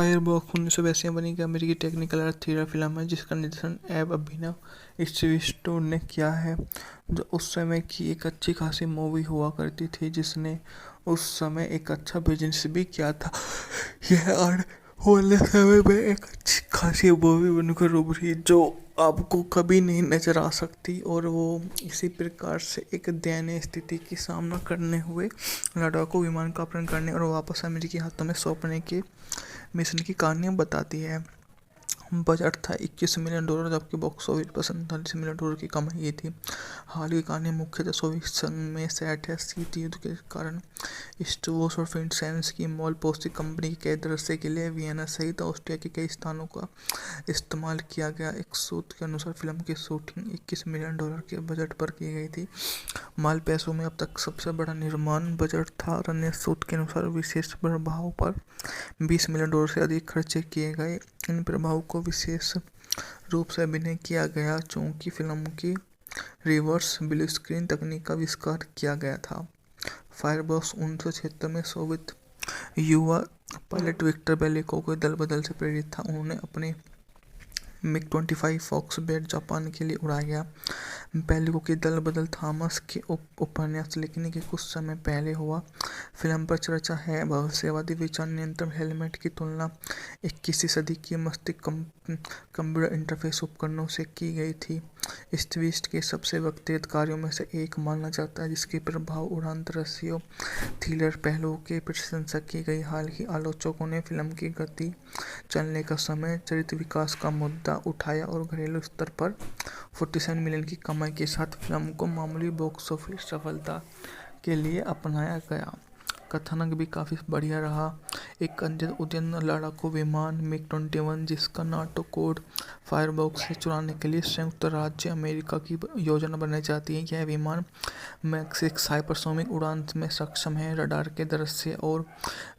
Firebox 1982 में बनी एक अमेरिकी टेक्निकल आर्ट थ्रिलर फिल्म है जिसका निर्देशन एब अभिनव स्टीव ने किया है, जो उस समय की एक अच्छी खासी मूवी हुआ करती थी जिसने उस समय एक अच्छा बिजनेस भी किया था। यह आने वाले समय में एक अच्छी खासी मूवी बनकर उभरी जो आपको कभी नहीं नजर आ सकती, और वो इसी प्रकार से एक दयनीय स्थिति की सामना करने हुए लड़ाकू विमान का अपहरण करने और वापस अमेरिकी हाथों में सौंपने के मिशन की कहानियाँ बताती है। बजट था $21 मिलियन, जबकि बॉक्स ऑफिस पर $47 मिलियन की कमाई थी। हाल की कहानी मुख्यतः सोवियत संघ में सेट है। शीत युद्ध के कारण स्टोवोस और फिनसेंस की मॉल पौस्टिक कंपनी के कई दृश्य के लिए वियना सहित ऑस्ट्रिया के कई स्थानों का इस्तेमाल किया गया। एक सूत्र के अनुसार फिल्म की शूटिंग $21 मिलियन के बजट पर की गई थी। माल पैसों में अब तक सबसे बड़ा निर्माण बजट था, और अन्य सूत्र के अनुसार विशेष प्रभाव पर $20 मिलियन से अधिक खर्चे किए गए। इन प्रभाव को विशेष रूप से अभिनय किया गया चूंकि फिल्म की रिवर्स ब्लू स्क्रीन तकनीक का आविष्कार किया गया था। फायरबॉक्स 1976 में सोवियत युवा पायलट विक्टर बेलिको के दल बदल से प्रेरित था। उन्होंने अपने MiG-25 फॉक्स-बैट जापान के लिए उड़ाया गया। बेलिको की दल बदल थॉमस के उपन्यास लिखने के कुछ समय पहले हुआ। फिल्म पर चर्चा है भविष्यवादी विचार नियंत्रण हेलमेट की तुलना 21वीं सदी की मस्तिष्क कंप्यूटर इंटरफेस उपकरणों से की गई थी। इस ट्विस्ट के सबसे व्यक्तिगत कार्यों में से एक माना जाता है जिसके प्रभाव उड़ान दृश्यों थ्रिलर पहलुओं की प्रशंसा की गई। हाल ही आलोचकों ने फिल्म की गति, चलने का समय, चरित्र विकास का मुद्दा उठाया और घरेलू स्तर पर 47 मिलियन की कमाई के साथ फिल्म को मामूली बॉक्स ऑफिस सफलता के लिए अपनाया गया। कथानक भी काफ़ी बढ़िया रहा। एक उद्यम लड़ाकू विमान MiG-21 जिसका नाटो कोड फायरबॉक्स से चुराने के लिए संयुक्त राज्य अमेरिका की योजना बनाई जाती है। यह विमान मैक 6 हाइपरसोनिक उड़ान में सक्षम है, रडार के दृश्य और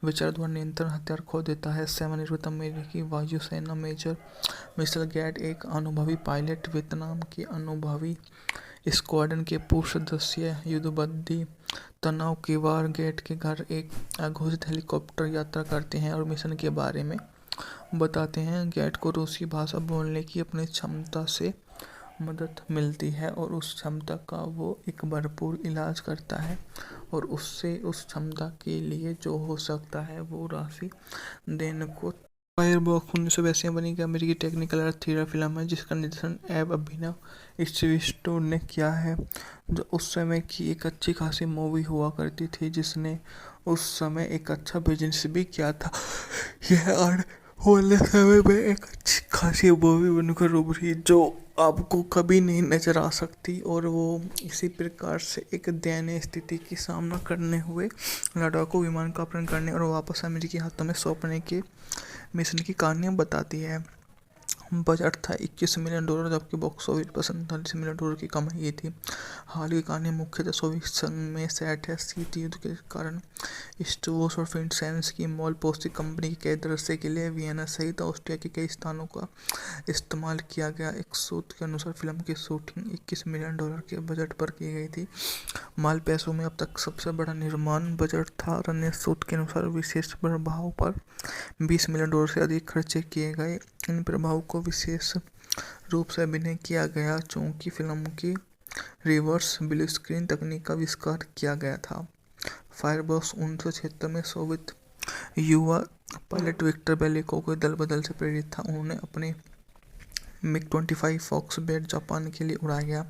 विचार द्वारा नियंत्रण हथियार खो देता है। सेवानिवृत्त अमेरिकी वायुसेना मेजर मिशेल गेट एक अनुभवी पायलट, वियतनाम के अनुभवी स्क्वाड्रन के पूर्व सदस्य युद्धबंदी तनाव के वार गेट के घर एक अघोषित हेलीकॉप्टर यात्रा करते हैं और मिशन के बारे में बताते हैं। गेट को रूसी भाषा बोलने की अपनी क्षमता से मदद मिलती है और उस क्षमता का वो एक भरपूर इलाज करता है, और उससे उस क्षमता के लिए जो हो सकता है वो राशि देने को। फायरबॉक्स 1982 में बनी एक अमेरिकी टेक्निकल आर्ट थ्रिलर फिल्म है जिसका निर्देशन एब अभिनव स्टीव ने किया है, जो उस समय की एक अच्छी खासी मूवी हुआ करती थी जिसने उस समय एक अच्छा बिजनेस भी किया था। यह आने वाले समय में एक अच्छी खासी मूवी बनकर उभरी जो आपको कभी नहीं नजर आ सकती, और वो इसी प्रकार से एक दयनीय स्थिति की सामना करने हुए लड़ाकू विमान का अपहरण करने और वापस अमेरिकी हाथों में सौंपने के मिशन की कहानियाँ बताती है। बजट था $21 मिलियन, जबकि बॉक्स ऑफिस पर $47 मिलियन की कमाई थी। हाल की कहानी मुख्यतः सोवियत संघ में सेट है। शीत युद्ध के कारण स्टोवोस और फिनसेंस की मॉल पौस्टिक कंपनी के कई दृश्य के लिए वियना सहित ऑस्ट्रिया के कई स्थानों का इस्तेमाल किया गया। एक सूत्र के अनुसार फिल्म की शूटिंग $21 मिलियन के बजट पर की गई थी। माल पैसों में अब तक सबसे बड़ा निर्माण बजट था, और अन्य सूत्र के अनुसार विशेष प्रभाव पर $20 मिलियन से अधिक खर्चे किए गए। इन प्रभाव को विशेष रूप से अभिनय किया गया चूंकि फिल्म की रिवर्स ब्लू स्क्रीन तकनीक का आविष्कार किया गया था। फायरबॉक्स 1976 में सोवियत युवा पायलट विक्टर बेलिको के दल बदल से प्रेरित था। उन्होंने अपने MiG-25 फॉक्स-बैट जापान के लिए उड़ाया गया।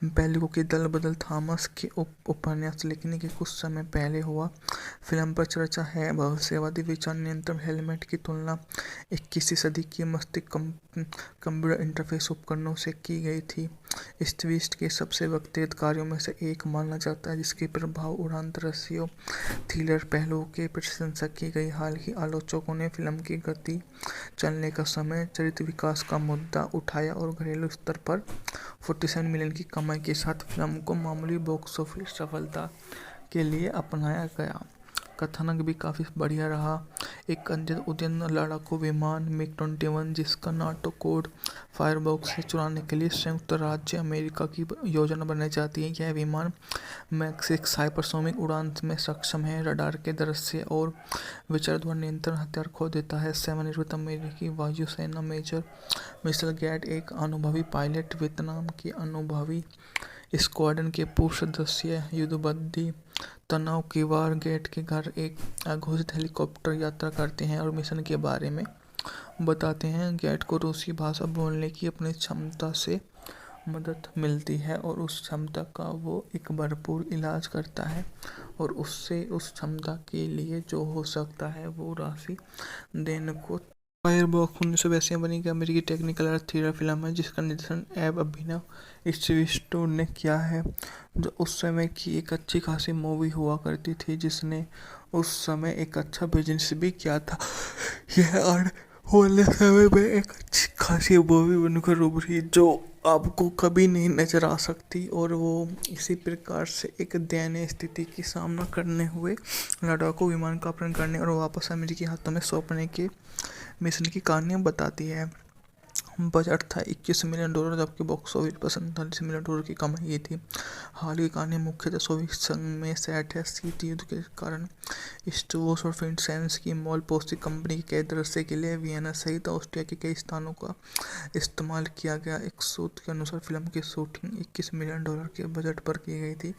बेलिको की दल बदल थॉमस के उपन्यास लिखने के कुछ समय पहले हुआ। फिल्म पर चर्चा है भविष्यवादी विचार नियंत्रण हेलमेट की तुलना 21वीं सदी की मस्तिष्क कंप्यूटर इंटरफेस उपकरणों से की गई थी। इस ट्विस्ट के सबसे व्यक्तिगत कार्यों में से एक माना जाता है जिसके प्रभाव उड़ान दृश्यों थ्रिलर पहलुओं की प्रशंसा की गई। हाल ही आलोचकों ने फिल्म की गति, चलने का समय, चरित्र विकास का मुद्दा उठाया और घरेलू स्तर पर 47 मिलियन की कमाई के साथ फिल्म को मामूली बॉक्स ऑफिस सफलता के लिए अपनाया गया। कथानक भी काफ़ी बढ़िया रहा। एक उद्यन लड़ाकू विमान मिग-21 जिसका नाटो कोड फायरबॉक्स से चुराने के लिए संयुक्त राज्य अमेरिका की योजना बनाई जाती है। यह विमान मैक 6 हाइपरसोनिक उड़ान में सक्षम है, रडार के दृश्य और विचारधारा नियंत्रण हथियार खो देता है। सेवानिवृत्त अमेरिकी वायुसेना मेजर मिशेल गैट एक अनुभवी पायलट, वियतनाम की अनुभवी स्क्वाड्रन के पूर्व सदस्य युद्धबंदी तनाव की वार गेट के घर एक अघोषित हेलीकॉप्टर यात्रा करते हैं और मिशन के बारे में बताते हैं। गेट को रूसी भाषा बोलने की अपनी क्षमता से मदद मिलती है और उस क्षमता का वो एक भरपूर इलाज करता है और उससे उस क्षमता के लिए जो हो सकता है वो राशि देने को फायरबॉक्स 1982 में बनी एक अमेरिकी टेक्निकल और थ्रिलर फिल्म है जिसका निर्देशन एब अभिनव स्टीव ने किया है, जो उस समय की एक अच्छी खासी मूवी हुआ करती थी जिसने उस समय एक अच्छा बिजनेस भी किया था। यह आने वाले समय में एक अच्छी खासी मूवी बनकर उभरी जो आपको कभी नहीं नजर आ सकती और वो इसी प्रकार से एक दयनीय स्थिति की सामना करने हुए लड़ाकू विमान का अपहरण करने और वापस अमेरिकी हाथों में सौंपने के मिशन की कहानियाँ बताती है। बजट था $21 मिलियन, जबकि बॉक्स ऑफिस पर $47 मिलियन की कमाई थी। हाल की कहानी मुख्यतः सोवियत संघ में सेट है। शीत युद्ध के कारण स्टोवोस और फिनसेंस की मॉल पोस्टिक कंपनी के दृश्य के लिए वियना सहित ऑस्ट्रिया के कई स्थानों का इस्तेमाल किया गया। एक सूत्र के अनुसार फिल्म की शूटिंग $21 मिलियन के बजट पर की गई थी।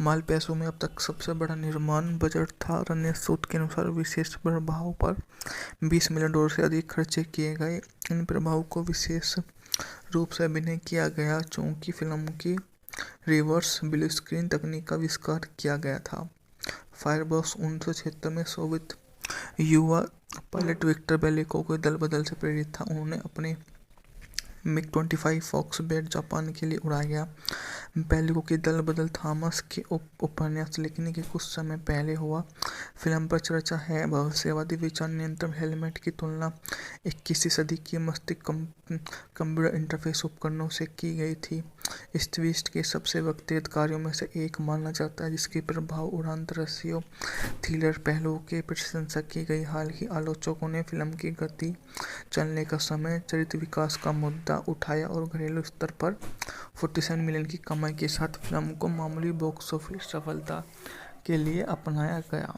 माल पैसों में अब तक सबसे बड़ा निर्माण बजट था और अन्य सूत्र के अनुसार विशेष प्रभाव पर $20 मिलियन से अधिक खर्चे किए गए। इन प्रभाव को विशेष रूप से अभिनय किया गया चूंकि फिल्म की रिवर्स ब्लू स्क्रीन तकनीक का आविष्कार किया गया था। फायरबॉक्स 1976 में सोवियत युवा पायलट विक्टर बेलिको के दल बदल से प्रेरित था। उन्होंने अपने मिग-25 फॉक्स-बैट जापान के लिए उड़ाया गया। बेलिको की दल बदल थॉमस के उपन्यास लिखने के कुछ समय पहले हुआ। फिल्म पर चर्चा है भविष्यवादी विचार नियंत्रण हेलमेट की तुलना 21वीं सदी की मस्तिष्क कंप्यूटर इंटरफेस उपकरणों से की गई थी। इस ट्विस्ट के सबसे व्यक्तिगत कार्यों में से एक माना जाता है जिसके प्रभाव उड़ान दृश्यों थ्रिलर पहलुओं के प्रशंसा की गई। हाल ही आलोचकों ने फिल्म की गति, चलने का समय, चरित्र विकास का मुद्दा उठाया और घरेलू स्तर पर 47 मिलियन की कमाई के साथ फिल्म को मामूली बॉक्स ऑफिस सफलता के लिए अपनाया गया।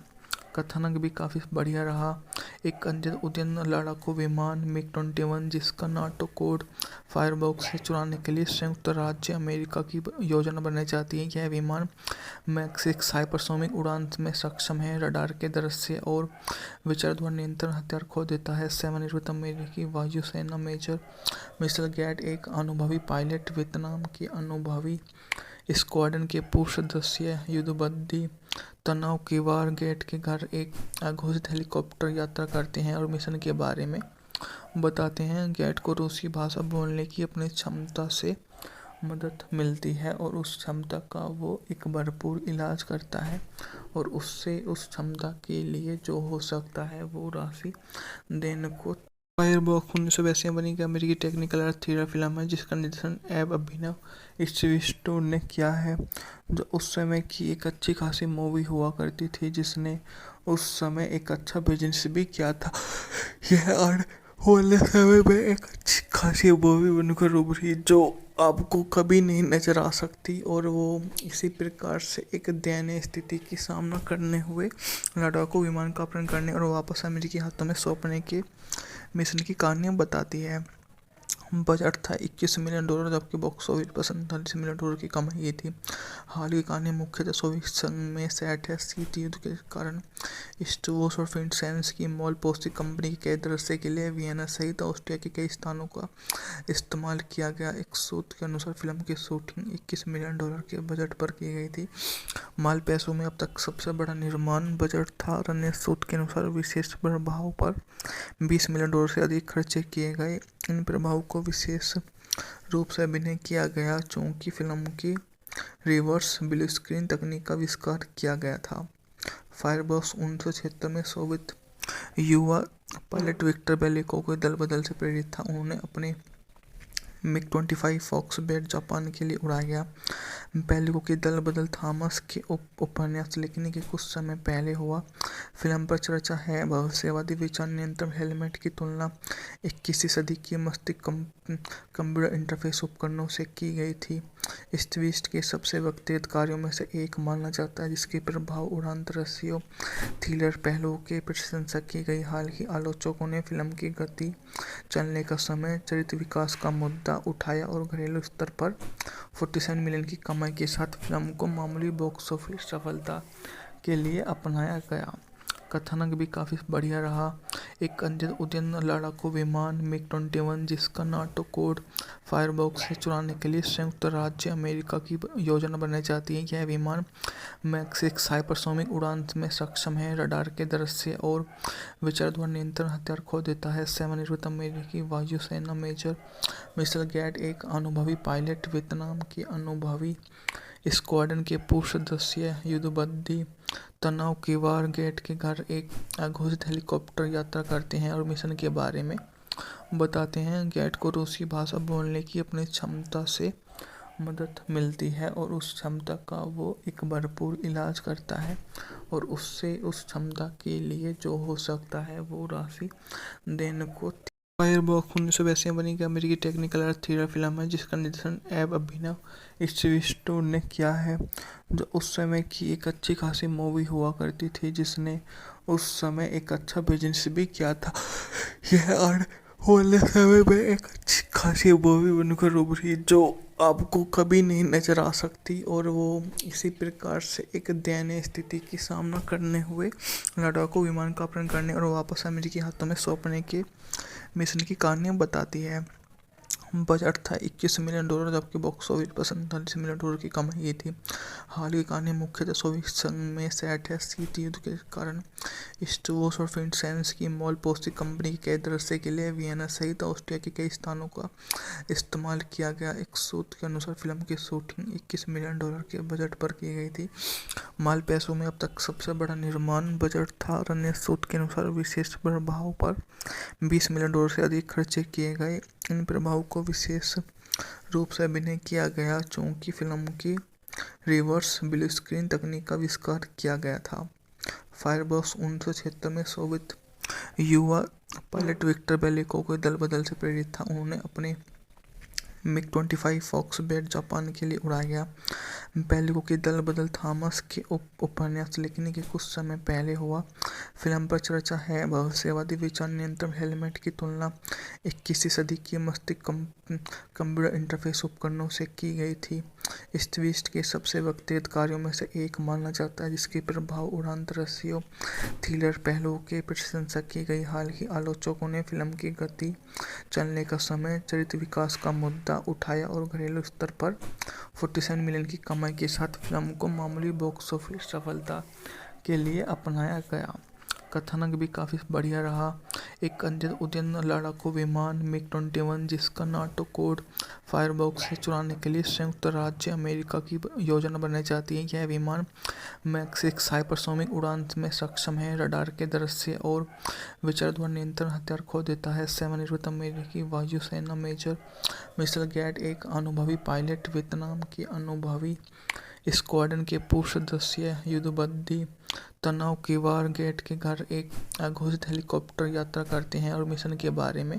कथानक भी काफ़ी बढ़िया रहा। एक उद्यन लड़ाकू विमान मिग-21 जिसका नाटो कोड फायरबॉक्स से चुराने के लिए संयुक्त राज्य अमेरिका की योजना बनाई जाती है। यह विमान मैक 6 हाइपरसोनिक उड़ान में सक्षम है, रडार के दृश्य और विचारधारा नियंत्रण हथियार खो देता है। सेवानिवृत्त अमेरिकी वायुसेना मेजर मिशेल गैट एक अनुभवी पायलट, वियतनाम की अनुभवी स्क्वाड्रन के पूर्व सदस्य युद्धबंदी तनाव की वार गेट के घर एक अघोषित हेलीकॉप्टर यात्रा करते हैं और मिशन के बारे में बताते हैं। गेट को रूसी भाषा बोलने की अपनी क्षमता से मदद मिलती है और उस क्षमता का वो एक भरपूर इलाज करता है और उससे उस क्षमता के लिए जो हो सकता है वो राशि देने को फायरबॉक्स 1982 में बनी एक अमेरिकी टेक्निकल और थ्रिलर फिल्म है जिसका निर्देशन एब अभिनव स्टीव ने किया है, जो उस समय की एक अच्छी खासी मूवी हुआ करती थी जिसने उस समय एक अच्छा बिजनेस भी किया था। यह आने वाले समय में एक अच्छी खासी मूवी बनकर उभरी जो आपको कभी नहीं नजर आ सकती और वो इसी प्रकार से एक दयनीय स्थिति की सामना करने हुए लड़ाकू विमान का अपहरण करने और वापस अमेरिकी हाथों में सौंपने के मिशन की कहानियाँ बताती है। बजट था $21 मिलियन, जबकि बॉक्स ऑफिस पर $47 मिलियन की कमाई थी। हाल की कहानी मुख्यतः सोवियत संघ में सेट है। शीत युद्ध के कारण स्टोवोस और फिनसेंस की मॉल पोस्टिक कंपनी के दृश्य के लिए वियना सहित ऑस्ट्रिया के कई स्थानों का इस्तेमाल किया गया। एक सूत्र के अनुसार फिल्म की शूटिंग $21 मिलियन के बजट पर की गई थी। माल पैसों में अब तक सबसे बड़ा निर्माण बजट था और अन्य सूत्र के अनुसार विशेष प्रभाव पर $20 मिलियन से अधिक खर्चे किए गए। इन प्रभाव को विशेष रूप से अभिनय किया गया चूंकि फिल्म की रिवर्स ब्लू स्क्रीन तकनीक का आविष्कार किया गया था। फायरबॉक्स 1976 में सोवियत युवा पायलट विक्टर बेलिको के दल बदल से प्रेरित था। उन्होंने अपने MiG-25 फॉक्सबेट जापान के लिए उड़ाया गया। पहले की दल बदल थॉमस के उपन्यास लिखने के कुछ समय पहले हुआ। फिल्म पर चर्चा है भविष्यवादी विचार नियंत्रण हेलमेट की तुलना 21वीं सदी के मस्तिष्क कंप्यूटर इंटरफेस उपकरणों से की गई थी। इस ट्विस्ट के सबसे व्यक्तिगत कार्यों में से एक माना जाता है जिसके प्रभाव उड़ान दृश्यों थ्रिलर पहलुओं की प्रशंसा की गई। हालांकि आलोचकों ने फिल्म की गति, चलने का समय, चरित्र विकास का मुद्दा उठाया और घरेलू स्तर पर 47 मिलियन की कमाई के साथ फिल्म को मामूली बॉक्स ऑफिस सफलता के लिए अपनाया गया। कथानक भी काफ़ी बढ़िया रहा। एक उद्यन लड़ाकू विमान MiG-21 जिसका नाटो कोड फायरबॉक्स से चुराने के लिए संयुक्त राज्य अमेरिका की योजना बनाई जाती है। यह विमान मैक 6 हाइपरसोनिक उड़ान में सक्षम है, रडार के दृश्य और विचार द्वारा नियंत्रण हथियार खो देता है। सेवानिवृत्त अमेरिकी वायुसेना मेजर मिशेल गेट एक अनुभवी पायलट वियतनाम के अनुभवी स्क्वाड्रन के पूर्व सदस्य युद्धबंदी तनाव की वार गेट के घर एक अघोषित हेलीकॉप्टर यात्रा करते हैं और मिशन के बारे में बताते हैं। गेट को रूसी भाषा बोलने की अपनी क्षमता से मदद मिलती है और उस क्षमता का वो एक भरपूर इलाज करता है और उससे उस क्षमता के लिए जो हो सकता है वो राशि देने को। फायरबॉक्स 1982 में बनी एक अमेरिकी टेक्निकल और थ्रिलर फिल्म है जिसका निर्देशन एब अभिनव स्टीव ने किया है, जो उस समय की एक अच्छी खासी मूवी हुआ करती थी जिसने उस समय एक अच्छा बिजनेस भी किया था। यह आने वाले समय में एक अच्छी खासी मूवी बनकर उभरी जो आपको कभी नहीं नजर आ सकती और वो इसी प्रकार से एक दयनीय स्थिति की सामना करने हुए लड़ाकू विमान का अपहरण करने और वापस अमेरिकी हाथों में सौंपने के मिशन की कहानियाँ बताती है। बजट था $21 मिलियन जबकि बॉक्स ऑफिस पर $47 मिलियन की कमाई की थी। हाल की कहानी मुख्यतः सोवियत संघ में सेट है। शीत युद्ध के कारण स्टोर्स और फिनसेंस की मॉल पोस्टिंग कंपनी के कई दृश्य के लिए वियना सहित ऑस्ट्रिया के कई स्थानों का इस्तेमाल किया गया। एक सूत्र के अनुसार फिल्म की शूटिंग $21 मिलियन के बजट पर की गई थी। माल पैसों में अब तक सबसे बड़ा निर्माण बजट था और अन्य सूत्र के अनुसार विशेष प्रभाव पर $20 मिलियन से अधिक खर्चे किए गए। इन प्रभाव को विशेष रूप से अभिनय किया गया चूंकि फिल्म की रिवर्स ब्लू स्क्रीन तकनीक का आविष्कार किया गया था। फायरबॉक्स 1976 में सोवियत युवा पायलट विक्टर बेलिको के दल बदल से प्रेरित था। उन्होंने अपने MiG-25 फॉक्सबेट जापान के लिए उड़ाया गया। पहले की दल बदल थॉमस के उपन्यास लिखने के कुछ समय पहले हुआ। फिल्म पर चर्चा है भविष्यवादी विचार नियंत्रण हेलमेट की तुलना 21वीं सदी के मस्तिष्क कंप्यूटर इंटरफेस उपकरणों से की गई थी। इस ट्विस्ट के सबसे व्यक्तिगत कार्यों में से एक माना जाता है जिसके प्रभाव उड़ान दृश्यों थ्रिलर पहलुओं की प्रशंसा की गई। हालांकि आलोचकों ने फिल्म की गति, चलने का समय, चरित्र विकास का मुद्दा उठाया और घरेलू स्तर पर 47 मिलियन की कमाई के साथ फिल्म को मामूली बॉक्स ऑफिस सफलता के लिए अपनाया गया। कथानक भी काफ़ी बढ़िया रहा। एक उद्यन लड़ाकू विमान MiG-21 जिसका नाटो कोड फायरबॉक्स से चुराने के लिए संयुक्त राज्य अमेरिका की योजना बनाई जाती है। यह विमान मैक 6 हाइपरसोनिक उड़ान में सक्षम है, रडार के दृश्य और विचार द्वारा नियंत्रण हथियार खो देता है। सेवानिवृत्त अमेरिकी वायुसेना मेजर मिशेल गेट एक अनुभवी पायलट वियतनाम के अनुभवी स्क्वाड्रन के पूर्व सदस्य युद्धबंदी तनाव की वार गेट के घर एक अघोषित हेलीकॉप्टर यात्रा करते हैं और मिशन के बारे में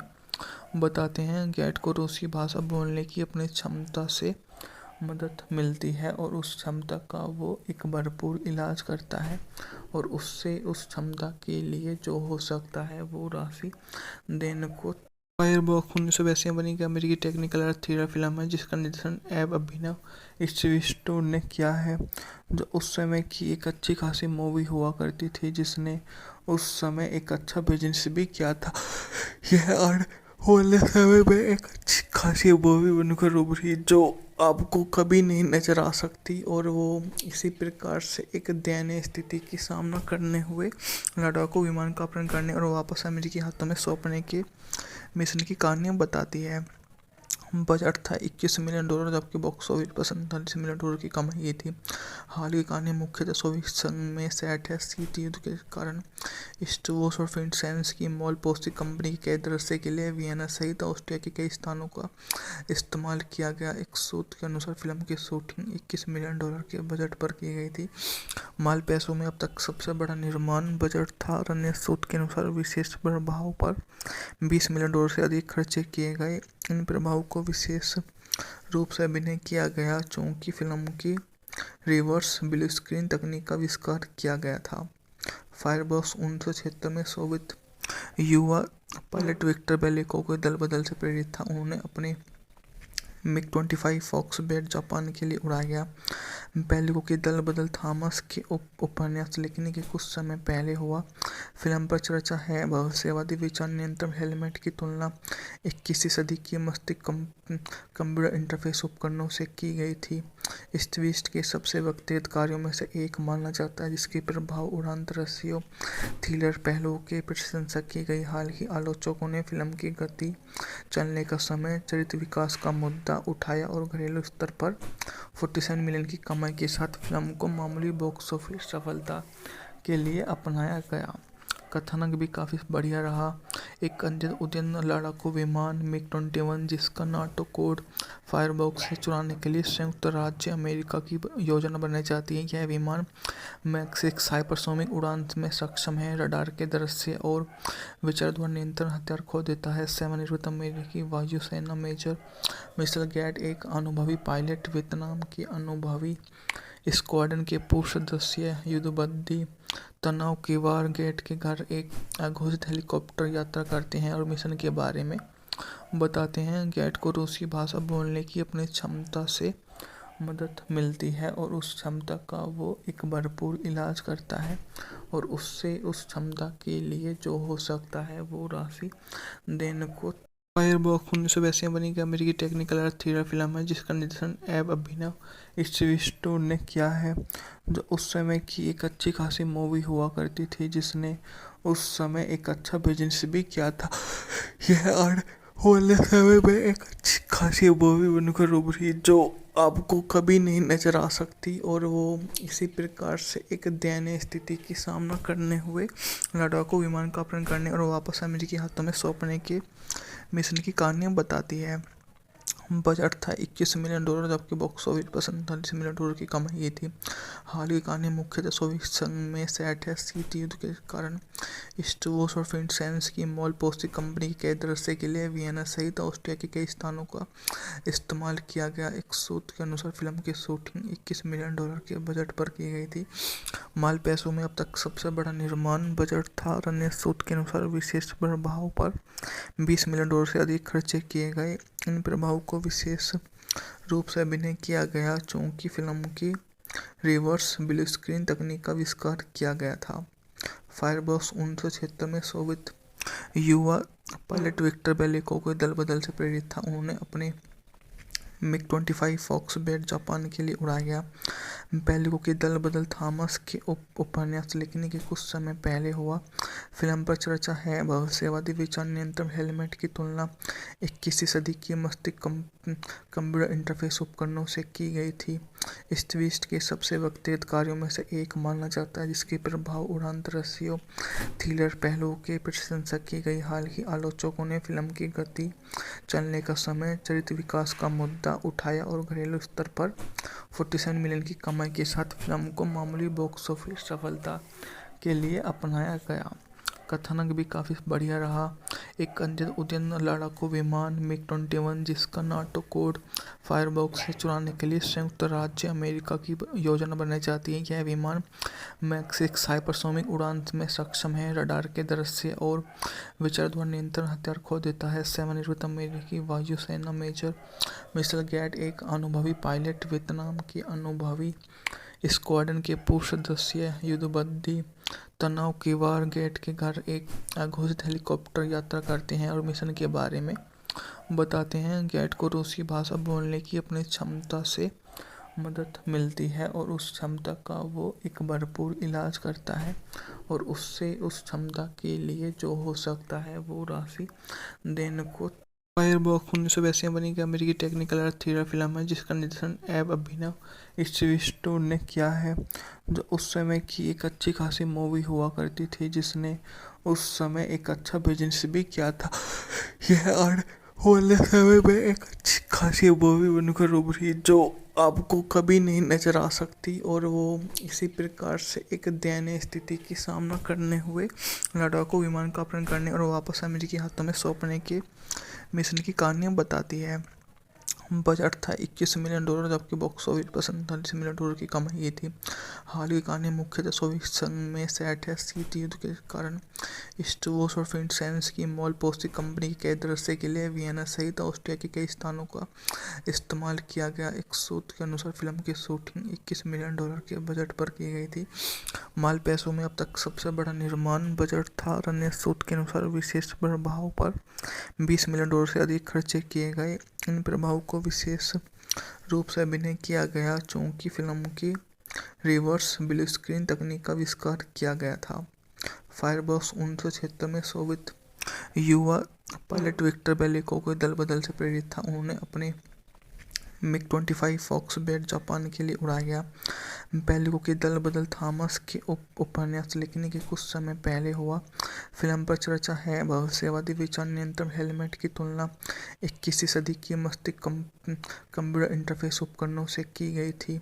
बताते हैं। गेट को रूसी भाषा बोलने की अपनी क्षमता से मदद मिलती है और उस क्षमता का वो एक भरपूर इलाज करता है और उससे उस क्षमता के लिए जो हो सकता है वो राशि देने को। फायरबॉक्स 1982 में बनी एक अमेरिकी टेक्निकल और थ्रिलर फिल्म है जिसका निर्देशन एब अभिनव स्टीव ने किया है, जो उस समय की एक अच्छी खासी मूवी हुआ करती थी जिसने उस समय एक अच्छा बिजनेस भी किया था। यह आने वाले समय में एक अच्छी खासी मूवी बनकर उभरी जो आपको कभी नहीं नजर आ सकती और वो इसी प्रकार से एक दयनीय स्थिति की सामना करने हुए लड़ाकू विमान का अपहरण करने और वापस अमेरिकी हाथों में सौंपने के मिशन की कहानियाँ बताती है। बजट था $21 मिलियन, जबकि बॉक्स ऑफिस पर $47 मिलियन की कमाई की थी। हाल की कहानी मुख्यतः सोवियत संघ में सेट है। शीत युद्ध के कारण स्टोर्स और फिनसेंस की मॉल पोस्टिंग कंपनी के कैद दृश्य के लिए वियना सहित ऑस्ट्रिया के कई स्थानों का इस्तेमाल किया गया। एक सूत्र के अनुसार फिल्म की शूटिंग $21 मिलियन के बजट पर की गई थी। माल पैसों में अब तक सबसे बड़ा निर्माण बजट था और अन्य सूत्र के अनुसार विशेष प्रभाव पर $20 मिलियन से अधिक खर्चे किए गए। इन प्रभाव को विशेष रूप से अभिनय किया गया चूंकि फिल्म की रिवर्स ब्लू स्क्रीन तकनीक का आविष्कार किया गया था। फायरबॉक्स 1976 में सोवियत युवा पायलट विक्टर बेलिको के दल बदल से प्रेरित था। उन्होंने अपने मिग-25 फॉक्स-बैट जापान के लिए उड़ाया गया। बेलिको की दल बदल थॉमस के उपन्यास लिखने के कुछ समय पहले हुआ। फिल्म पर चर्चा है। भविष्यवादी विचार नियंत्रण हेलमेट की तुलना 21वीं सदी की मस्तिष्क कंप्यूटर इंटरफेस उपकरणों से की गई थी। इस ट्विस्ट के सबसे व्यक्तिगत कार्यों में से एक माना जाता है जिसके प्रभाव उड़ान दृश्यों थ्रिलर पहलुओं की प्रशंसा की गई। हाल ही आलोचकों ने फिल्म की गति, चलने का समय, चरित्र विकास का मुद्दा उठाया और घरेलू स्तर पर 47 मिलियन की कमाई के साथ फिल्म को मामूली बॉक्स ऑफिस सफलता के लिए अपनाया गया। कथानक भी काफ़ी बढ़िया रहा। एक अत्यंत उद्यम लड़ाकू विमान मिग-21 जिसका नाटो कोड फायरबॉक्स से चुराने के लिए संयुक्त राज्य अमेरिका की योजना बनाई जाती है। यह विमान मैक 6 हाइपरसोनिक उड़ान में सक्षम है, रडार के दृश्य और विचार द्वारा नियंत्रण हथियार खो देता है। सेवानिवृत्त अमेरिकी वायुसेना मेजर मिशेल गैट एक अनुभवी पायलट वियतनाम की अनुभवी स्क्वाड्रन के पूर्व सदस्य युद्धबंदी तनाव की वार गेट के घर एक अघोषित हेलीकॉप्टर यात्रा करते हैं और मिशन के बारे में बताते हैं। गेट को रूसी भाषा बोलने की अपनी क्षमता से मदद मिलती है और उस क्षमता का वो एक भरपूर इलाज करता है और उससे उस क्षमता के लिए जो हो सकता है वो राशि देने को। फायरबॉक्स 1982 में बनी एक अमेरिकी टेक्निकल अर्थ थ्रिलर फिल्म है जिसका निर्देशन एब अभिनव स्टीव ने किया है, जो उस समय की एक अच्छी खासी मूवी हुआ करती थी जिसने उस समय एक अच्छा बिजनेस भी किया था। यह आने वाले समय में एक अच्छी खासी मूवी बनकर उभरी जो आपको कभी नहीं नजर आ सकती और वो इसी प्रकार से एक दयनीय स्थिति की सामना करने हुए लड़ाकू विमान का अपहरण करने और वापस अमेरिकी हाथों में सौंपने के मिशन की कहानियाँ बताती है। बजट था $21 मिलियन, जबकि बॉक्स ऑफिस पर $47 मिलियन की कमाई की थी। हाल की कहानी मुख्यतः सोवियत संघ में सेट है। शीत युद्ध के कारण स्टोर्स और फिनसेंस की मॉल पोस्टिंग कंपनी के कैद दृश्य के लिए वियना सहित ऑस्ट्रिया के कई स्थानों का इस्तेमाल किया गया। एक सूत्र के अनुसार फिल्म की शूटिंग $21 मिलियन के बजट पर की गई थी। माल पैसों में अब तक सबसे बड़ा निर्माण बजट था और अन्य सूत्र के अनुसार विशेष प्रभाव पर $20 मिलियन से अधिक खर्चे किए गए। इन प्रभाव को विशेष रूप से अभिनय किया गया चूंकि फिल्म की रिवर्स ब्लू स्क्रीन तकनीक का आविष्कार किया गया था। फायरबॉक्स 1976 में सोवियत युवा पायलट विक्टर बेलिको के दल बदल से प्रेरित था। उन्होंने अपने मिग-25 फॉक्स-बैट जापान के लिए उड़ाया गया। बेलिको की दल बदल थॉमस के उपन्यास लिखने के कुछ समय पहले हुआ। फिल्म पर चर्चा है। भविष्यवादी विचार नियंत्रण हेलमेट की तुलना 21वीं सदी की मस्तिष्क कंप्यूटर इंटरफेस उपकरणों से की गई थी। इस ट्विस्ट के सबसे व्यक्तिगत कार्यों में से एक माना जाता है जिसके प्रभाव उड़ान दृश्यों थ्रिलर पहलुओं की प्रशंसा की गई। हाल ही आलोचकों ने फिल्म की गति, चलने का समय, चरित्र विकास का मुद्दा उठाया और घरेलू स्तर पर 47 मिलियन की कमाई के साथ फिल्म को मामूली बॉक्स ऑफिस सफलता के लिए अपनाया गया। कथानक भी काफ़ी बढ़िया रहा। एक अत्यंत उद्यम लड़ाकू विमान मिग-21 जिसका नाटो कोड फायरबॉक्स से चुराने के लिए संयुक्त राज्य अमेरिका की योजना बनाई जाती है। यह विमान मैक 6 हाइपरसोनिक उड़ान में सक्षम है, रडार के दृश्य और विचार द्वारा नियंत्रण हथियार खो देता है। सेवानिवृत्त अमेरिकी वायुसेना मेजर मिशेल गैट एक अनुभवी पायलट वियतनाम की अनुभवी स्क्वाड्रन के पूर्व सदस्य युद्धबंदी तनाव की वार गेट के घर एक अघोषित हेलीकॉप्टर यात्रा करते हैं और मिशन के बारे में बताते हैं। गेट को रूसी भाषा बोलने की अपनी क्षमता से मदद मिलती है और उस क्षमता का वो एक भरपूर इलाज करता है और उससे उस क्षमता के लिए जो हो सकता है वो राशि देने को फायरबॉक्स 1982 में बनी एक अमेरिकी टेक्निकल और थ्रिलर फिल्म है जिसका निर्देशन एब अभिनव स्टीव ने किया है, जो उस समय की एक अच्छी खासी मूवी हुआ करती थी जिसने उस समय एक अच्छा बिजनेस भी किया था। यह आने वाले समय में एक अच्छी खासी मूवी बनकर उभरी जो आपको कभी नहीं नजर आ सकती, और वो इसी प्रकार से एक दयनीय स्थिति की सामना करने हुए लड़ाकू विमान का अपहरण करने और वापस अमेरिकी हाथों में सौंपने के मिशन की कहानियाँ बताती है। बजट था $21 मिलियन, जबकि बॉक्स ऑफिस पर $47 मिलियन की कमाई थी। हाल की कहानी मुख्यतः सोवियत संघ में सेट है। शीत युद्ध के कारण स्टोर्स और फिनसेंस की मॉल पोस्टिंग कंपनी के दृश्य के लिए वियना सहित ऑस्ट्रिया के कई स्थानों का इस्तेमाल किया गया। एक सूत्र के अनुसार फिल्म की शूटिंग $21 मिलियन के बजट पर की गई थी। माल पैसों में अब तक सबसे बड़ा निर्माण बजट था और अन्य सूत्र के अनुसार विशेष प्रभाव पर $20 मिलियन से अधिक खर्चे किए गए। इन प्रभाव को विशेष रूप से अभिनय किया गया चूंकि फिल्म की रिवर्स ब्लू स्क्रीन तकनीक का आविष्कार किया गया था। फायरबॉक्स 1976 में सोवियत युवा पायलट विक्टर बेलिको के दल बदल से प्रेरित था। उन्होंने अपने MiG-25 फॉक्स-बैट जापान के लिए उड़ाया गया। बेलिको की दल बदल थॉमस के उपन्यास लिखने के कुछ समय पहले हुआ। फिल्म पर चर्चा है भविष्यवादी विचार नियंत्रण हेलमेट की तुलना 21वीं सदी की मस्तिष्क कंप्यूटर इंटरफेस उपकरणों से की गई थी।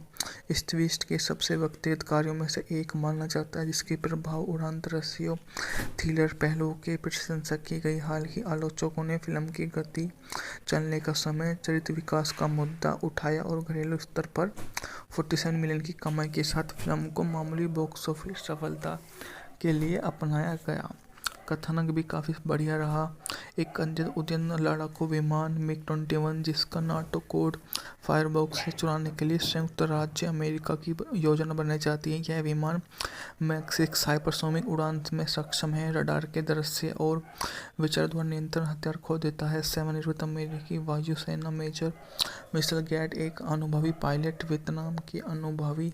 इस ट्विस्ट के सबसे व्यक्तिगत कार्यों में से एक माना जाता है जिसके प्रभाव उड़ान दृश्यों थ्रिलर पहलुओं की प्रशंसा की गई। हाल ही आलोचकों ने फिल्म की गति, चलने का समय, चरित्र विकास का मुद्दा उठाया और घरेलू स्तर पर 47 मिलियन की कमाई के साथ फिल्म को मामूली बॉक्स ऑफिस सफलता के लिए अपनाया गया। कथानक भी काफ़ी बढ़िया रहा। एक उद्यन लड़ाकू विमान MiG-21 जिसका नाटो कोड फायरबॉक्स से चुराने के लिए संयुक्त राज्य अमेरिका की योजना बनाई जाती है। यह विमान मैक 6 हाइपरसोनिक उड़ान में सक्षम है, रडार के दृश्य और विचार द्वारा नियंत्रण हथियार खो देता है। सेवानिवृत्त अमेरिकी वायुसेना मेजर मिशेल गेट एक अनुभवी पायलट वियतनाम की अनुभवी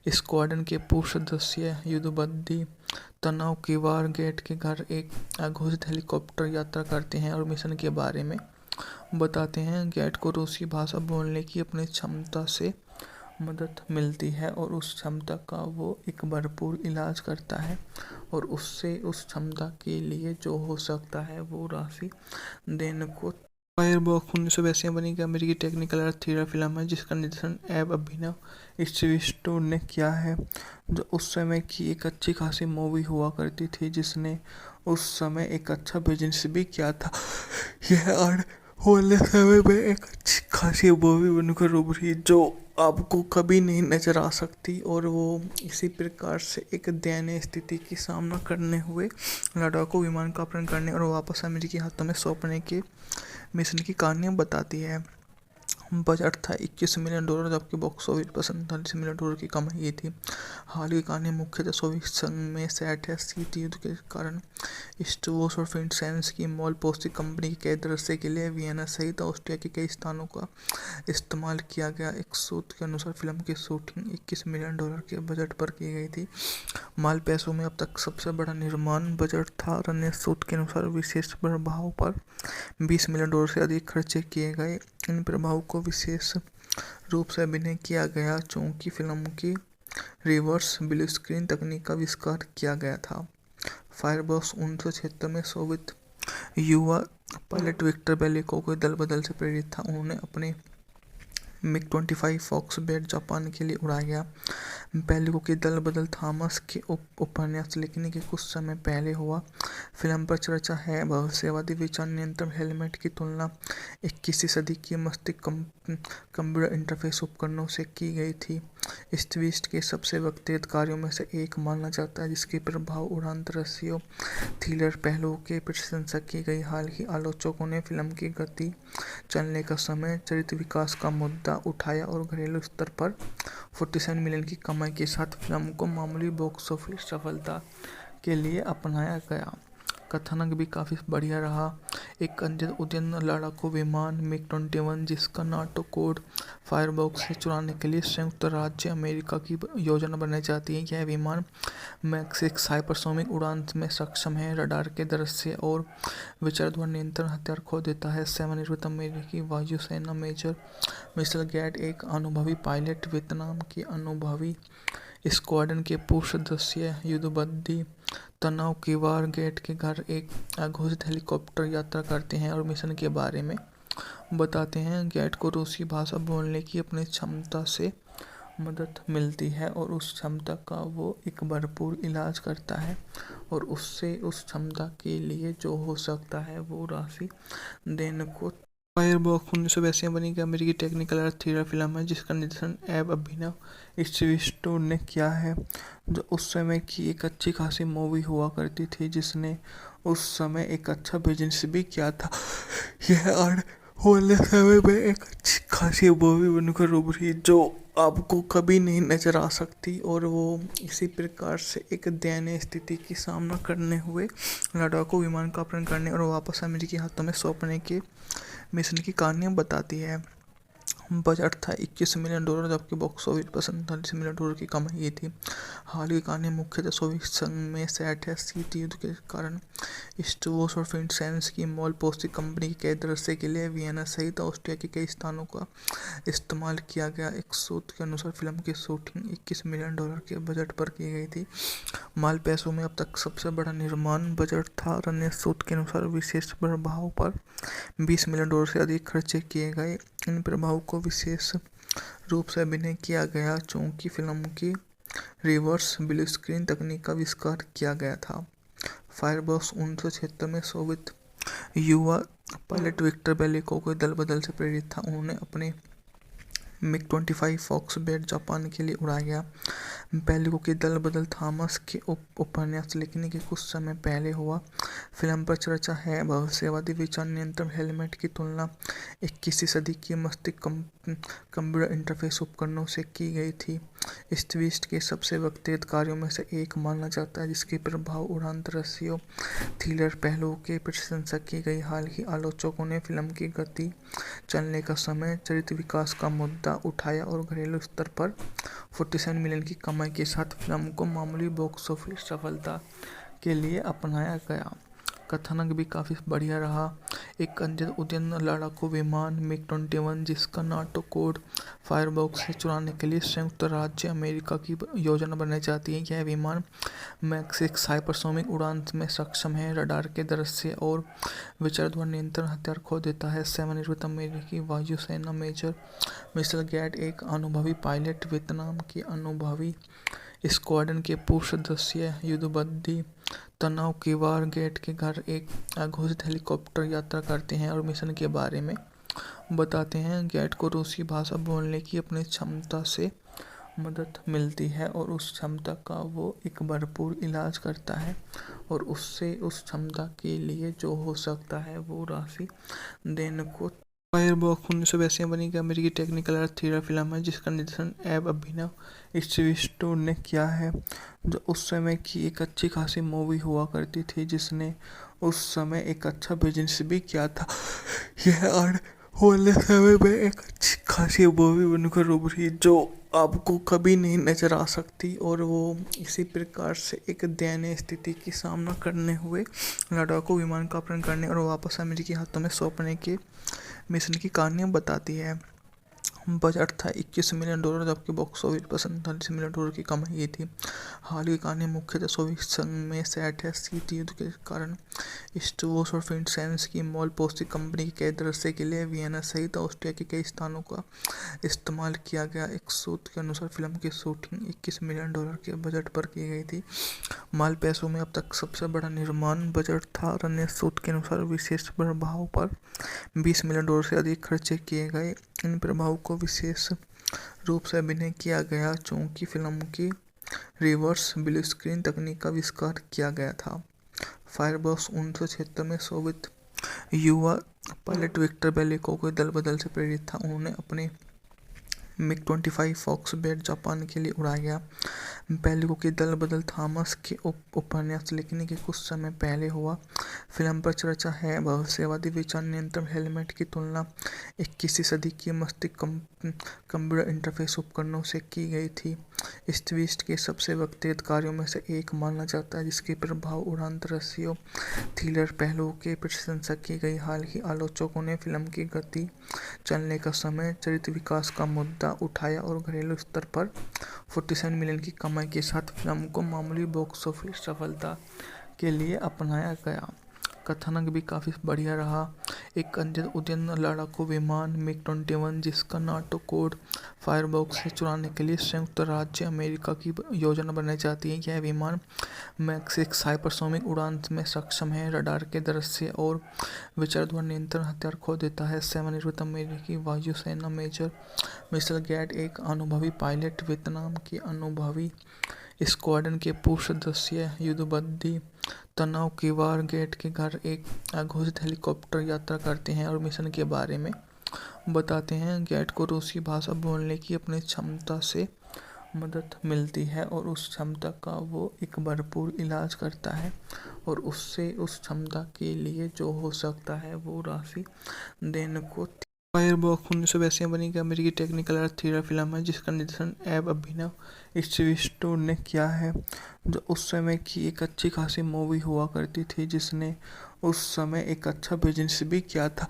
स्क्वाड्रन के पूर्व सदस्य युद्धबंदी तनाव की वार गेट के घर एक अघोषित हेलीकॉप्टर यात्रा करते हैं और मिशन के बारे में बताते हैं। गेट को रूसी भाषा बोलने की अपनी क्षमता से मदद मिलती है और उस क्षमता का वो एक भरपूर इलाज करता है और उससे उस क्षमता के लिए जो हो सकता है वो राशि देने को। फायरबॉक्स 1982 में बनी एक अमेरिकी टेक्निकल और थ्रिलर फिल्म है जिसका निर्देशन एब अभिनव स्टीव ने किया है, जो उस समय की एक अच्छी खासी मूवी हुआ करती थी जिसने उस समय एक अच्छा बिजनेस भी किया था। यह आने वाले समय में एक अच्छी खासी मूवी बनकर उभरी जो आपको कभी नहीं नजर आ सकती, और वो इसी प्रकार से एक दयनीय स्थिति की सामना करने हुए लड़ाकू विमान का अपहरण करने और वापस अमेरिकी हाथों में सौंपने के मिशन की कहानियाँ बताती है। बजट था $21 मिलियन, जबकि बॉक्स ऑफिस पर $47 मिलियन की कमाई थी। हाल की कहानी मुख्यतः सोवियत संघ में सेट है। शीत युद्ध के कारण स्टोर्स और फिनसेंस की मॉल पोस्टिंग कंपनी के दृश्य के लिए वियना सहित ऑस्ट्रिया के कई स्थानों का इस्तेमाल किया गया। एक सूत्र के अनुसार फिल्म की शूटिंग $21 मिलियन के बजट पर की गई थी। माल पैसों में अब तक सबसे बड़ा निर्माण बजट था और अन्य सूत्र के अनुसार विशेष प्रभाव पर $20 मिलियन से अधिक खर्चे किए गए। इन प्रभाव को विशेष रूप से अभिनय किया गया चूंकि फिल्म की रिवर्स ब्लू स्क्रीन तकनीक का आविष्कार किया गया था। फायरबॉक्स 1976 में सोवियत युवा पायलट विक्टर बेलिको के दल बदल से प्रेरित था। उन्होंने अपने MiG-25 फॉक्स-बैट जापान के लिए उड़ाया गया। बेलिको की दल बदल थॉमस के उपन्यास लिखने के कुछ समय पहले हुआ। फिल्म पर चर्चा है भविष्यवादी विचार नियंत्रण हेलमेट की तुलना 21वीं सदी की मस्तिष्क कंप्यूटर इंटरफेस उपकरणों से की गई थी। इस ट्विस्ट के सबसे व्यक्तिगत कार्यों में से एक माना जाता है जिसके प्रभाव उड़ान दृश्यों थ्रिलर पहलुओं की प्रशंसा की गई। हाल ही आलोचकों ने फिल्म की गति, चलने का समय, चरित्र विकास का मुद्दा उठाया और घरेलू स्तर पर 47 मिलियन की कमाई के साथ फिल्म को मामूली बॉक्स ऑफिस सफलता के लिए अपनाया गया। कथानक भी काफ़ी बढ़िया रहा। एक अद्यतन उद्यन लड़ाकू विमान मिग-21 जिसका नाटो कोड फायरबॉक्स से चुराने के लिए संयुक्त राज्य अमेरिका की योजना बनाई जाती है। यह विमान मैक 6 हाइपरसोनिक उड़ान में सक्षम है, रडार के दृश्य और विचारधारा नियंत्रण हथियार खो देता है। सेवानिवृत्त अमेरिकी वायुसेना मेजर मिशेल गैट, एक अनुभवी पायलट, वियतनाम की अनुभवी स्क्वाड्रन के पूर्व सदस्य युद्धबंदी तनाव की वार गेट के घर एक अघोषित हेलीकॉप्टर यात्रा करते हैं और मिशन के बारे में बताते हैं। गेट को रूसी भाषा बोलने की अपनी क्षमता से मदद मिलती है और उस क्षमता का वो एक भरपूर इलाज करता है और उससे उस क्षमता के लिए जो हो सकता है वो राशि देने को। फायरबॉक्स 1982 में बनी एक अमेरिकी टेक्निकल और थ्रिलर फिल्म है जिसका निर्देशन एब अभिनव स्टीव ने किया है, जो उस समय की एक अच्छी खासी मूवी हुआ करती थी जिसने उस समय एक अच्छा बिजनेस भी किया था। यह आने वाले समय में एक अच्छी खासी मूवी बनकर उभरी जो आपको कभी नहीं नजर आ सकती और वो इसी प्रकार से एक दयनीय स्थिति की सामना करने हुए लड़ाकू विमान का अपहरण करने और वापस अमेरिकी हाथों में सौंपने के मिशन की कहानियाँ बताती है। बजट था $21 मिलियन, जबकि बॉक्स ऑफिस पर $47 मिलियन की कमाई थी। हाल की कहानी मुख्यतः सोवियत संघ में सेट है। शीत युद्ध के कारण स्टोवोस और फिनसेंस की मॉल पोस्टी कंपनी के दृश्य के लिए वियना सहित ऑस्ट्रिया के कई स्थानों का इस्तेमाल किया गया। एक सूत्र के अनुसार फिल्म की शूटिंग $21 मिलियन के बजट पर की गई थी। माल पैसों में अब तक सबसे बड़ा निर्माण बजट था और अन्य सूत्र के अनुसार विशेष प्रभाव पर $20 मिलियन से अधिक खर्चे किए गए। इन प्रभाव को विशेष रूप से अभिनय किया गया चूंकि फिल्म की रिवर्स ब्लू स्क्रीन तकनीक का आविष्कार किया गया था। फायरबॉक्स 1976 में सोवियत युवा पायलट विक्टर बेलिको के दल बदल से प्रेरित था। उन्होंने अपने मिग-25 फॉक्स-बैट जापान के लिए उड़ाया गया। बेलिको की दल बदल थॉमस के उपन्यास लिखने के कुछ समय पहले हुआ। फिल्म पर चर्चा है भविष्यवादी विचार नियंत्रण हेलमेट की तुलना 21वीं सदी की मस्तिष्क कंप्यूटर इंटरफेस उपकरणों से की गई थी। स्टीव के सबसे व्यक्तिगत कार्यों में से एक माना जाता है जिसके प्रभाव उड़ान दृश्यों थ्रिलर पहलुओं की प्रशंसा की गई। हाल ही आलोचकों ने फिल्म की गति, चलने का समय, चरित्र विकास का मुद्दा उठाया और घरेलू स्तर पर 47 मिलियन की कमाई के साथ फिल्म को मामूली बॉक्स ऑफिस सफलता के लिए अपनाया गया। कथानक भी काफ़ी बढ़िया रहा। एक अद्यतन उद्यन लड़ाकू विमान मिग-21 जिसका नाटो कोड फायरबॉक्स से चुराने के लिए संयुक्त राज्य अमेरिका की योजना बनाई जाती है। यह विमान मैक 6 हाइपरसोनिक उड़ान में सक्षम है, रडार के दृश्य और विचारधारा नियंत्रण हथियार खो देता है। सेवानिवृत्त अमेरिकी वायुसेना मेजर मिशेल गैट, एक अनुभवी पायलट, वियतनाम की अनुभवी स्क्वाड्रन के पूर्व सदस्य युद्धबंदी तनाव की वार गेट के घर एक अघोषित हेलीकॉप्टर यात्रा करते हैं और मिशन के बारे में बताते हैं। गेट को रूसी भाषा बोलने की अपनी क्षमता से मदद मिलती है और उस क्षमता का वो एक भरपूर इलाज करता है और उससे उस क्षमता के लिए जो हो सकता है वो राशि देने को। फायरबॉक्स 1982 में बनी एक अमेरिकी टेक्निकल और थ्रिलर फिल्म है जिसका निर्देशन एब अभिनव स्टीव ने किया है, जो उस समय की एक अच्छी खासी मूवी हुआ करती थी जिसने उस समय एक अच्छा बिजनेस भी किया था। यह आने वाले समय में एक अच्छी खासी मूवी बनकर उभरी जो आपको कभी नहीं नजर आ सकती और वो इसी प्रकार से एक दयनीय स्थिति की सामना करने हुए लड़ाकू विमान का अपहरण करने और वापस अमेरिकी हाथों में सौंपने के मिशन की कहानियाँ बताती है। बजट था $21 मिलियन, जबकि बॉक्स ऑफिस पर $47 मिलियन की कमाई थी। हाल की कहानी मुख्यतः सोवियत संघ में सेट है। शीत युद्ध के कारण स्टोवोस और फिनसेंस की मॉल पोस्टी कंपनी के दृश्य के लिए वियना सहित ऑस्ट्रिया के कई स्थानों का इस्तेमाल किया गया। एक सूत्र के अनुसार फिल्म की शूटिंग $21 मिलियन के बजट पर की गई थी। माल पैसों में अब तक सबसे बड़ा निर्माण बजट था और अन्य सूत्र के अनुसार विशेष प्रभाव पर $20 मिलियन से अधिक खर्चे किए गए। इन प्रभाव को विशेष रूप से अभिनय किया गया चूंकि फिल्म की रिवर्स ब्लू स्क्रीन तकनीक का आविष्कार किया गया था। फायरबॉक्स 1976 में सोवियत युवा पायलट विक्टर बेलिको के दल बदल से प्रेरित था। उन्होंने अपने MiG-25 फॉक्सबेट जापान के लिए उड़ाया गया। पहले की दल बदल थॉमस के उपन्यास लिखने के कुछ समय पहले हुआ। फिल्म पर चर्चा है। भविष्यवादी विचार नियंत्रण हेलमेट की तुलना 21वीं सदी के मस्तिष्क कंप्यूटर इंटरफेस उपकरणों से की गई थी। इस ट्विस्ट के सबसे व्यक्तिगत कार्यों में से एक माना जाता है, जिसके प्रभाव उड़ान दृश्यों थ्रिलर पहलुओं की प्रशंसा की गई। हालांकि आलोचकों ने फिल्म की गति, चलने का समय, चरित्र विकास का मुद्दा उठाया और घरेलू स्तर पर 47 मिलियन की कमाई के साथ फिल्म को मामूली बॉक्स ऑफिस सफलता के लिए अपनाया गया। कथानक भी काफ़ी बढ़िया रहा। एक उद्यम लड़ाकू विमान MiG-21, जिसका नाटो कोड फायरबॉक्स से चुराने के लिए संयुक्त राज्य अमेरिका की योजना बनाई जाती है। यह विमान मैक 6 हाइपरसोनिक उड़ान में सक्षम है, रडार के दृश्य और विचार द्वारा नियंत्रण हथियार खो देता है। सेवानिवृत्त अमेरिकी वायुसेना मेजर मिशेल गेट एक अनुभवी पायलट, वियतनाम के अनुभवी स्क्वाड्रन के पूर्व सदस्य युद्धबंदी तनाव की वार गेट के घर एक अघोषित हेलीकॉप्टर यात्रा करते हैं और मिशन के बारे में बताते हैं। गेट को रूसी भाषा बोलने की अपनी क्षमता से मदद मिलती है और उस क्षमता का वो एक भरपूर इलाज करता है और उससे उस क्षमता के लिए जो हो सकता है वो राशि देने को। फायरबॉक्स 1982 में बनी एक अमेरिकी टेक्निकल और थ्रिलर फिल्म है, जिसका निर्देशन एब अभिनव स्टीव ने किया है, जो उस समय की एक अच्छी खासी मूवी हुआ करती थी, जिसने उस समय एक अच्छा बिजनेस भी किया था।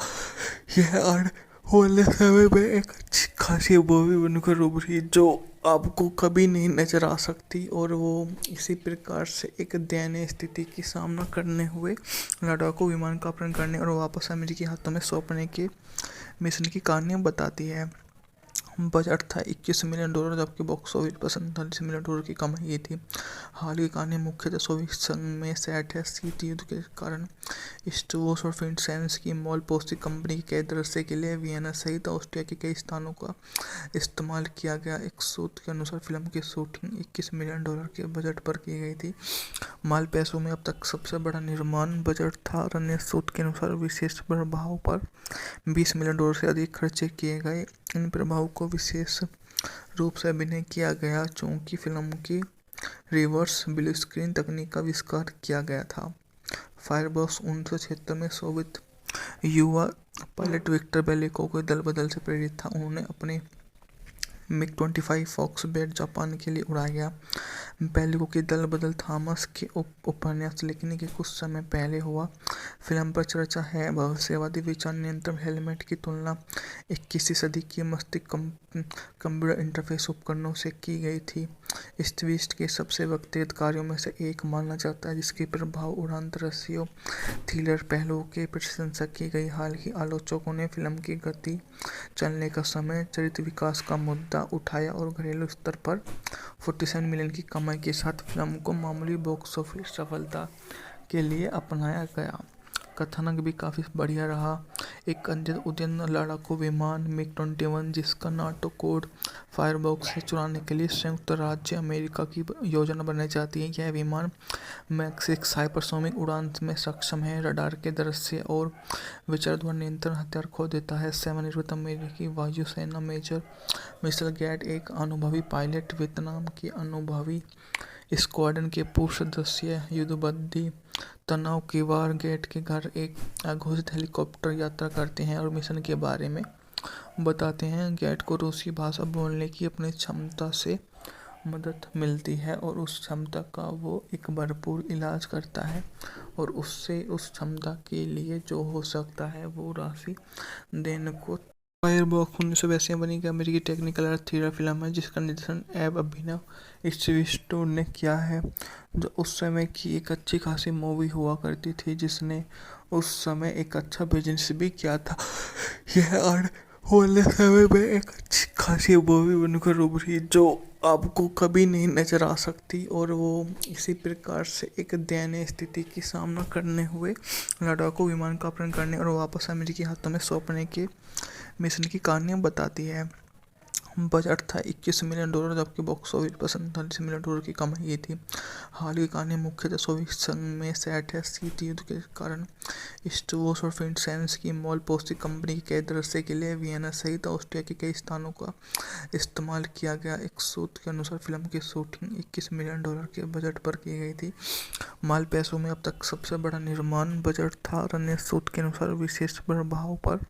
यह आने वाले समय में एक अच्छी खासी मूवी बनकर उभरी जो आपको कभी नहीं नजर आ सकती, और वो इसी प्रकार से एक दयनीय स्थिति की सामना करने हुए लड़ाकू विमान का अपहरण करने और वापस अमेरिकी हाथों में सौंपने के मिशन की कहानियाँ बताती है। बजट था $21 मिलियन, जबकि बॉक्स ऑफिस पर $47 मिलियन की कमाई थी। हाल की कहानी मुख्यतः सोवियत संघ में सेट है। शीत युद्ध के कारण स्टोवोस और फिनसेंस की मॉल पोस्टिक कंपनी के दृश्य के लिए वियना सहित ऑस्ट्रिया के कई स्थानों का इस्तेमाल किया गया। एक सूत्र के अनुसार फिल्म की शूटिंग $21 मिलियन के बजट पर की गई थी। माल पैसों में अब तक सबसे बड़ा निर्माण बजट था और अन्य सूत्र के अनुसार विशेष प्रभाव पर $20 मिलियन से अधिक खर्चे किए गए। इन प्रभाव को विशेष रूप से अभिनय किया गया चूंकि फिल्म की रिवर्स ब्लू स्क्रीन तकनीक का आविष्कार किया गया था। फायरबॉक्स 1976 में सोवियत युवा पायलट विक्टर बेलेकोव के दल बदल से प्रेरित था। उन्होंने अपने MiG-25 फॉक्सबेट जापान के लिए उड़ाया गया। पहले की दल बदल थॉमस के उपन्यास लिखने के कुछ समय पहले हुआ। फिल्म पर चर्चा है। भविष्यवादी विचार नियंत्रण हेलमेट की तुलना 21वीं सदी के मस्तिष्क कंप्यूटर इंटरफेस उपकरणों से की गई थी। इस ट्विस्ट के सबसे व्यक्तिगत कार्यों में से एक माना जाता है, जिसके प्रभाव उड़ान दृश्यों थ्रिलर पहलुओं की प्रशंसा की गई। हालांकि आलोचकों ने फिल्म की गति, चलने का समय, चरित्र विकास का मुद्दा उठाया और घरेलू स्तर पर 47 मिलियन की कमाई के साथ फिल्म को मामूली बॉक्स ऑफिस सफलता के लिए अपनाया गया। कथानक भी काफ़ी बढ़िया रहा। एक उद्यम लड़ाकू विमान MiG-21, जिसका नाटो कोड फायरबॉक्स से चुराने के लिए संयुक्त राज्य अमेरिका की योजना बनाई जाती है। यह विमान मैक 6 हाइपरसोनिक उड़ान में सक्षम है, रडार के दृश्य और विचार द्वारा नियंत्रण हथियार खो देता है। सेवानिवृत्त अमेरिकी वायुसेना मेजर मिशेल गेट एक अनुभवी पायलट, वियतनाम के अनुभवी स्क्वाड्रन के पूर्व सदस्य युद्धबंदी तनाव की वार गेट के घर एक अघोषित हेलीकॉप्टर यात्रा करते हैं और मिशन के बारे में बताते हैं। गेट को रूसी भाषा बोलने की अपनी क्षमता से मदद मिलती है और उस क्षमता का वो एक भरपूर इलाज करता है और उससे उस क्षमता के लिए जो हो सकता है वो राशि देने को। फायरबॉक्स 1982 में बनी एक अमेरिकी टेक्निकल और थ्रिलर फिल्म है, जिसका निर्देशन एब अभिनव स्टीव ने किया है, जो उस समय की एक अच्छी खासी मूवी हुआ करती थी, जिसने उस समय एक अच्छा बिजनेस भी किया था। यह आने वाले समय में एक अच्छी खासी मूवी बनकर उभरी जो आपको कभी नहीं नजर आ सकती, और वो इसी प्रकार से एक दयनीय स्थिति की सामना करने हुए लड़ाकू विमान का अपहरण करने और वापस अमेरिकी हाथों में सौंपने के मिशन की कहानियाँ बताती है। बजट था $21 मिलियन, जबकि बॉक्स ऑफिस पर $47 मिलियन की कमाई की थी। हाल की कहानी मुख्यतः सोवियत संघ में सेट है। शीत युद्ध के कारण स्टोर्स और फिनसेंस की मॉल पोस्टिंग कंपनी के कई दृश्य के लिए वियना सहित ऑस्ट्रिया के कई स्थानों का इस्तेमाल किया गया। एक सूत्र के अनुसार फिल्म की शूटिंग $21 मिलियन के बजट पर की गई थी। माल पैसों में अब तक सबसे बड़ा निर्माण बजट था और अन्य सूत्र के अनुसार विशेष प्रभाव पर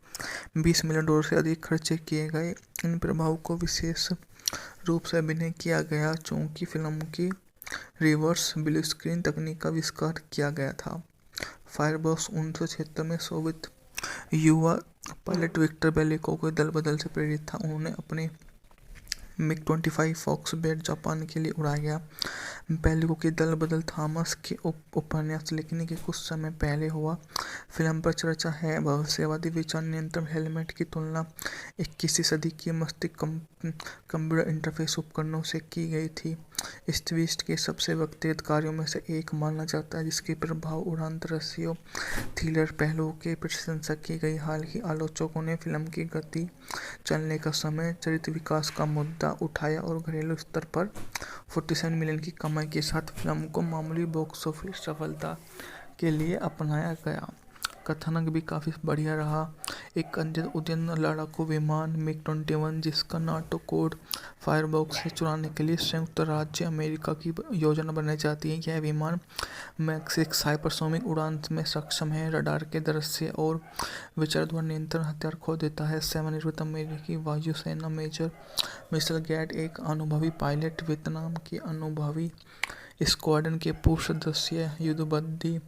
$20 मिलियन से अधिक खर्चे किए गए। इन प्रभाव को विशेष रूप से अभिनय किया गया चूंकि फिल्म की रिवर्स ब्लू स्क्रीन तकनीक का आविष्कार किया गया था। फायरबॉक्स 1976 में सोवियत युवा पायलट विक्टर बेलिको के दल बदल से प्रेरित था। उन्होंने अपने MiG-25 फॉक्स-बैट जापान के लिए उड़ाया गया। बेलिको की दल बदल थॉमस के उपन्यास लिखने के कुछ समय पहले हुआ। फिल्म पर चर्चा है भविष्यवादी विचार नियंत्रण हेलमेट की तुलना 21वीं सदी की मस्तिष्क कंप्यूटर इंटरफेस उपकरणों से की गई थी। इस ट्विस्ट के सबसे व्यक्तिगत कार्यों में से एक माना जाता है जिसके प्रभाव उड़ान दृश्यों थ्रिलर पहलुओं की प्रशंसा की गई। हाल ही आलोचकों ने फिल्म की गति, चलने का समय, चरित्र विकास का मुद्दा उठाया और घरेलू स्तर पर 47 मिलियन की कमाई के साथ फिल्म को मामूली बॉक्स ऑफिस सफलता के लिए अपनाया गया। कथानक भी काफ़ी बढ़िया रहा। एक अंतर उद्यम लड़ाकू विमान MiG-21 जिसका नाटो कोड फायरबॉक्स से चुराने के लिए संयुक्त राज्य अमेरिका की योजना बनाई जाती है। यह विमान मैक 6 हाइपरसोनिक उड़ान में सक्षम है, रडार के दृश्य और विचार द्वारा नियंत्रण हथियार खो देता है। सेवानिवृत्त अमेरिकी वायुसेना मेजर मिशेल गेट एक अनुभवी पायलट, वियतनाम की अनुभवी स्क्वाड्रन के पूर्व सदस्य युद्धबंदी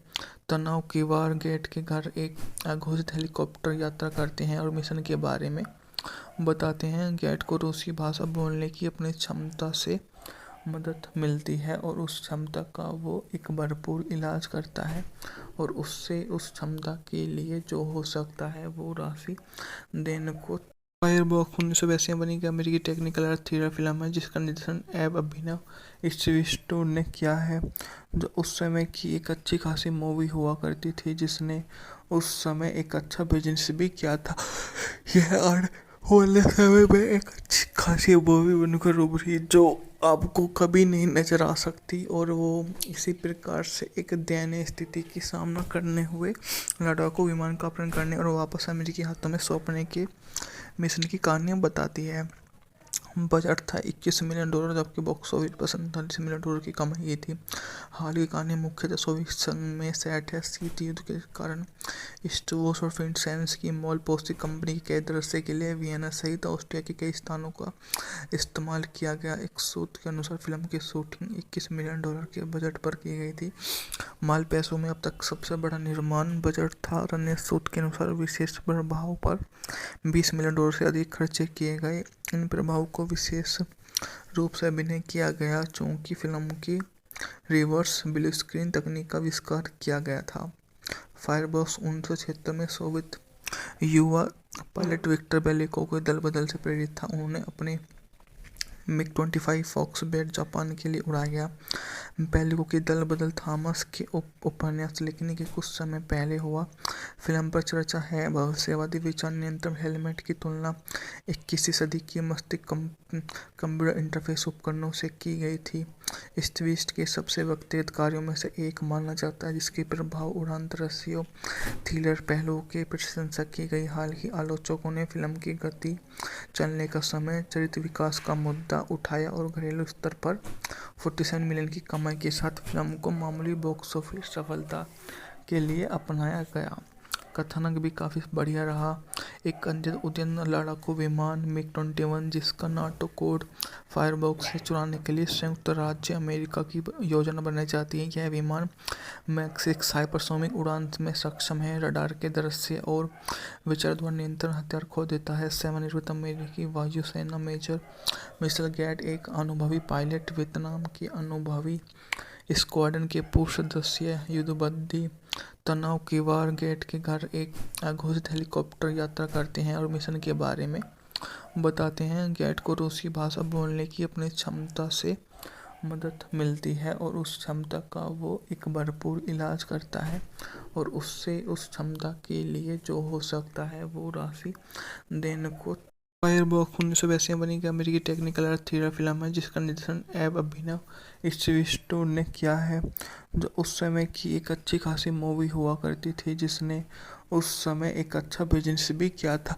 तनाव की वार गेट के घर एक अघोषित हेलीकॉप्टर यात्रा करते हैं और मिशन के बारे में बताते हैं। गेट को रूसी भाषा बोलने की अपनी क्षमता से मदद मिलती है और उस क्षमता का वो एक भरपूर इलाज करता है और उससे उस क्षमता के लिए जो हो सकता है वो राशि देने को। फायरबॉक्स 1982 में बनी एक अमेरिकी टेक्निकल और थ्रिलर फिल्म है जिसका निर्देशन एब अभिनव स्टीव ने किया है, जो उस समय की एक अच्छी खासी मूवी हुआ करती थी जिसने उस समय एक अच्छा बिजनेस भी किया था। यह आने वाले समय में एक अच्छी खासी मूवी बनकर उभरी जो आपको कभी नहीं नजर आ सकती और वो इसी प्रकार से एक दयनीय स्थिति की सामना करने हुए लड़ाकू विमान का अपहरण करने और वापस अमेरिकी हाथों में सौंपने के मिशन की कहानियाँ बताती है। बजट था $21 मिलियन, जबकि बॉक्स ऑफिस पर $47 मिलियन की कमाई की थी। हाल की कहानी मुख्यतः सोवियत संघ में सेट है। शीत युद्ध के कारण स्टोर्स और फिनसेंस की मॉल पोस्टिंग कंपनी के कई दृश्य के लिए वियना सहित ऑस्ट्रिया के कई स्थानों का इस्तेमाल किया गया। एक सूत्र के अनुसार फिल्म की शूटिंग $21 मिलियन के बजट पर की गई थी। माल पैसों में अब तक सबसे बड़ा निर्माण बजट था और अन्य सूत्र के अनुसार विशेष प्रभाव पर $20 मिलियन से अधिक खर्चे किए गए। इन प्रभाव को विशेष रूप से अभिनय किया गया चूंकि फिल्म की रिवर्स ब्लू स्क्रीन तकनीक का आविष्कार किया गया था। फायरबॉक्स 1976 में सोवियत युवा पायलट विक्टर बेलिको के दल बदल से प्रेरित था। उन्होंने अपने MiG-25 फॉक्स-बैट जापान के लिए उड़ाया गया। बेलिको की दल बदल थॉमस के उपन्यास लिखने के कुछ समय पहले हुआ। फिल्म पर चर्चा है भविष्यवादी विचार नियंत्रण हेलमेट की तुलना 21वीं सदी की मस्तिष्क कंप्यूटर इंटरफेस उपकरणों से की गई थी। इस ट्विस्ट के सबसे व्यक्तिगत कार्यों में से एक माना जाता है जिसके प्रभाव उड़ान दृश्यों थ्रिलर पहलुओं की प्रशंसा की गई। हाल ही आलोचकों ने फिल्म की गति, चलने का समय, चरित्र विकास का मुद्दा उठाया और घरेलू स्तर पर 47 मिलियन की कमाई के साथ फिल्म को मामूली बॉक्स ऑफिस सफलता के लिए अपनाया गया। कथानक भी काफ़ी बढ़िया रहा। एक अंतर उद्यम लड़ाकू विमान MiG-21 जिसका नाटो कोड फायरबॉक्स से चुराने के लिए संयुक्त राज्य अमेरिका की योजना बनाई जाती है। यह विमान मैक 6 हाइपरसोनिक उड़ान में सक्षम है, रडार के दृश्य और विचार द्वारा नियंत्रण हथियार खो देता है। सेवानिवृत्त अमेरिकी वायुसेना मेजर मिशेल गेट एक अनुभवी पायलट, वियतनाम की अनुभवी स्क्वाड्रन के पूर्व सदस्य युद्धबंदी तनाव की वार गेट के घर एक अघोषित हेलीकॉप्टर यात्रा करते हैं और मिशन के बारे में बताते हैं। गेट को रूसी भाषा बोलने की अपनी क्षमता से मदद मिलती है और उस क्षमता का वो एक भरपूर इलाज करता है और उससे उस क्षमता के लिए जो हो सकता है वो राशि देने को फायरबॉक्स 1982 में बनी एक अमेरिकी टेक्निकल और थ्रिलर फिल्म है जिसका निर्देशन एब अभिनव स्टीव ने किया है, जो उस समय की एक अच्छी खासी मूवी हुआ करती थी जिसने उस समय एक अच्छा बिजनेस भी किया था।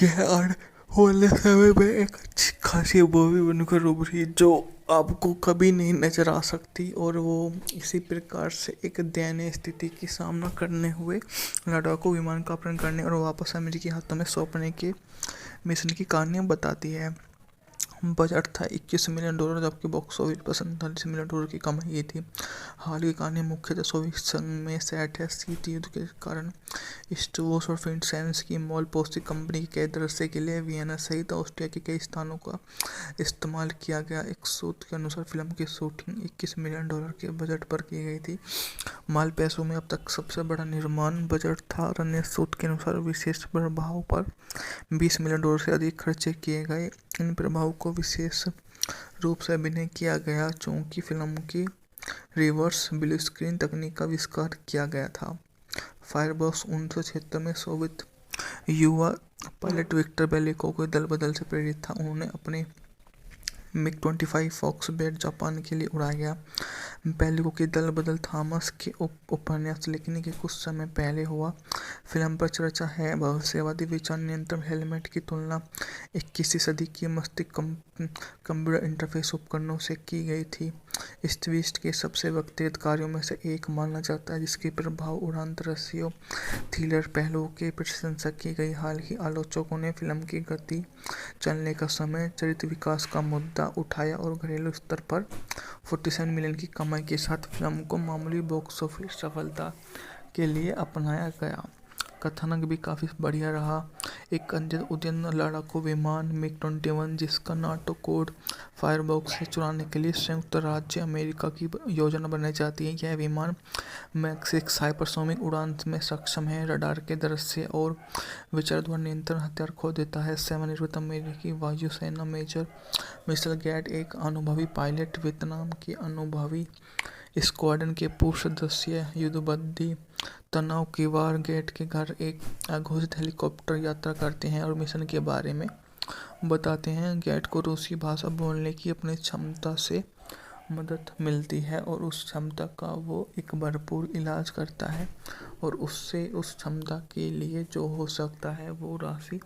यह आने वाले समय में एक अच्छी खासी मूवी बनकर उभरी जो आपको कभी नहीं नजर आ सकती, और वो इसी प्रकार से एक दयनीय स्थिति की सामना करने हुए लड़ाकू विमान का अपहरण करने और वापस अमेरिकी हाथों में सौंपने के मिशन की कहानियाँ बताती है। बजट था $21 मिलियन, जबकि बॉक्स ऑफिस पर $47 मिलियन की कमाई की थी। हाल की कहानी मुख्यतः सोवियत संघ में सेट है। शीत युद्ध के कारण स्टोर्स और फिनसेंस की मॉल पोस्टिंग कंपनी के दृश्य के लिए वियना सहित ऑस्ट्रिया के कई स्थानों का इस्तेमाल किया गया। एक सूत्र के अनुसार फिल्म की शूटिंग $21 मिलियन के बजट पर की गई थी। माल पैसों में अब तक सबसे बड़ा निर्माण बजट था और अन्य सूत्र के अनुसार विशेष प्रभाव पर $20 मिलियन से अधिक खर्चे किए गए। इन प्रभाव को विशेष रूप से अभिनय किया गया चूंकि फिल्म की रिवर्स ब्लू स्क्रीन तकनीक का आविष्कार किया गया था। फायरबॉक्स 1976 में सोवियत युवा पायलट विक्टर बेलिको के दल बदल से प्रेरित था। उन्होंने अपने मिग-25 फॉक्स-बैट जापान के लिए उड़ाया गया। बेलिको की दल बदल थॉमस के उपन्यास लिखने के कुछ समय पहले हुआ। फिल्म पर चर्चा है भविष्यवादी विचार नियंत्रण हेलमेट की तुलना 21वीं सदी की मस्तिष्क कंप्यूटर इंटरफेस उपकरणों से की गई थी। इस ट्विस्ट के सबसे व्यक्तिगत कार्यों में से एक माना जाता है जिसके प्रभाव उड़ान दृश्यों थ्रिलर पहलुओं की प्रशंसा की गई। हाल ही आलोचकों ने फिल्म की गति, चलने का समय, चरित्र विकास का मुद्दा उठाया और घरेलू स्तर पर 47 मिलियन की कमाई के साथ फिल्म को मामूली बॉक्स ऑफिस सफलता के लिए अपनाया गया। कथानक भी काफ़ी बढ़िया रहा। एक उद्यन लड़ाकू विमान मिग-21 जिसका नाटो कोड फायरबॉक्स से चुराने के लिए संयुक्त राज्य अमेरिका की योजना बनाई जाती है। यह विमान मैक 6 हाइपरसोनिक उड़ान में सक्षम है, रडार के दृश्य और विचार द्वारा नियंत्रण हथियार खो देता है। सेवानिवृत्त अमेरिकी वायुसेना मेजर मिशेल गेट एक अनुभवी पायलट वियतनाम की अनुभवी स्क्वाड्रन के पूर्व सदस्य युद्धबंदी तनाव की वार गेट के घर एक अघोषित हेलीकॉप्टर यात्रा करते हैं और मिशन के बारे में बताते हैं। गेट को रूसी भाषा बोलने की अपनी क्षमता से मदद मिलती है और उस क्षमता का वो एक भरपूर इलाज करता है और उससे उस क्षमता के लिए जो हो सकता है वो राशि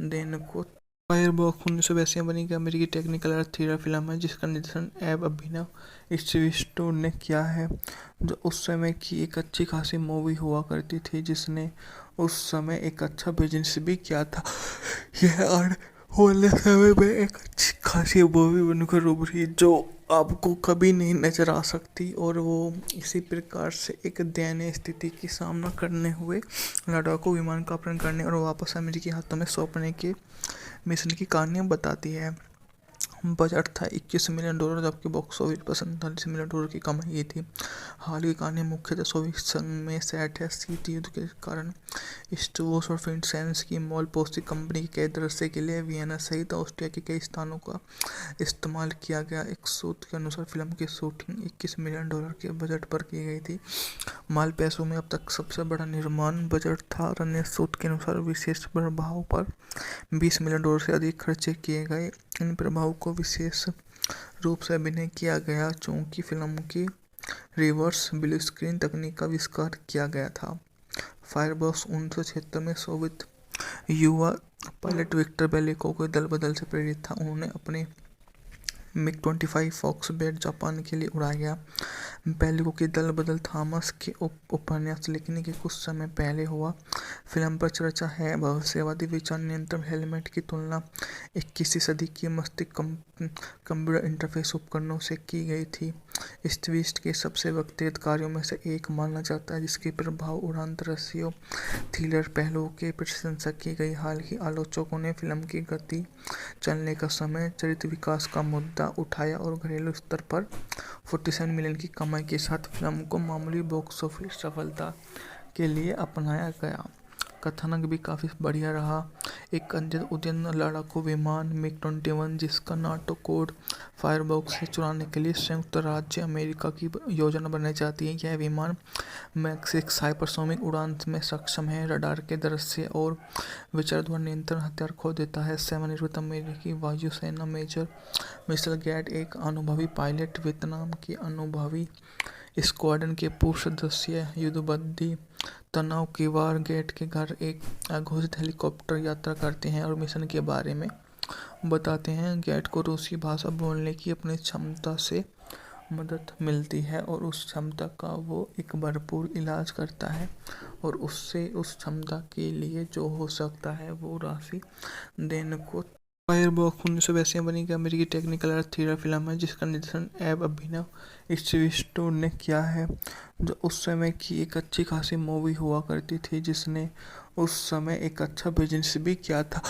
देने को। फायरबॉक्स 1982 में बनी एक अमेरिकी टेक्निकल और थ्रिलर फिल्म है जिसका निर्देशन एब अभिनव स्टीव ने किया है, जो उस समय की एक अच्छी खासी मूवी हुआ करती थी जिसने उस समय एक अच्छा बिजनेस भी किया था। यह आने वाले समय में एक अच्छी खासी मूवी बनकर उभरी जो आपको कभी नहीं नजर आ सकती, और वो इसी प्रकार से एक दयनीय स्थिति की सामना करने हुए लड़ाकू विमान का अपहरण करने और वापस अमेरिकी हाथों में सौंपने के मिशन की कहानियाँ बताती है। बजट था $21 मिलियन, जबकि बॉक्स ऑफिस पर $47 मिलियन की कमाई की थी। हाल की कहानी मुख्यतः सोवियत संघ में सेट है। शीत युद्ध के कारण स्टोर्स और फिनसेंस की मॉल पोस्टिंग कंपनी के दृश्य के लिए वियना सहित ऑस्ट्रिया के कई स्थानों का इस्तेमाल किया गया। एक सूत्र के अनुसार फिल्म की शूटिंग $21 मिलियन के बजट पर की गई थी। माल पैसों में अब तक सबसे बड़ा निर्माण बजट था और अन्य सूत्र के अनुसार विशेष प्रभाव पर $20 मिलियन से अधिक खर्चे किए गए। इन प्रभाव को विशेष रूप से अभिनय किया गया चूंकि फिल्म की रिवर्स ब्लू स्क्रीन तकनीक का आविष्कार किया गया था। फायरबॉक्स 1976 में सोवियत युवा पायलट विक्टर बेलिको के दल बदल से प्रेरित था। उन्होंने अपने मिग-25 फॉक्स-बैट जापान के लिए उड़ाया गया। बेलिको की दल बदल थॉमस के उपन्यास लिखने के कुछ समय पहले हुआ। फिल्म पर चर्चा है भविष्यवादी विचार नियंत्रण हेलमेट की तुलना 21वीं सदी की मस्तिष्क कंप्यूटर इंटरफेस उपकरणों से की गई थी। इस ट्विस्ट के सबसे व्यक्तिगत कार्यों में से एक माना जाता है जिसके प्रभाव उड़ान दृश्यों थ्रिलर पहलुओं की प्रशंसा की गई। हाल ही आलोचकों ने फिल्म की गति, चलने का समय, चरित्र विकास का मुद्दा उठाया और घरेलू स्तर पर 47 मिलियन की कमाई के साथ फिल्म को मामूली बॉक्स ऑफिस सफलता के लिए अपनाया गया। कथानक भी काफ़ी बढ़िया रहा। एक अद्यतन उद्यन लड़ाकू विमान मिग-21 जिसका नाटो कोड फायरबॉक्स से चुराने के लिए संयुक्त राज्य अमेरिका की योजना बनाई जाती है। यह विमान मैक 6 हाइपरसोनिक उड़ान में सक्षम है, रडार के दृश्य और विचार द्वारा नियंत्रण हथियार खो देता है। सेवानिवृत्त अमेरिकी वायुसेना मेजर मिशेल गैट, एक अनुभवी पायलट, वियतनाम की अनुभवी स्क्वाड्रन के पूर्व सदस्य युद्धबंदी तनाव की वार गेट के घर एक अघोषित हेलीकॉप्टर यात्रा करते हैं और मिशन के बारे में बताते हैं। गेट को रूसी भाषा बोलने की अपनी क्षमता से मदद मिलती है और उस क्षमता का वो एक भरपूर इलाज करता है और उससे उस क्षमता के लिए जो हो सकता है वो राशि देने को। फायरबॉक्स 1982 में बनी एक अमेरिकी टेक्निकल अर्थ थ्रिलर फिल्म है जिसका निर्देशन एब अभिनव स्टीव ने किया है, जो उस समय की एक अच्छी खासी मूवी हुआ करती थी जिसने उस समय एक अच्छा बिजनेस भी किया था।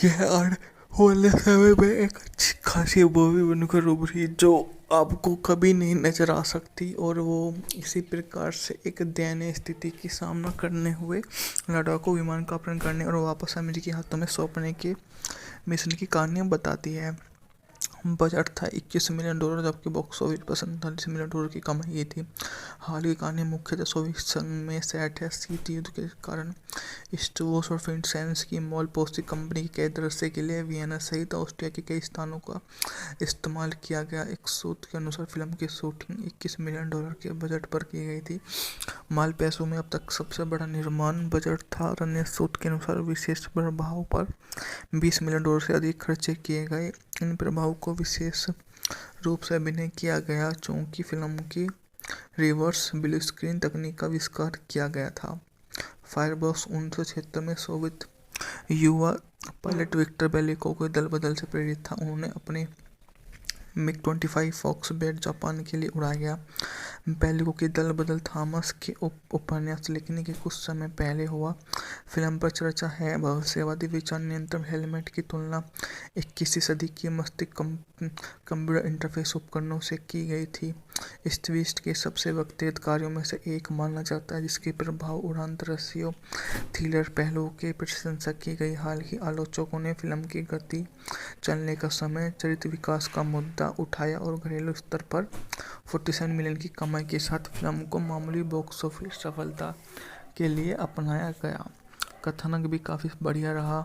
यह आने वाले समय में एक अच्छी खासी मूवी बनकर उभरी जो आपको कभी नहीं नजर आ सकती और वो इसी प्रकार से एक दयनीय स्थिति की सामना करने हुए लड़ाकू विमान का अपहरण करने और वापस अमेरिकी हाथों में सौंपने के मिशन की कहानियाँ बताती है। बजट था $21 मिलियन, जबकि बॉक्स ऑफिस पर $47 मिलियन की कमाई थी। हाल की कहानी मुख्यतः सोवियत संघ में सेट है। शीत युद्ध के कारण स्टोवोस और फिनसेंस की मॉल पोस्टिंग कंपनी के दृश्य के लिए वियना सहित ऑस्ट्रिया के कई स्थानों का इस्तेमाल किया गया। एक सूत्र के अनुसार फिल्म की शूटिंग $21 मिलियन के बजट पर की गई थी। माल पैसों में अब तक सबसे बड़ा निर्माण बजट था और अन्य सूत्र के अनुसार विशेष प्रभाव पर $20 मिलियन से अधिक खर्चे किए गए। इन प्रभाव को विशेष रूप से अभिनय किया गया चूंकि फिल्म की रिवर्स ब्लू स्क्रीन तकनीक का आविष्कार किया गया था। फायरबॉक्स 1976 में सोवियत युवा पायलट विक्टर बेलिको के दल बदल से प्रेरित था। उन्होंने अपने मिग-25 फॉक्स-बैट जापान के लिए उड़ाया गया। बेलिको की दल बदल थॉमस के उपन्यास लिखने के कुछ समय पहले हुआ। फिल्म पर चर्चा है भविष्यवादी विचार नियंत्रण हेलमेट की तुलना 21वीं सदी की मस्तिष्क कंप्यूटर इंटरफेस उपकरणों से की गई थी। इस ट्विस्ट के सबसे व्यक्तिगत कार्यों में से एक माना जाता है जिसके प्रभाव उड़ान दृश्यों थ्रिलर पहलुओं की प्रशंसा की गई। हाल ही आलोचकों ने फिल्म की गति, चलने का समय, चरित्र विकास का मुद्दा उठाया और घरेलू स्तर पर 47 मिलियन की कमाई के साथ फिल्म को मामूली बॉक्स ऑफिस सफलता के लिए अपनाया गया। कथानक भी काफ़ी बढ़िया रहा।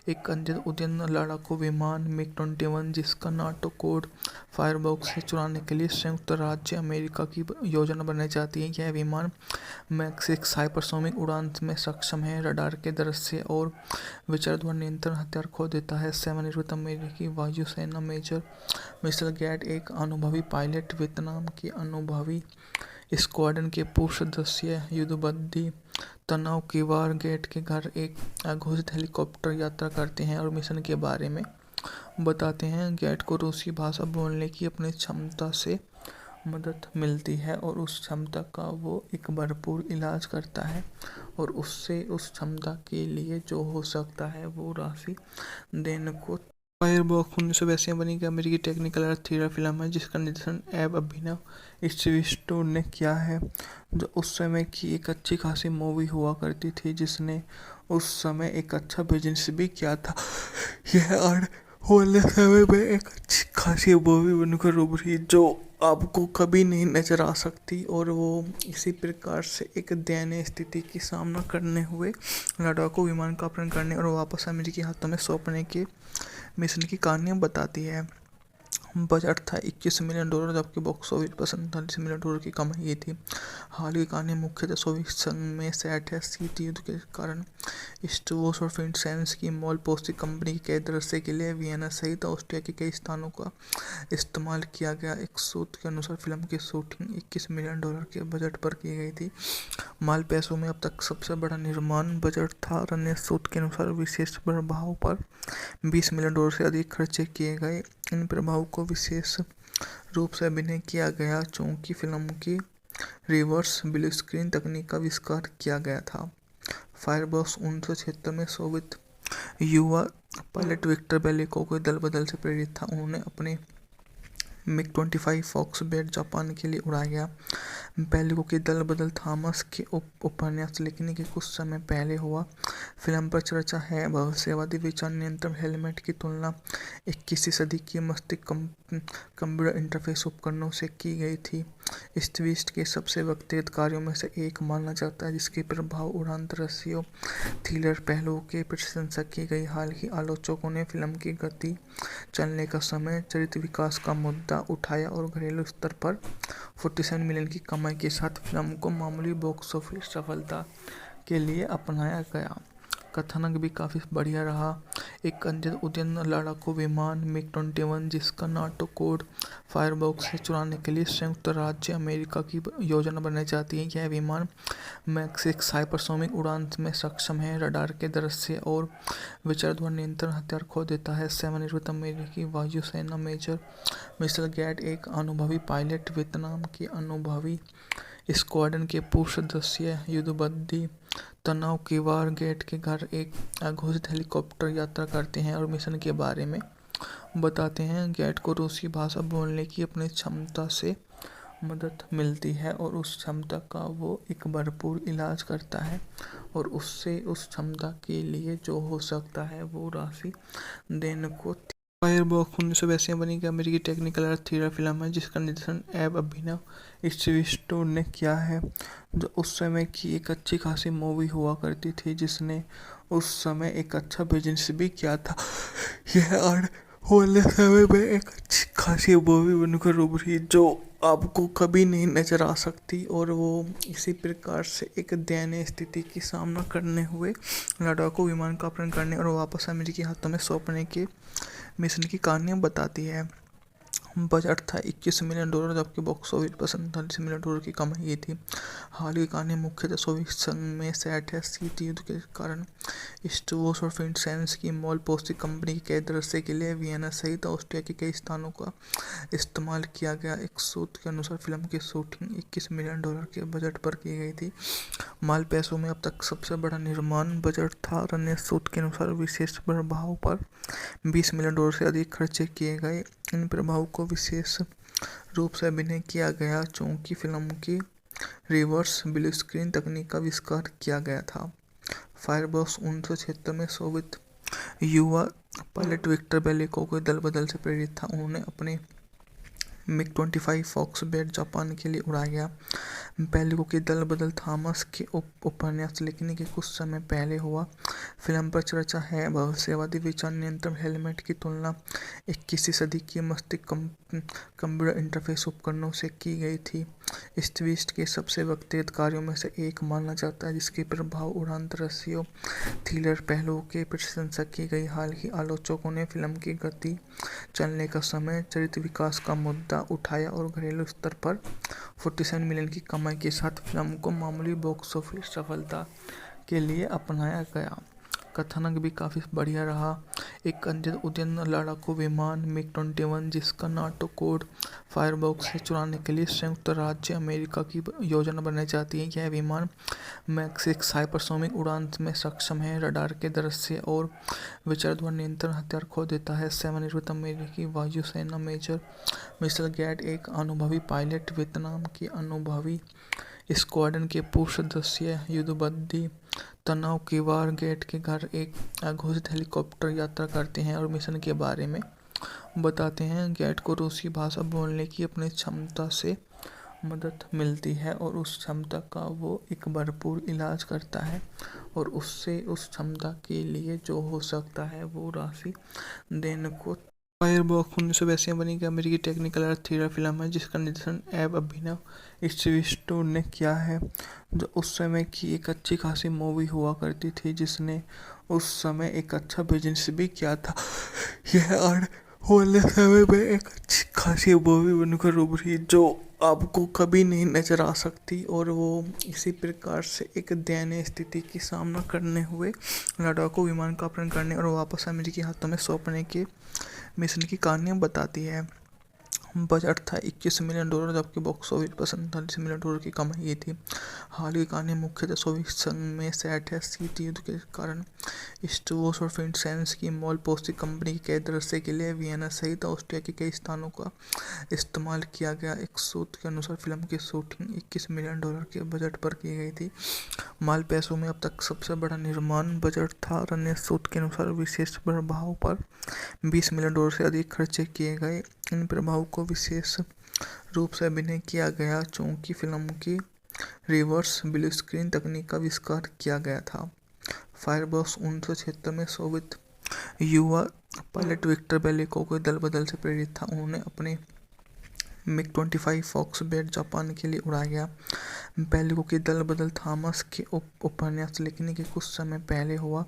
एक अद्यतन उद्यन लड़ाकू विमान मिग-21 जिसका नाटो कोड फायरबॉक्स से चुराने के लिए संयुक्त राज्य अमेरिका की योजना बनाई जाती है। यह विमान मैक 6 हाइपरसोनिक उड़ान में सक्षम है, रडार के दृश्य और विचार द्वारा नियंत्रण हथियार खो देता है। सेवानिवृत्त अमेरिकी वायुसेना मेजर मिशेल गैट, एक अनुभवी पायलट, वियतनाम की अनुभवी स्क्वाड्रन के पूर्व सदस्य युद्धबंदी तनाव की वार गेट के घर एक अघोषित हेलीकॉप्टर यात्रा करते हैं और मिशन के बारे में बताते हैं। गेट को रूसी भाषा बोलने की अपनी क्षमता से मदद मिलती है और उस क्षमता का वो एक भरपूर इलाज करता है और उससे उस क्षमता के लिए जो हो सकता है वो राशि देने को। फायरबॉक्स 1982 में बनी एक अमेरिकी टेक्निकल अर्थ थ्रिलर फिल्म है जिसका निर्देशन एब अभिनव स्टीव ने किया है, जो उस समय की एक अच्छी खासी मूवी हुआ करती थी जिसने उस समय एक अच्छा बिजनेस भी किया था। यह आने वाले समय में एक अच्छी खासी मूवी बनकर उभरी जो आपको कभी नहीं नजर आ सकती और वो इसी प्रकार से एक दयनीय स्थिति की सामना करने हुए लड़ाकू विमान का अपहरण करने और वापस अमेरिकी हाथों में सौंपने के मिशन की कहानियाँ बताती है। बजट था $21 मिलियन, जबकि बॉक्स ऑफिस पर $47 मिलियन की कमाई थी। हाल की कहानी मुख्यतः सोवियत संघ में सेट है। शीत युद्ध के कारण स्टोवोस और फिनसेंस की मॉल पोस्टिंग कंपनी के दृश्य के लिए वियना सहित ऑस्ट्रिया के कई स्थानों का इस्तेमाल किया गया। एक सूत्र के अनुसार फिल्म की शूटिंग $21 मिलियन के बजट पर की गई थी। माल पैसों में अब तक सबसे बड़ा निर्माण बजट था और अन्य सूत्र के अनुसार विशेष प्रभाव पर $20 मिलियन से अधिक खर्चे किए गए। इन प्रभाव को विशेष रूप से अभिनय किया गया चूंकि फिल्म की रिवर्स ब्लू स्क्रीन तकनीक का आविष्कार किया गया था। फायरबॉक्स 1976 में सोवियत युवा पायलट विक्टर बेलिको के दल बदल से प्रेरित था। उन्होंने अपने MiG-25 फॉक्सबेट जापान के लिए उड़ाया गया। पहले की दल बदल थॉमस के उपन्यास लिखने के कुछ समय पहले हुआ। फिल्म पर चर्चा है। भविष्यवादी विचार नियंत्रण हेलमेट की तुलना 21वीं सदी की मस्तिष्क कंप्यूटर इंटरफेस उपकरणों से की गई थी। इस ट्विस्ट के सबसे व्यक्तिगत कार्यों में से एक माना जाता है, जिसके प्रभाव उड़ान दृश्यों थ्रिलर पहलुओं की प्रशंसा की गई। हाल ही आलोचकों ने फिल्म की गति, चलने का समय, चरित्र विकास का मुद्दा उठाया और घरेलू स्तर पर 47 मिलियन की कमाई के साथ फिल्म को मामूली बॉक्स ऑफिस सफलता के लिए अपनाया गया। कथानक भी काफ़ी बढ़िया रहा। एक अंतर उद्यन लड़ाकू विमान MiG-21, जिसका नाटो कोड फायरबॉक्स से चुराने के लिए संयुक्त राज्य अमेरिका की योजना बनाई जाती है। यह विमान मैक 6 हाइपरसोनिक उड़ान में सक्षम है, रडार के दृश्य और विचार द्वारा नियंत्रण हथियार खो देता है। सेवानिवृत्त अमेरिकी वायुसेना मेजर मिशेल गेट एक अनुभवी पायलट, वियतनाम की अनुभवी स्क्वाड्रन के पूर्व सदस्य युद्धबंदी तनाव की वार गेट के घर एक अघोषित हेलीकॉप्टर यात्रा करते हैं और मिशन के बारे में बताते हैं। गेट को रूसी भाषा बोलने की अपनी क्षमता से मदद मिलती है और उस क्षमता का वो एक भरपूर इलाज करता है और उससे उस क्षमता के लिए जो हो सकता है वो राशि देने को। फायरबॉक्स 1982 में बनी एक अमेरिकी टेक्निकल अर्थ थ्रिलर फिल्म है, जिसका निर्देशन एब अभिनव स्टीवन ने किया है, जो उस समय की एक अच्छी खासी मूवी हुआ करती थी, जिसने उस समय एक अच्छा बिजनेस भी किया था। यह आने वाले समय में एक अच्छी खासी मूवी बनकर उभरी जो आपको कभी नहीं नजर आ सकती, और वो इसी प्रकार से एक दयनीय स्थिति की सामना करने हुए लड़ाकू विमान का अपहरण करने और वापस अमेरिकी हाथों में सौंपने के मिशन की कहानियाँ बताती है। बजट था $21 मिलियन, जबकि बॉक्स ऑफिस पर $47 मिलियन की कमाई थी। हाल की कहानी मुख्यतः सोवियत संघ में सेट है। शीत युद्ध के कारण स्टोवोस और फिनसेंस की मॉल पोस्टी कंपनी के दृश्य के लिए वियना सहित ऑस्ट्रिया के कई स्थानों का इस्तेमाल किया गया। एक सूत्र के अनुसार फिल्म की शूटिंग $21 मिलियन के बजट पर की गई थी। माल पैसों में अब तक सबसे बड़ा निर्माण बजट था और अन्य सूत्र के अनुसार विशेष प्रभाव पर $20 मिलियन से अधिक खर्चे किए गए। इन प्रभाव को विशेष रूप से अभिनय किया गया चूंकि फिल्म की रिवर्स ब्लू स्क्रीन तकनीक का आविष्कार किया गया था। फायरबॉक्स 1976 में सोवियत युवा पायलट विक्टर बेलेकोव के दल बदल से प्रेरित था। उन्होंने अपने MiG-25 फॉक्सबेट जापान के लिए उड़ाया गया। पहले की दल बदल थॉमस के उपन्यास लिखने के कुछ समय पहले हुआ। फिल्म पर चर्चा है। भविष्यवादी विचार नियंत्रण हेलमेट की तुलना 21वीं सदी की मस्तिष्क कंप्यूटर इंटरफेस उपकरणों से की गई थी। इस ट्विस्ट के सबसे व्यक्तिगत कार्यों में से एक माना जाता है, जिसके प्रभाव उड़ान दृश्यों थ्रिलर पहलुओं की प्रशंसा की गई। हाल ही आलोचकों ने फिल्म की गति, चलने का समय, चरित्र विकास का मुद्दा उठाया और घरेलू स्तर पर 47 मिलियन की कमाई के साथ फिल्म को मामूली बॉक्स ऑफिस सफलता के लिए अपनाया गया। कथानक भी काफ़ी बढ़िया रहा। एक अंतर उद्यन लड़ाकू विमान MiG-21, जिसका नाटो कोड फायरबॉक्स से चुराने के लिए संयुक्त राज्य अमेरिका की योजना बनाई जाती है। यह विमान मैक 6 हाइपरसोनिक उड़ान में सक्षम है, रडार के दृश्य और विचार द्वारा नियंत्रण हथियार खो देता है। सेवानिवृत्त अमेरिकी वायुसेना मेजर मिशेल गेट एक अनुभवी पायलट, वियतनाम की अनुभवी स्क्वाड्रन के पूर्व सदस्य युद्धबंदी तनाव की वार गेट के घर एक अघोषित हेलीकॉप्टर यात्रा करते हैं और मिशन के बारे में बताते हैं। गेट को रूसी भाषा बोलने की अपनी क्षमता से मदद मिलती है और उस क्षमता का वो एक भरपूर इलाज करता है और उससे उस क्षमता के लिए जो हो सकता है वो राशि देने को। फायरबॉक्स 1982 में बनी एक अमेरिकी टेक्निकल अर्थ थ्रिलर फिल्म है, जिसका निर्देशन एब अभिनव स्टीवन ने किया है, जो उस समय की एक अच्छी खासी मूवी हुआ करती थी, जिसने उस समय एक अच्छा बिजनेस भी किया था। यह आने वाले समय में एक अच्छी खासी मूवी बनकर उभरी जो आपको कभी नहीं नजर आ सकती, और वो इसी प्रकार से एक दयनीय स्थिति की सामना करने हुए लड़ाकू विमान का अपहरण करने और वापस अमेरिकी हाथों में सौंपने के मिशन की कहानियाँ बताती है। बजट था $21 मिलियन, जबकि बॉक्स ऑफिस पर $47 मिलियन की कमाई थी। हाल की कहानी मुख्यतः सोवियत संघ में सेट है। शीत युद्ध के कारण स्टोर्स और फिनसेंस की मॉल पोस्टी कंपनी के दृश्य के लिए वियना सहित ऑस्ट्रिया के कई स्थानों का इस्तेमाल किया गया। एक सूत्र के अनुसार फिल्म की शूटिंग $21 मिलियन के बजट पर की गई थी। माल पैसों में अब तक सबसे बड़ा निर्माण बजट था और अन्य सूत्र के अनुसार विशेष प्रभाव पर $20 मिलियन से अधिक खर्चे किए गए। इन प्रभाव को विशेष रूप से अभिनय किया गया चूंकि फिल्म की रिवर्स ब्लू स्क्रीन तकनीक का आविष्कार किया गया था। फायरबॉक्स 1976 में सोवियत युवा पायलट विक्टर बेलिको के दल बदल से प्रेरित था। उन्होंने अपने MiG-25 फॉक्स-बैट जापान के लिए उड़ाया गया। बेलिको की दल बदल थॉमस के उपन्यास लिखने के कुछ समय पहले हुआ।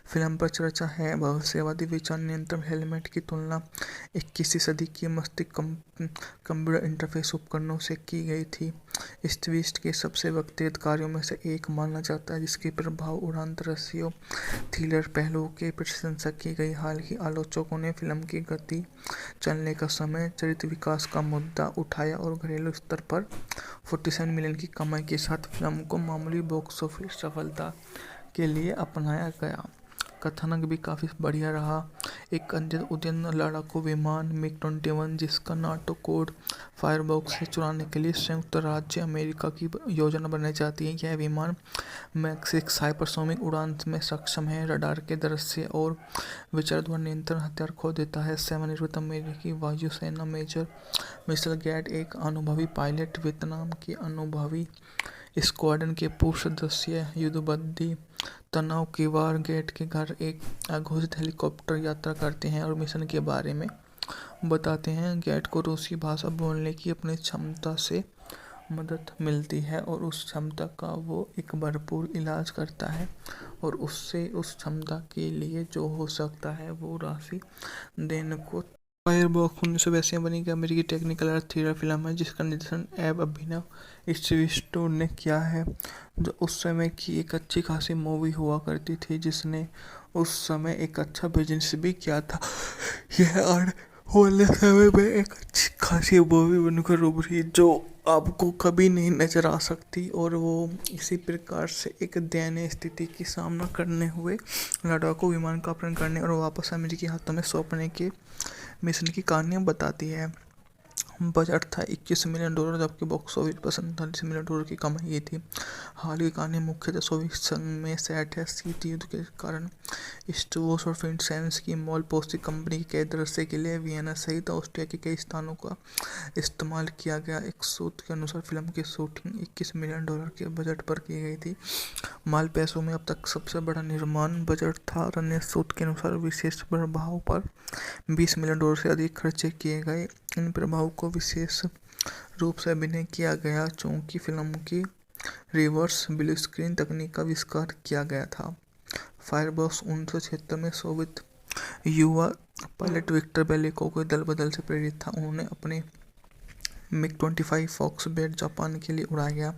फिल्म पर चर्चा है भविष्यवादी विचार नियंत्रण हेलमेट की तुलना 21वीं सदी की मस्तिष्क कंप्यूटर इंटरफेस उपकरणों से की गई थी। इस ट्विस्ट के सबसे व्यक्तिगत कार्यों में से एक माना जाता है जिसके प्रभाव उड़ान दृश्यों थ्रिलर पहलुओं की प्रशंसा की गई। हाल ही आलोचकों ने फिल्म की गति, चलने का समय, चरित्र विकास का मुद्दा उठाया और घरेलू स्तर पर 47 मिलियन की कमाई के साथ फिल्म को मामूली बॉक्स ऑफिस सफलता के लिए अपनाया गया। कथानक भी काफ़ी बढ़िया रहा। एक उद्यन लड़ाकू विमान MiG-21 जिसका नाटो कोड फायरबॉक्स से चुराने के लिए संयुक्त राज्य अमेरिका की योजना बनाई जाती है। यह विमान मैक 6 हाइपरसोनिक उड़ान में सक्षम है, रडार के दृश्य और विचार द्वारा नियंत्रण हथियार खो देता है। सेवानिवृत्त अमेरिकी वायुसेना मेजर मिशेल गेट एक अनुभवी पायलट, वियतनाम की अनुभवी स्क्वाड्रन के पूर्व सदस्य युद्धबंदी तनाव की वार गेट के घर एक अघोषित हेलीकॉप्टर यात्रा करते हैं और मिशन के बारे में बताते हैं। गेट को रूसी भाषा बोलने की अपनी क्षमता से मदद मिलती है और उस क्षमता का वो एक भरपूर इलाज करता है और उससे उस क्षमता के लिए जो हो सकता है वो राशि देने को। फायरबॉक्स 1982 में बनी एक अमेरिकी टेक्निकल और थ्रिलर फिल्म है जिसका निर्देशन एब अभिनव स्टीव ने किया है, जो उस समय की एक अच्छी खासी मूवी हुआ करती थी जिसने उस समय एक अच्छा बिजनेस भी किया था। यह आने वाले समय में एक अच्छी खासी मूवी बनकर उभरी जो आपको कभी नहीं नजर आ सकती और वो इसी प्रकार से एक दयनीय स्थिति की सामना करने हुए लड़ाकू विमान का अपहरण करने और वापस अमेरिकी हाथों में सौंपने के मिशन की कहानियाँ बताती है। बजट था $21 मिलियन जबकि बॉक्स ऑफिस पर $47 मिलियन की कमाई की थी। हाल की कहानी मुख्यतः सोवियत संघ में सेट है। शीत युद्ध के कारण स्टोर्स और फिनसेंस की मॉल पोस्टी कंपनी के दृश्य के लिए वियना सहित ऑस्ट्रिया के कई स्थानों का इस्तेमाल किया गया। एक सूत्र के अनुसार फिल्म की शूटिंग $21 मिलियन के बजट पर की गई थी। माल पैसों में अब तक सबसे बड़ा निर्माण बजट था और अन्य सूत्र के अनुसार विशेष प्रभाव पर $20 मिलियन से अधिक खर्चे किए गए। इन प्रभाव को विशेष रूप से अभिनय किया गया चूंकि फिल्म की रिवर्स ब्लू स्क्रीन तकनीक का आविष्कार किया गया था। फायरबॉक्स 1976 में सोवियत युवा पायलट विक्टर बेलिको के दल बदल से प्रेरित था। उन्होंने अपने MiG-25 फॉक्स-बैट जापान के लिए उड़ाया गया।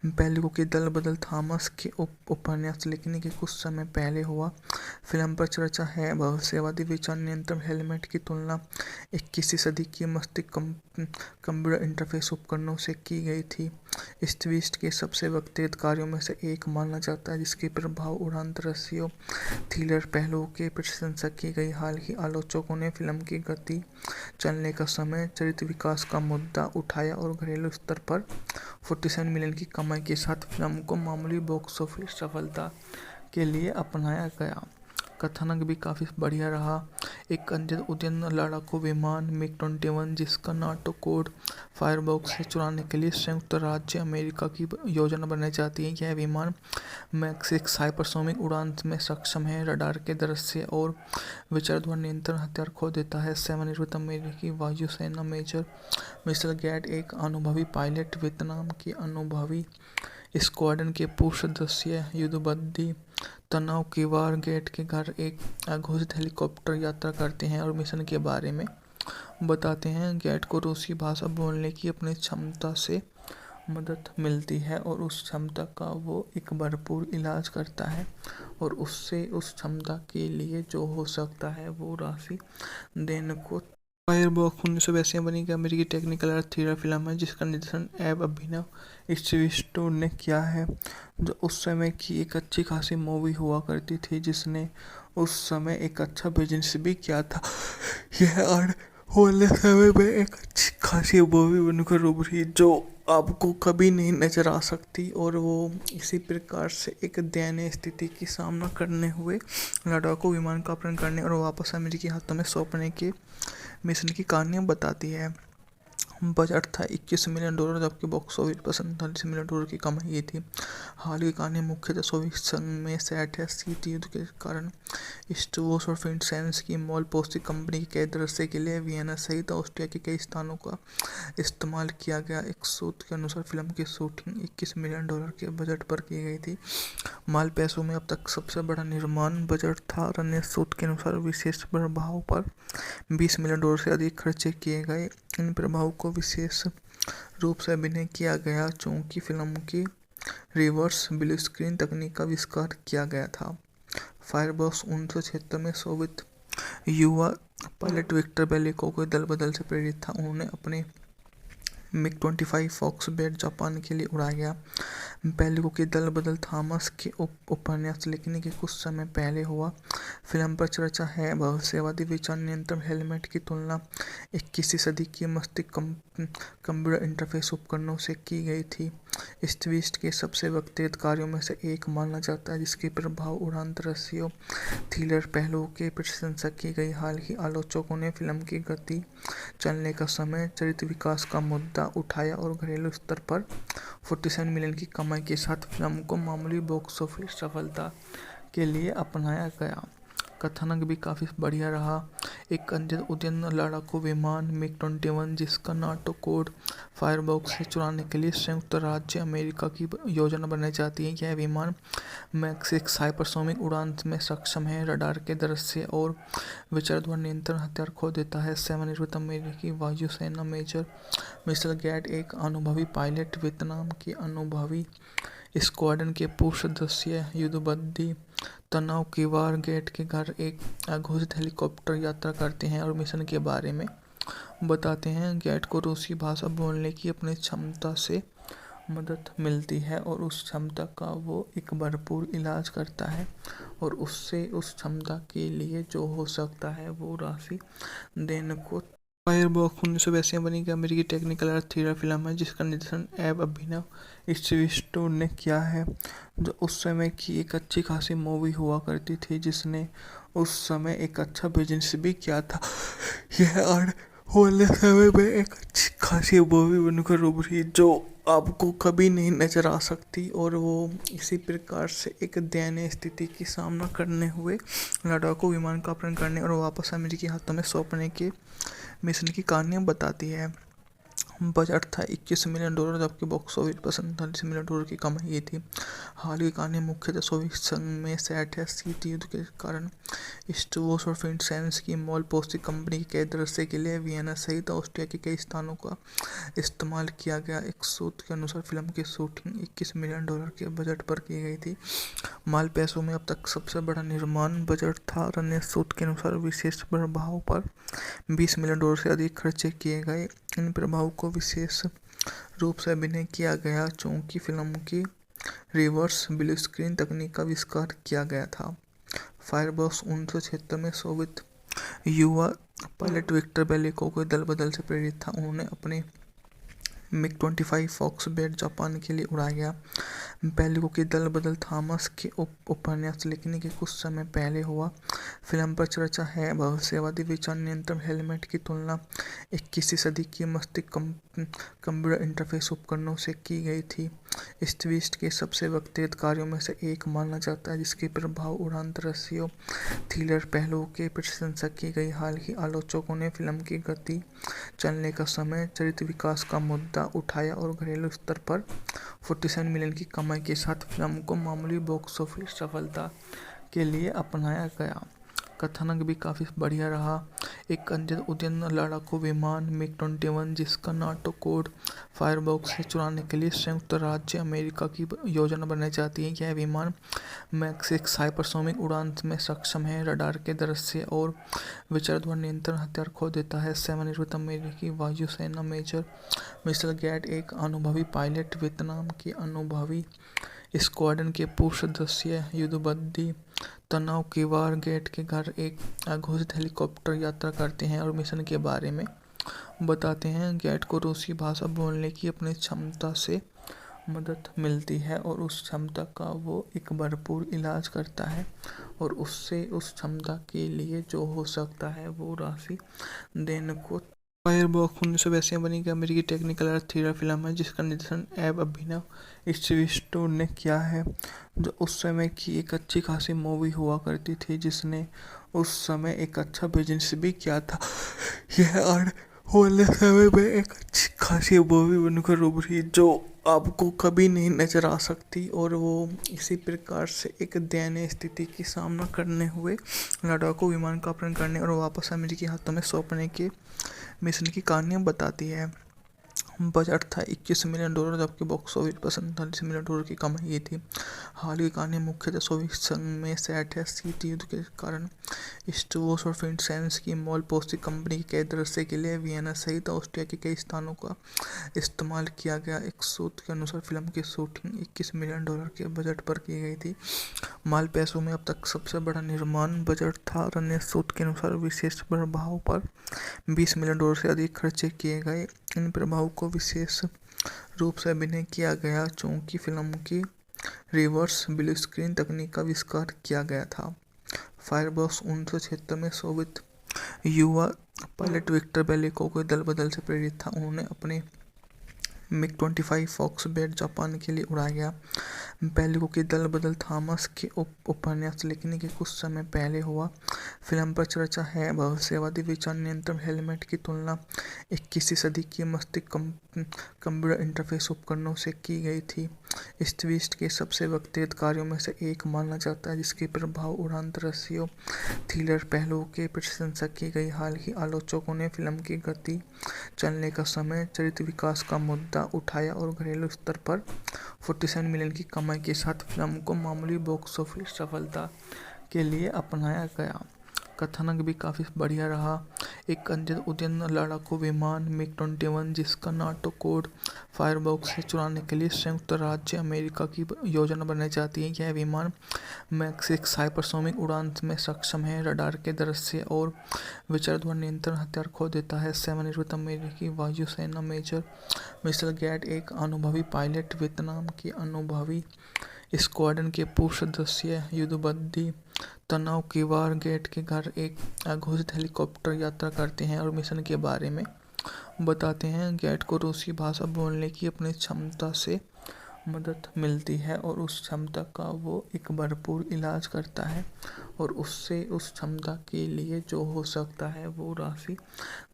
बेलिको की दल बदल थॉमस के उपन्यास लिखने के कुछ समय पहले हुआ। फिल्म पर चर्चा है भविष्यवादी विचार नियंत्रण हेलमेट की तुलना 21वीं सदी की मस्तिष्क कंप्यूटर इंटरफेस उपकरणों से की गई थी। इस ट्विस्ट के सबसे व्यक्तिगत कार्यों में से एक माना जाता है जिसके प्रभाव उड़ान दृश्यों थ्रिलर पहलुओं की प्रशंसा की गई। हाल ही आलोचकों ने फिल्म की गति, चलने का समय, चरित्र विकास का मुद्दा उठाया और घरेलू स्तर पर 47 मिलियन की कमाई के साथ फिल्म को मामूली बॉक्स ऑफिस सफलता के लिए अपनाया गया। कथानक भी काफ़ी बढ़िया रहा। एक उद्यन लड़ाकू विमान MiG-21 जिसका नाटो कोड फायरबॉक्स से चुराने के लिए संयुक्त राज्य अमेरिका की योजना बनाई जाती है। यह विमान मैक 6 हाइपरसोनिक उड़ान में सक्षम है, रडार के दृश्य और विचार द्वारा नियंत्रण हथियार खो देता है। सेवानिवृत्त अमेरिकी वायुसेना मेजर मिशेल गेट एक अनुभवी पायलट, वियतनाम की अनुभवी स्क्वाड्रन के पूर्व सदस्य युद्धबंदी तनाव की वार गेट के घर एक अघोषित हेलीकॉप्टर यात्रा करते हैं और मिशन के बारे में बताते हैं। गेट को रूसी भाषा बोलने की अपनी क्षमता से मदद मिलती है और उस क्षमता का वो एक भरपूर इलाज करता है और उससे उस क्षमता के लिए जो हो सकता है वो राशि देने को फायरबॉक्स 1982 में बनी एक अमेरिकी टेक्निकल और थ्रिलर फिल्म है जिसका निर्देशन एब अभिनव स्टीव ने किया है, जो उस समय की एक अच्छी खासी मूवी हुआ करती थी जिसने उस समय एक अच्छा बिजनेस भी किया था। यह आने वाले समय में एक अच्छी खासी मूवी बनकर उभरी जो आपको कभी नहीं नजर आ सकती, और वो इसी प्रकार से एक दयनीय स्थिति की सामना करने हुए लड़ाकू विमान का अपहरण करने और वापस अमेरिकी हाथों में सौंपने के मिशन की कहानियां बताती है। बजट था $21 मिलियन, जबकि बॉक्स ऑफिस पर $47 मिलियन की कमाई थी। हाल की कहानी मुख्यतः सोवियत संघ में सेट है। शीत युद्ध के कारण स्टोर्स और फिनसेंस की मॉल पोस्टिंग कंपनी के कई दृश्य के लिए वियना सहित ऑस्ट्रिया के कई स्थानों का इस्तेमाल किया गया। एक सूत्र के अनुसार फिल्म की शूटिंग $21 मिलियन के बजट पर की गई थी। माल पैसों में अब तक सबसे बड़ा निर्माण बजट था और अन्य सूत्र के अनुसार विशेष प्रभाव पर $20 मिलियन से अधिक खर्चे किए गए। इन प्रभाव को विशेष रूप से अभिनय किया गया चूंकि फिल्म की रिवर्स ब्लू स्क्रीन तकनीक का आविष्कार किया गया था। फायरबॉक्स 1976 में सोवियत युवा पायलट विक्टर बेलिको के दल बदल से प्रेरित था। उन्होंने अपने MiG-25 फॉक्स-बैट जापान के लिए उड़ाया गया। बेलिको की दल बदल थॉमस के उपन्यास लिखने के कुछ समय पहले हुआ। फिल्म पर चर्चा है भविष्यवादी विचार नियंत्रण हेलमेट की तुलना 21वीं सदी की मस्तिष्क कंप्यूटर इंटरफेस उपकरणों से की गई थी। इस ट्विस्ट के सबसे व्यक्तिगत कार्यों में से एक माना जाता है जिसके प्रभाव उड़ान दृश्यों थ्रिलर पहलुओं की प्रशंसा की गई। हाल ही आलोचकों ने फिल्म की गति, चलने का समय, चरित्र विकास का मुद्दा उठाया और घरेलू स्तर पर 47 मिलियन की कमाई के साथ फिल्म को मामूली बॉक्स ऑफिस सफलता के लिए अपनाया गया। कथानक भी काफ़ी बढ़िया रहा। एक उद्यन लड़ाकू विमान MiG-21 जिसका नाटो कोड फायरबॉक्स से चुराने के लिए संयुक्त राज्य अमेरिका की योजना बनाई जाती है। यह विमान मैक 6 हाइपरसोनिक उड़ान में सक्षम है, रडार के दृश्य और विचार द्वारा नियंत्रण हथियार खो देता है। सेवानिवृत्त अमेरिकी वायुसेना मेजर मिशेल गेट एक अनुभवी पायलट, वियतनाम की अनुभवी स्क्वाड्रन के पूर्व सदस्य युद्धबंदी तनाव की वार गेट के घर एक अघोषित हेलीकॉप्टर यात्रा करते हैं और मिशन के बारे में बताते हैं। गेट को रूसी भाषा बोलने की अपनी क्षमता से मदद मिलती है और उस क्षमता का वो एक भरपूर इलाज करता है और उससे उस क्षमता के लिए जो हो सकता है वो राशि देने को। फायरबॉक्स 1982 में बनी एक अमेरिकी टेक्निकल और थ्रिलर फिल्म है जिसका निर्देशन एब अभिनव स्टीव ने किया है, जो उस समय की एक अच्छी खासी मूवी हुआ करती थी जिसने उस समय एक अच्छा बिजनेस भी किया था। यह आने वाले समय में एक अच्छी खासी मूवी बनकर उभरी जो आपको कभी नहीं नजर आ सकती, और वो इसी प्रकार से एक दयनीय स्थिति की सामना करने हुए लड़ाकू विमान का अपहरण करने और वापस अमेरिकी हाथों में सौंपने के मिशन की कहानियां बताती है। बजट था $21 मिलियन, जबकि बॉक्स ऑफिस पर $47 मिलियन की कमाई थी। हाल की कहानी मुख्यतः सोवियत संघ में सेट है। शीत युद्ध के कारण स्टोर्स और फिनसेंस की मॉल पोस्टिंग कंपनी के कई दृश्य के लिए वियना सहित ऑस्ट्रिया के कई स्थानों का इस्तेमाल किया गया। एक सूत्र के अनुसार फिल्म की शूटिंग $21 मिलियन के बजट पर की गई थी। माल पैसों में अब तक सबसे बड़ा निर्माण बजट था और अन्य सूत्र के अनुसार विशेष प्रभाव पर $20 मिलियन से अधिक खर्चे किए गए। इन प्रभाव को विशेष रूप से अभिनय किया गया चूंकि फिल्म की रिवर्स ब्लू स्क्रीन तकनीक का आविष्कार किया गया था। फायरबॉक्स 1976 में सोवियत युवा पायलट विक्टर बेलिको के दल बदल से प्रेरित था। उन्होंने अपने MiG-25 फॉक्स-बैट जापान के लिए उड़ाया गया। बेलिको की दल बदल थॉमस के उपन्यास लिखने के कुछ समय पहले हुआ। फिल्म पर चर्चा है भविष्यवादी विचार नियंत्रण हेलमेट की तुलना 21वीं सदी की मस्तिष्क कंप्यूटर इंटरफेस उपकरणों से की गई थी। इस ट्विस्ट के सबसे व्यक्तिगत कार्यों में से एक माना जाता है जिसके प्रभाव उड़ान दृश्यों थ्रिलर पहलुओं की प्रशंसा की गई। हाल ही आलोचकों ने फिल्म की गति, चलने का समय, चरित्र विकास का मुद्दा उठाया और घरेलू स्तर पर 47 मिलियन की कमाई के साथ फिल्म को मामूली बॉक्स ऑफिस सफलता के लिए अपनाया गया। कथानक भी काफ़ी बढ़िया रहा। एक अन्य उद्यन लड़ाकू विमान मिग-21 जिसका नाटो कोड फायरबॉक्स से चुराने के लिए संयुक्त राज्य अमेरिका की योजना बनाई जाती है। यह विमान मैक 6 हाइपरसोनिक उड़ान में सक्षम है, रडार के दृश्य और विचार द्वारा नियंत्रण हथियार खो देता है। सेवानिवृत्त अमेरिकी वायुसेना मेजर मिशेल गेट एक अनुभवी पायलट, वियतनाम के अनुभवी स्क्वाड्रन के पूर्व सदस्य युद्धबंदी तनाव की वार गेट के घर एक अघोषित हेलीकॉप्टर यात्रा करते हैं और मिशन के बारे में बताते हैं। गेट को रूसी भाषा बोलने की अपनी क्षमता से मदद मिलती है और उस क्षमता का वो एक भरपूर इलाज करता है और उससे उस क्षमता के लिए जो हो सकता है वो राशि देने को फायरबॉक्स 1982 में बनी एक अमेरिकी टेक्निकल और थ्रिलर फिल्म है जिसका निर्देशन एब अभिनव स्टीव ने किया है, जो उस समय की एक अच्छी खासी मूवी हुआ करती थी जिसने उस समय एक अच्छा बिजनेस भी किया था। यह आने वाले समय में एक अच्छी खासी मूवी बनकर उभरी जो आपको कभी नहीं नजर आ सकती और वो इसी प्रकार से एक दयनीय स्थिति की सामना करने हुए लड़ाकू विमान का अपहरण करने और वापस अमेरिकी हाथों में सौंपने के मिशन की कहानियाँ बताती है। बजट था $21 मिलियन, जबकि बॉक्स ऑफिस पर $47 मिलियन की कमाई की थी। हाल की कहानी मुख्यतः सोवियत संघ में सेट है। शीत युद्ध के कारण स्टूवोस और फिनसेंस की मॉल पोस्टिंग कंपनी के दृश्य के लिए वियना सहित ऑस्ट्रिया के कई स्थानों का इस्तेमाल किया गया। एक सूत्र के अनुसार फिल्म की शूटिंग $21 मिलियन के बजट पर की गई थी। माल पैसों में अब तक सबसे बड़ा निर्माण बजट था और अन्य सूत्र के अनुसार विशेष प्रभाव पर $20 मिलियन से अधिक खर्चे किए गए। इन प्रभाव को विशेष रूप से अभिनय किया गया चूंकि फिल्म की रिवर्स ब्लू स्क्रीन तकनीक का आविष्कार किया गया था। फायरबॉक्स 1976 में सोवियत युवा पायलट विक्टर बेलिको के दल बदल से प्रेरित था। उन्होंने अपने मिग-25 फॉक्स-बैट जापान के लिए उड़ाया गया। बेलिको की दल बदल थॉमस के उपन्यास लिखने के कुछ समय पहले हुआ। फिल्म पर चर्चा है भविष्यवादी विचार नियंत्रण हेलमेट की तुलना 21वीं सदी की मस्तिष्क कंप्यूटर इंटरफेस उपकरणों से की गई थी। इस ट्विस्ट के सबसे व्यक्तिगत कार्यों में से एक माना जाता है जिसके प्रभाव उड़ान दृश्यों थ्रिलर पहलुओं के प्रशंसा की गई। हाल ही आलोचकों ने फिल्म की गति, चलने का समय, चरित्र विकास का मुद्दा उठाया और घरेलू स्तर पर 47 मिलियन की कमाई के साथ फिल्म को मामूली बॉक्स ऑफिस सफलता के लिए अपनाया गया। कथानक भी काफ़ी बढ़िया रहा। एक अन्य उद्यन लड़ाकू विमान मिग-21 जिसका नाटो कोड फायरबॉक्स से चुराने के लिए संयुक्त राज्य अमेरिका की योजना बनाई जाती है। यह विमान मैक 6 हाइपरसोनिक उड़ान में सक्षम है, रडार के दृश्य और विचार द्वारा नियंत्रण हथियार खो देता है। सेवानिवृत्त अमेरिकी वायुसेना मेजर मिशेल गेट एक अनुभवी पायलट, वियतनाम के अनुभवी स्क्वाड्रन के पूर्व सदस्य युद्धबंदी तनाव की वार गेट के घर एक अघोषित हेलीकॉप्टर यात्रा करते हैं और मिशन के बारे में बताते हैं। गेट को रूसी भाषा बोलने की अपनी क्षमता से मदद मिलती है और उस क्षमता का वो एक भरपूर इलाज करता है और उससे उस क्षमता के लिए जो हो सकता है वो राशि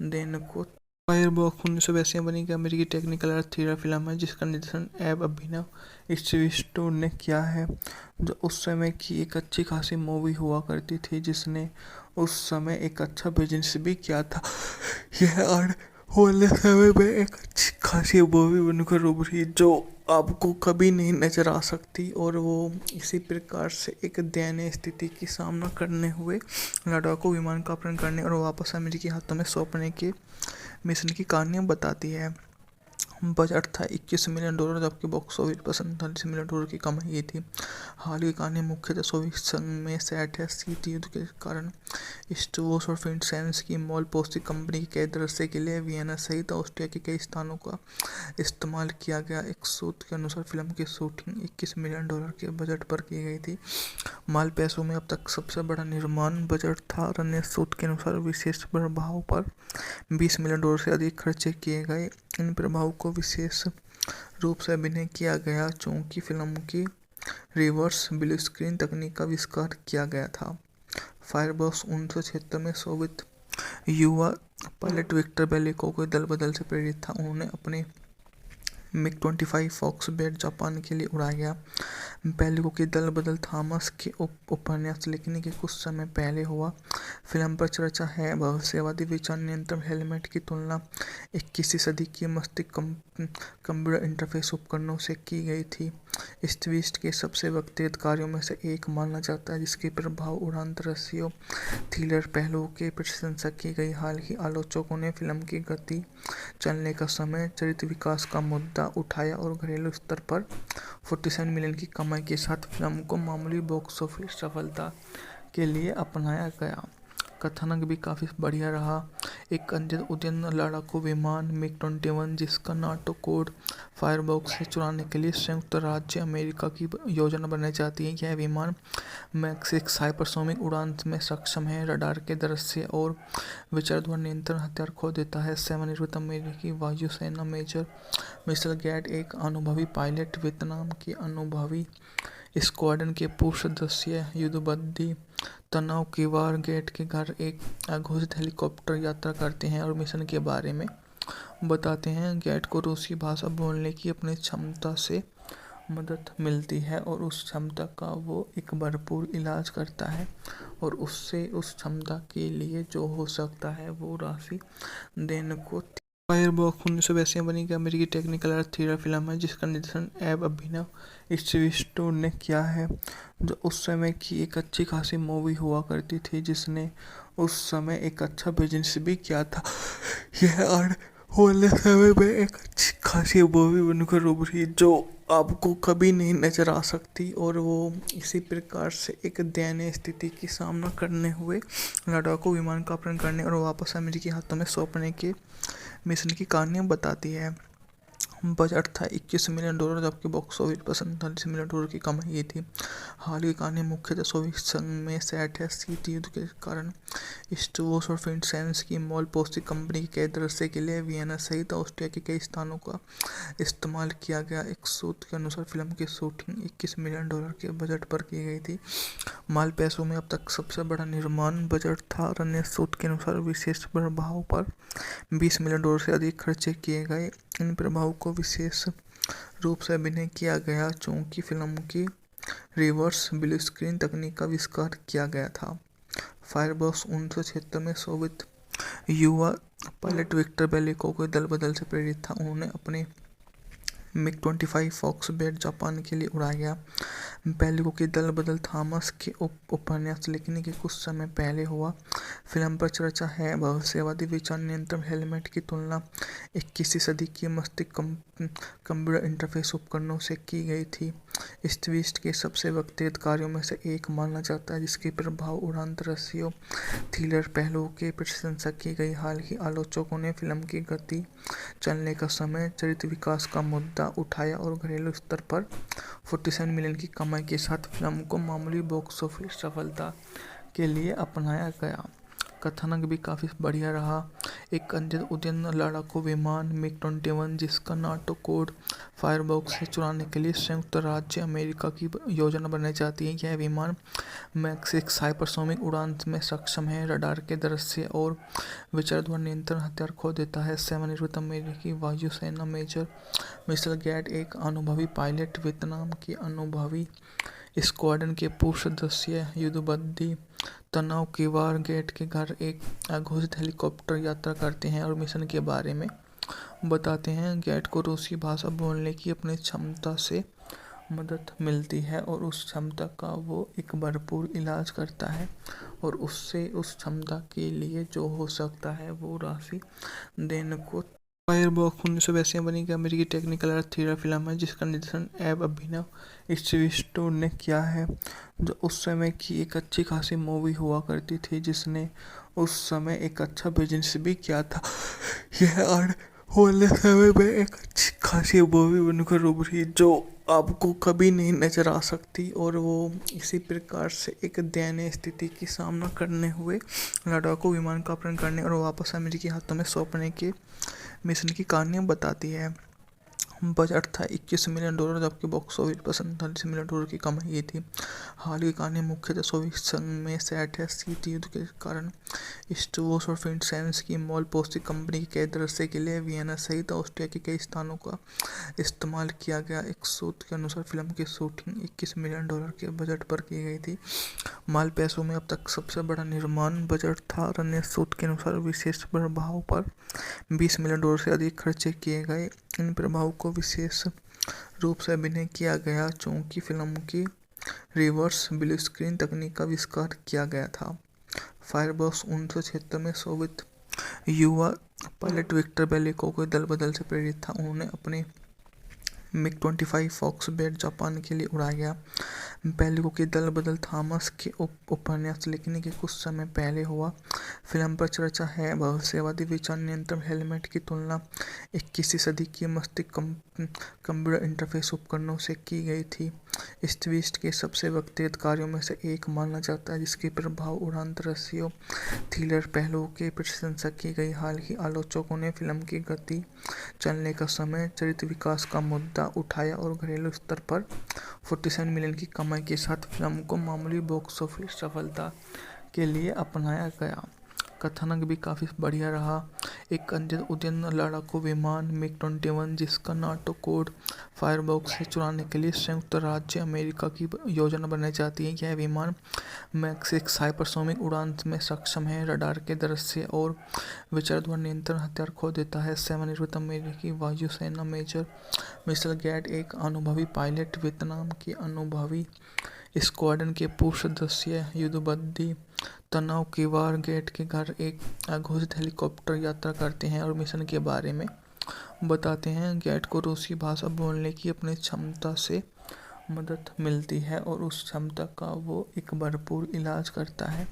देने को फायरबॉक्स 1982 में बनी एक अमेरिकी टेक्निकल और थ्रिलर फिल्म है जिसका निर्देशन एब अभिनव स्टीव ने किया है, जो उस समय की एक अच्छी खासी मूवी हुआ करती थी जिसने उस समय एक अच्छा बिजनेस भी किया था। यह आने वाले समय में एक अच्छी खासी मूवी बनकर उभरी जो आपको कभी नहीं नजर आ सकती और वो इसी प्रकार से एक दयनीय स्थिति की सामना करने हुए लड़ाकू विमान का अपहरण करने और वापस अमेरिकी हाथों में सौंपने के मिशन की कहानियाँ बताती है। बजट था $21 मिलियन, जबकि बॉक्स ऑफिस पर $47 मिलियन की कमाई की थी। हाल की कहानी मुख्यतः सोवियत संघ में सेट है। शीत युद्ध के कारण स्टूवोस और फिनसेंस की मॉल पोस्टिंग कंपनी के दृश्य के लिए वियना सहित ऑस्ट्रिया के कई स्थानों का इस्तेमाल किया गया। एक सूत्र के अनुसार फिल्म की शूटिंग $21 मिलियन के बजट पर की गई थी। माल पैसों में अब तक सबसे बड़ा निर्माण बजट था और अन्य सूत्र के अनुसार विशेष प्रभाव पर $20 मिलियन से अधिक खर्चे किए गए। इन प्रभाव को विशेष रूप से अभिनय किया गया चूंकि फिल्म की रिवर्स ब्लू स्क्रीन तकनीक का आविष्कार किया गया था। फायरबॉक्स 1976 में सोवियत युवा पायलट विक्टर बेलिको के दल बदल से प्रेरित था। उन्होंने अपने MiG-25 फॉक्सबेट जापान के लिए उड़ाया गया। पहले की दल बदल थॉमस के उपन्यास लिखने के कुछ समय पहले हुआ। फिल्म पर चर्चा है भविष्यवादी विचार नियंत्रण हेलमेट की तुलना 21वीं सदी की मस्तिष्क कंप्यूटर इंटरफेस उपकरणों से की गई थी। इस ट्विस्ट के सबसे व्यक्तिगत कार्यों में से एक माना जाता है जिसके प्रभाव उड़ान दृश्यों थ्रिलर पहलुओं की प्रशंसा की गई। हालांकि आलोचकों ने फिल्म की गति, चलने का समय, चरित्र विकास का मुद्दा उठाया और घरेलू स्तर पर 47 मिलियन की कमाई के साथ फिल्म को मामूली बॉक्स ऑफिस सफलता के लिए अपनाया गया। कथानक भी काफ़ी बढ़िया रहा। एक उद्यन लड़ाकू विमान MiG-21 जिसका नाटो कोड फायरबॉक्स से चुराने के लिए संयुक्त राज्य अमेरिका की योजना बनाई जाती है। यह विमान मैक 6 हाइपरसोनिक उड़ान में सक्षम है, रडार के दृश्य और विचार द्वारा नियंत्रण हथियार खो देता है। सेवानिवृत्त अमेरिकी वायुसेना मेजर मिशेल गैट एक अनुभवी पायलट वियतनाम की अनुभवी स्क्वाड्रन के पूर्व सदस्य युद्धबंदी तनाव की वार गेट के घर एक अघोषित हेलीकॉप्टर यात्रा करते हैं और मिशन के बारे में बताते हैं। गेट को रूसी भाषा बोलने की अपनी क्षमता से मदद मिलती है और उस क्षमता का वो एक भरपूर इलाज करता है और उससे उस क्षमता के लिए जो हो सकता है वो राशि देने को। फायरबॉक्स 1982 में बनी एक अमेरिकी टेक्निकल अर्थ थ्रिलर फिल्म है जिसका निर्देशन एब अभिनव स्टीव ने किया है, जो उस समय की एक अच्छी खासी मूवी हुआ करती थी जिसने उस समय एक अच्छा बिजनेस भी किया था। यह आने वाले समय में एक अच्छी खासी मूवी बनकर उभरी जो आपको कभी नहीं नजर आ सकती और वो इसी प्रकार से एक दयनीय स्थिति की सामना करने हुए लड़ाकू विमान का अपहरण करने और वापस अमेरिकी हाथों में सौंपने के मिशन की कहानियाँ बताती है। बजट था $21 मिलियन जबकि बॉक्स ऑफिस पर $47 मिलियन की कमाई थी। हाल की कहानी मुख्यतः सोवियत संघ में सेट है। शीत युद्ध के कारण स्टोवोस और फिनसेंस की मॉल पोस्टिंग कंपनी के दृश्य के लिए वियना सहित ऑस्ट्रिया के कई स्थानों का इस्तेमाल किया गया। एक सूत्र के अनुसार फिल्म की शूटिंग $21 मिलियन के बजट पर की गई थी। माल पैसों में अब तक सबसे बड़ा निर्माण बजट था और अन्य सूत्र के अनुसार विशेष प्रभाव पर $20 मिलियन से अधिक खर्चे किए गए। इन प्रभाव को विशेष रूप से अभिनय किया गया चूंकि फिल्म की रिवर्स ब्लू स्क्रीन तकनीक का आविष्कार किया गया था। फायरबॉक्स 1976 में सोवियत युवा पायलट विक्टर बेलिको के दल बदल से प्रेरित था। उन्होंने अपने MiG-25 फॉक्सबेट जापान के लिए उड़ाया गया। पहले की दल बदल थॉमस के उपन्यास लिखने के कुछ समय पहले हुआ। फिल्म पर चर्चा है भविष्यवादी विचार नियंत्रण हेलमेट की तुलना 21वीं सदी की मस्तिष्क कंप्यूटर इंटरफेस उपकरणों से की गई थी। इस ट्विस्ट के सबसे व्यक्तिगत कार्यों में से एक माना जाता है जिसके प्रभाव उड़ान दृश्यों थ्रिलर पहलुओं की प्रशंसा की गई। हालांकि आलोचकों ने फिल्म की गति, चलने का समय, चरित्र विकास का मुद्दा उठाया और घरेलू स्तर पर 47 मिलियन की कमाई के साथ फिल्म को मामूली बॉक्स ऑफिस सफलता के लिए अपनाया गया। कथानक भी काफ़ी बढ़िया रहा। एक उद्यन लड़ाकू विमान MiG-21 जिसका नाटो कोड फायरबॉक्स से चुराने के लिए संयुक्त राज्य अमेरिका की योजना बनाई जाती है। यह विमान मैक 6 हाइपरसोनिक उड़ान में सक्षम है, रडार के दृश्य और विचार द्वारा नियंत्रण हथियार खो देता है। सेवानिवृत्त अमेरिकी वायुसेना मेजर मिशेल गैट एक अनुभवी पायलट वियतनाम की अनुभवी स्क्वाड्रन के पूर्व सदस्य युद्धबंदी तनाव की वार गेट के घर एक अघोषित हेलीकॉप्टर यात्रा करते हैं और मिशन के बारे में बताते हैं। गेट को रूसी भाषा बोलने की अपनी क्षमता से मदद मिलती है और उस क्षमता का वो एक भरपूर इलाज करता है और उससे उस क्षमता के लिए जो हो सकता है वो राशि देने को। फायरबॉक्स 1982 में बनी एक अमेरिकी टेक्निकल अर्थ थ्रिलर फिल्म है जिसका निर्देशन एब अभिनव स्टीव ने किया है, जो उस समय की एक अच्छी खासी मूवी हुआ करती थी जिसने उस समय एक अच्छा बिजनेस भी किया था। यह आने वाले समय में एक अच्छी खासी मूवी बनकर उभरी जो आपको कभी नहीं नजर आ सकती और वो इसी प्रकार से एक दयनीय स्थिति की सामना करने हुए लड़ाकू विमान का अपहरण करने और वापस अमेरिकी हाथों में सौंपने के मिशन की कहानियाँ बताती है। बजट था $21 मिलियन, जबकि बॉक्स ऑफिस पर $47 मिलियन की कमाई थी। हाल की कहानी मुख्यतः सोवियत संघ में सेट है। शीत युद्ध के कारण स्टोवोस और फिनसेंस की मॉल पोस्टिक कंपनी के कई दृश्य के लिए वियना सहित ऑस्ट्रिया के कई स्थानों का इस्तेमाल किया गया। एक सूत्र के अनुसार फिल्म की शूटिंग $21 मिलियन के बजट पर की गई थी। माल पैसों में अब तक सबसे बड़ा निर्माण बजट था और अन्य सूत्र के अनुसार विशेष प्रभाव पर $20 मिलियन से अधिक खर्चे किए गए। इन प्रभाव को विशेष रूप से अभिनय किया गया चूंकि फिल्म की रिवर्स ब्लू स्क्रीन तकनीक का आविष्कार किया गया था। फायरबॉक्स 1976 में सोवियत युवा पायलट विक्टर बेलिको के दल बदल से प्रेरित था। उन्होंने अपने MiG-25 फॉक्स-बैट जापान के लिए उड़ाया गया। बेलिको की दल बदल थॉमस के उपन्यास लिखने के कुछ समय पहले हुआ। फिल्म पर चर्चा है। भविष्यवादी विचार नियंत्रण हेलमेट की तुलना 21वीं सदी की मस्तिष्क कंप्यूटर इंटरफेस उपकरणों से की गई थी। इस ट्विस्ट के सबसे व्यक्तिगत कार्यों में से एक माना जाता है जिसके प्रभाव उड़ान दृश्यों थ्रिलर पहलुओं की प्रशंसा की गई। हाल ही आलोचकों ने फिल्म की गति, चलने का समय, चरित्र विकास का मुद्दा उठाया और घरेलू स्तर पर 47 मिलियन की कमाई के साथ फिल्म को मामूली बॉक्स ऑफिस सफलता के लिए अपनाया गया। कथानक भी काफ़ी बढ़िया रहा। एक उद्यन लड़ाकू विमान MiG-21 जिसका नाटो कोड फायरबॉक्स से चुराने के लिए संयुक्त राज्य अमेरिका की योजना बनाई जाती है। यह विमान मैक 6 हाइपरसोनिक उड़ान में सक्षम है। रडार के दृश्य और विचार द्वारा नियंत्रण हथियार खो देता है। सेवानिवृत्त अमेरिकी वायुसेना मेजर मिशेल गैट एक अनुभवी पायलट वियतनाम की अनुभवी स्क्वाड्रन के पूर्व सदस्य युद्धबंदी तनाव की वार गेट के घर एक अघोषित हेलीकॉप्टर यात्रा करते हैं और मिशन के बारे में बताते हैं। गेट को रूसी भाषा बोलने की अपनी क्षमता से मदद मिलती है और उस क्षमता का वो एक भरपूर इलाज करता है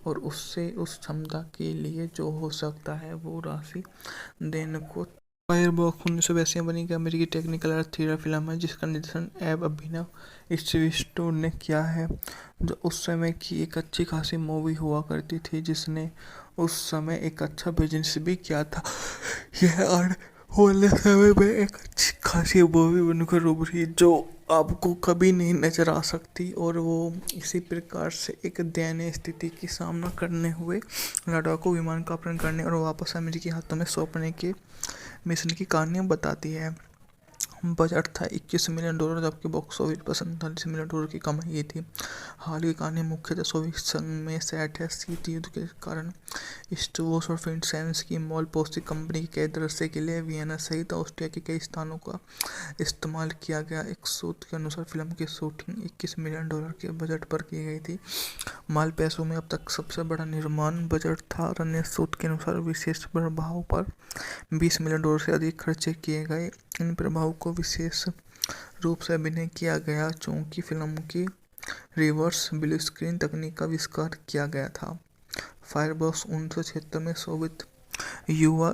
और उससे उस क्षमता के लिए जो हो सकता है वो राशि देने को। फायरबॉक्स 1982 में बनी एक अमेरिकी टेक्निकल और थ्रिलर फिल्म है जिसका निर्देशन एब अभिनव स्टीव ने किया है, जो उस समय की एक अच्छी खासी मूवी हुआ करती थी जिसने उस समय एक अच्छा बिजनेस भी किया था। यह आने वाले समय में एक अच्छी खासी मूवी बनकर उभरी जो आपको कभी नहीं नजर आ सकती और वो इसी प्रकार से एक दयनीय स्थिति की सामना करने हुए लड़ाकू विमान का अपहरण करने और वापस अमेरिकी हाथों में सौंपने के मिशन की कहानियाँ बताती है। बजट था $21 मिलियन, जबकि बॉक्स ऑफिस पर $47 मिलियन की कमाई थी। हाल की कहानी मुख्यतः सोवियत संघ में सेट है। शीत युद्ध के कारण स्टोवोस और फिनसेंस की मॉल पोस्टिक कंपनी के कई दृश्य के लिए वियना सहित ऑस्ट्रिया के कई स्थानों का इस्तेमाल किया गया। एक सूत्र के अनुसार फिल्म की शूटिंग $21 मिलियन के बजट पर की गई थी। माल पैसों में अब तक सबसे बड़ा निर्माण बजट था और अन्य सूत्र के अनुसार विशेष प्रभाव पर $20 मिलियन से अधिक खर्चे किए गए। इन प्रभाव को विशेष रूप से अभिनय किया गया चूंकि फिल्म की रिवर्स ब्लू स्क्रीन तकनीक का आविष्कार किया गया था। फायरबॉक्स 1976 में सोवियत युवा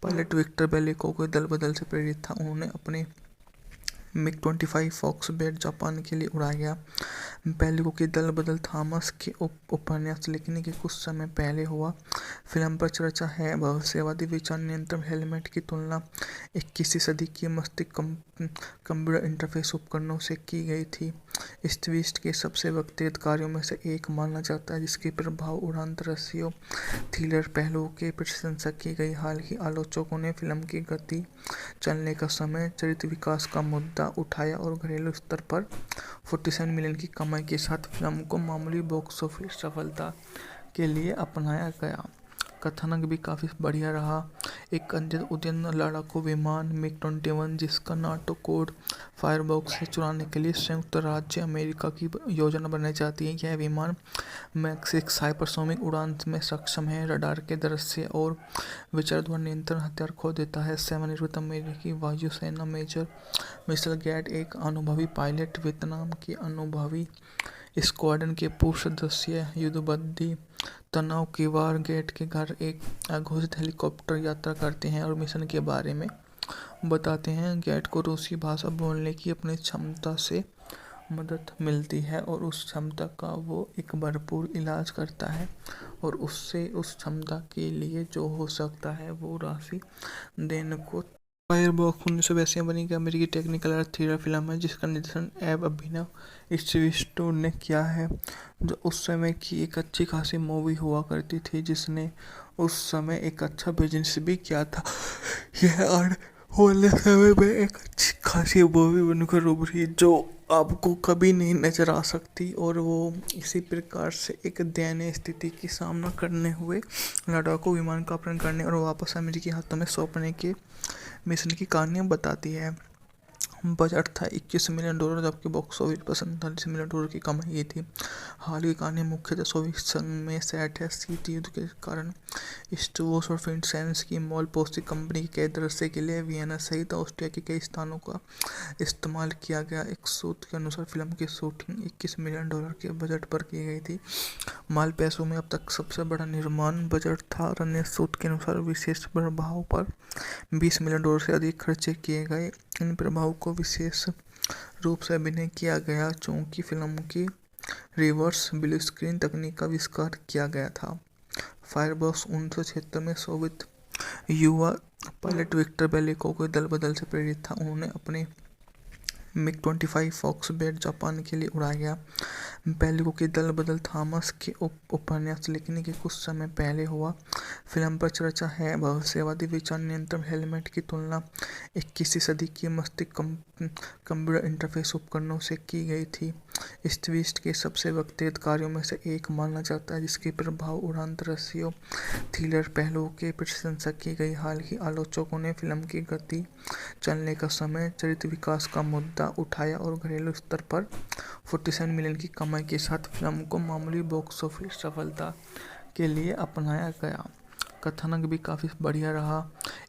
पायलट विक्टर बेलिको के दल बदल से प्रेरित था। उन्होंने अपने MiG-25 फॉक्स-बैट जापान के लिए उड़ाया गया। बेलिको की दल बदल थॉमस के उपन्यास लिखने के कुछ समय पहले हुआ। फिल्म पर चर्चा है। भविष्यवादी विचार नियंत्रण हेलमेट की तुलना 21वीं सदी की मस्तिष्क कंप्यूटर इंटरफेस उपकरणों से की गई थी। इस ट्विस्ट के सबसे व्यक्तिगत कार्यों में से एक माना जाता है जिसके प्रभाव उड़ान दृश्यों थ्रिलर पहलुओं की प्रशंसा की गई। हाल ही आलोचकों ने फिल्म की गति, चलने का समय, चरित्र विकास का मुद्दा उठाया और घरेलू स्तर पर 47 मिलियन की कमाई के साथ फिल्म को मामूली बॉक्स ऑफिस सफलता के लिए अपनाया गया। कथानक भी काफ़ी बढ़िया रहा। एक उद्यन लड़ाकू विमान MiG-21 जिसका नाटो कोड फायरबॉक्स से चुराने के लिए संयुक्त राज्य अमेरिका की योजना बनाई जाती है। यह विमान मैक 6 हाइपरसोनिक उड़ान में सक्षम है। रडार के दृश्य और विचार द्वारा नियंत्रण हथियार खो देता है। सेवानिवृत्त अमेरिकी वायुसेना मेजर मिशेल गैट एक अनुभवी पायलट वियतनाम की अनुभवी स्क्वाड्रन के पूर्व सदस्य युद्धबंदी तनाव की वार गेट के घर एक अघोषित हेलीकॉप्टर यात्रा करते हैं और मिशन के बारे में बताते हैं। गेट को रूसी भाषा बोलने की अपनी क्षमता से मदद मिलती है और उस क्षमता का वो एक भरपूर इलाज करता है और उससे उस क्षमता के लिए जो हो सकता है वो राशि देने को फायरबॉक्स 1982 में बनी एक अमेरिकी टेक्निकल और थ्रिलर फिल्म है जिसका निर्देशन एब अभिनव स्टीव ने किया है, जो उस समय की एक अच्छी खासी मूवी हुआ करती थी जिसने उस समय एक अच्छा बिजनेस भी किया था। यह आने वाले समय में एक अच्छी खासी मूवी बनकर उभरी जो आपको कभी नहीं नजर आ सकती, और वो इसी प्रकार से एक दयनीय स्थिति की सामना करने हुए लड़ाकू विमान का अपहरण करने और वापस अमेरिकी हाथों में सौंपने के मिशन की कहानियां बताती है। बजट था $21 मिलियन, जबकि बॉक्स ऑफिस पर $47 मिलियन की कमाई थी। हाल की कहानी मुख्यतः सोवियत संघ में सेट है। शीत युद्ध के कारण स्टोवोस और फिनसेंस की मॉल पोस्टिक कंपनी के दृश्य के लिए वियना सहित ऑस्ट्रिया के कई स्थानों का इस्तेमाल किया गया। एक सूत्र के अनुसार फिल्म की शूटिंग $21 मिलियन के बजट पर की गई थी। माल पैसों में अब तक सबसे बड़ा निर्माण बजट था और अन्य सूत्र के अनुसार विशेष प्रभाव पर $20 मिलियन से अधिक खर्चे किए गए। इन प्रभाव को विशेष रूप से अभिनय किया गया चूंकि फिल्म की रिवर्स ब्लू स्क्रीन तकनीक का आविष्कार किया गया था। फायरबॉक्स 1976 में सोवियत युवा पायलट विक्टर बेलिको के दल बदल से प्रेरित था। उन्होंने अपने MiG-25 फॉक्स-बैट जापान के लिए उड़ाया गया। बेलिको की दल बदल थॉमस के उपन्यास लिखने के कुछ समय पहले हुआ। फिल्म पर चर्चा है भविष्यवादी विचार नियंत्रण हेलमेट की तुलना 21वीं सदी की मस्तिष्क कंप्यूटर इंटरफेस उपकरणों से की गई थी। इस ट्विस्ट के सबसे व्यक्तिगत कार्यों में से एक माना जाता है जिसके प्रभाव उड़ान दृश्यों थ्रिलर पहलुओं की प्रशंसा की गई। हाल ही आलोचकों ने फिल्म की गति, चलने का समय, चरित्र विकास का मुद्दा उठाया और घरेलू स्तर पर 47 मिलियन की कमाई के साथ फिल्म को मामूली बॉक्स ऑफिस सफलता के लिए अपनाया गया। कथानक भी काफ़ी बढ़िया रहा।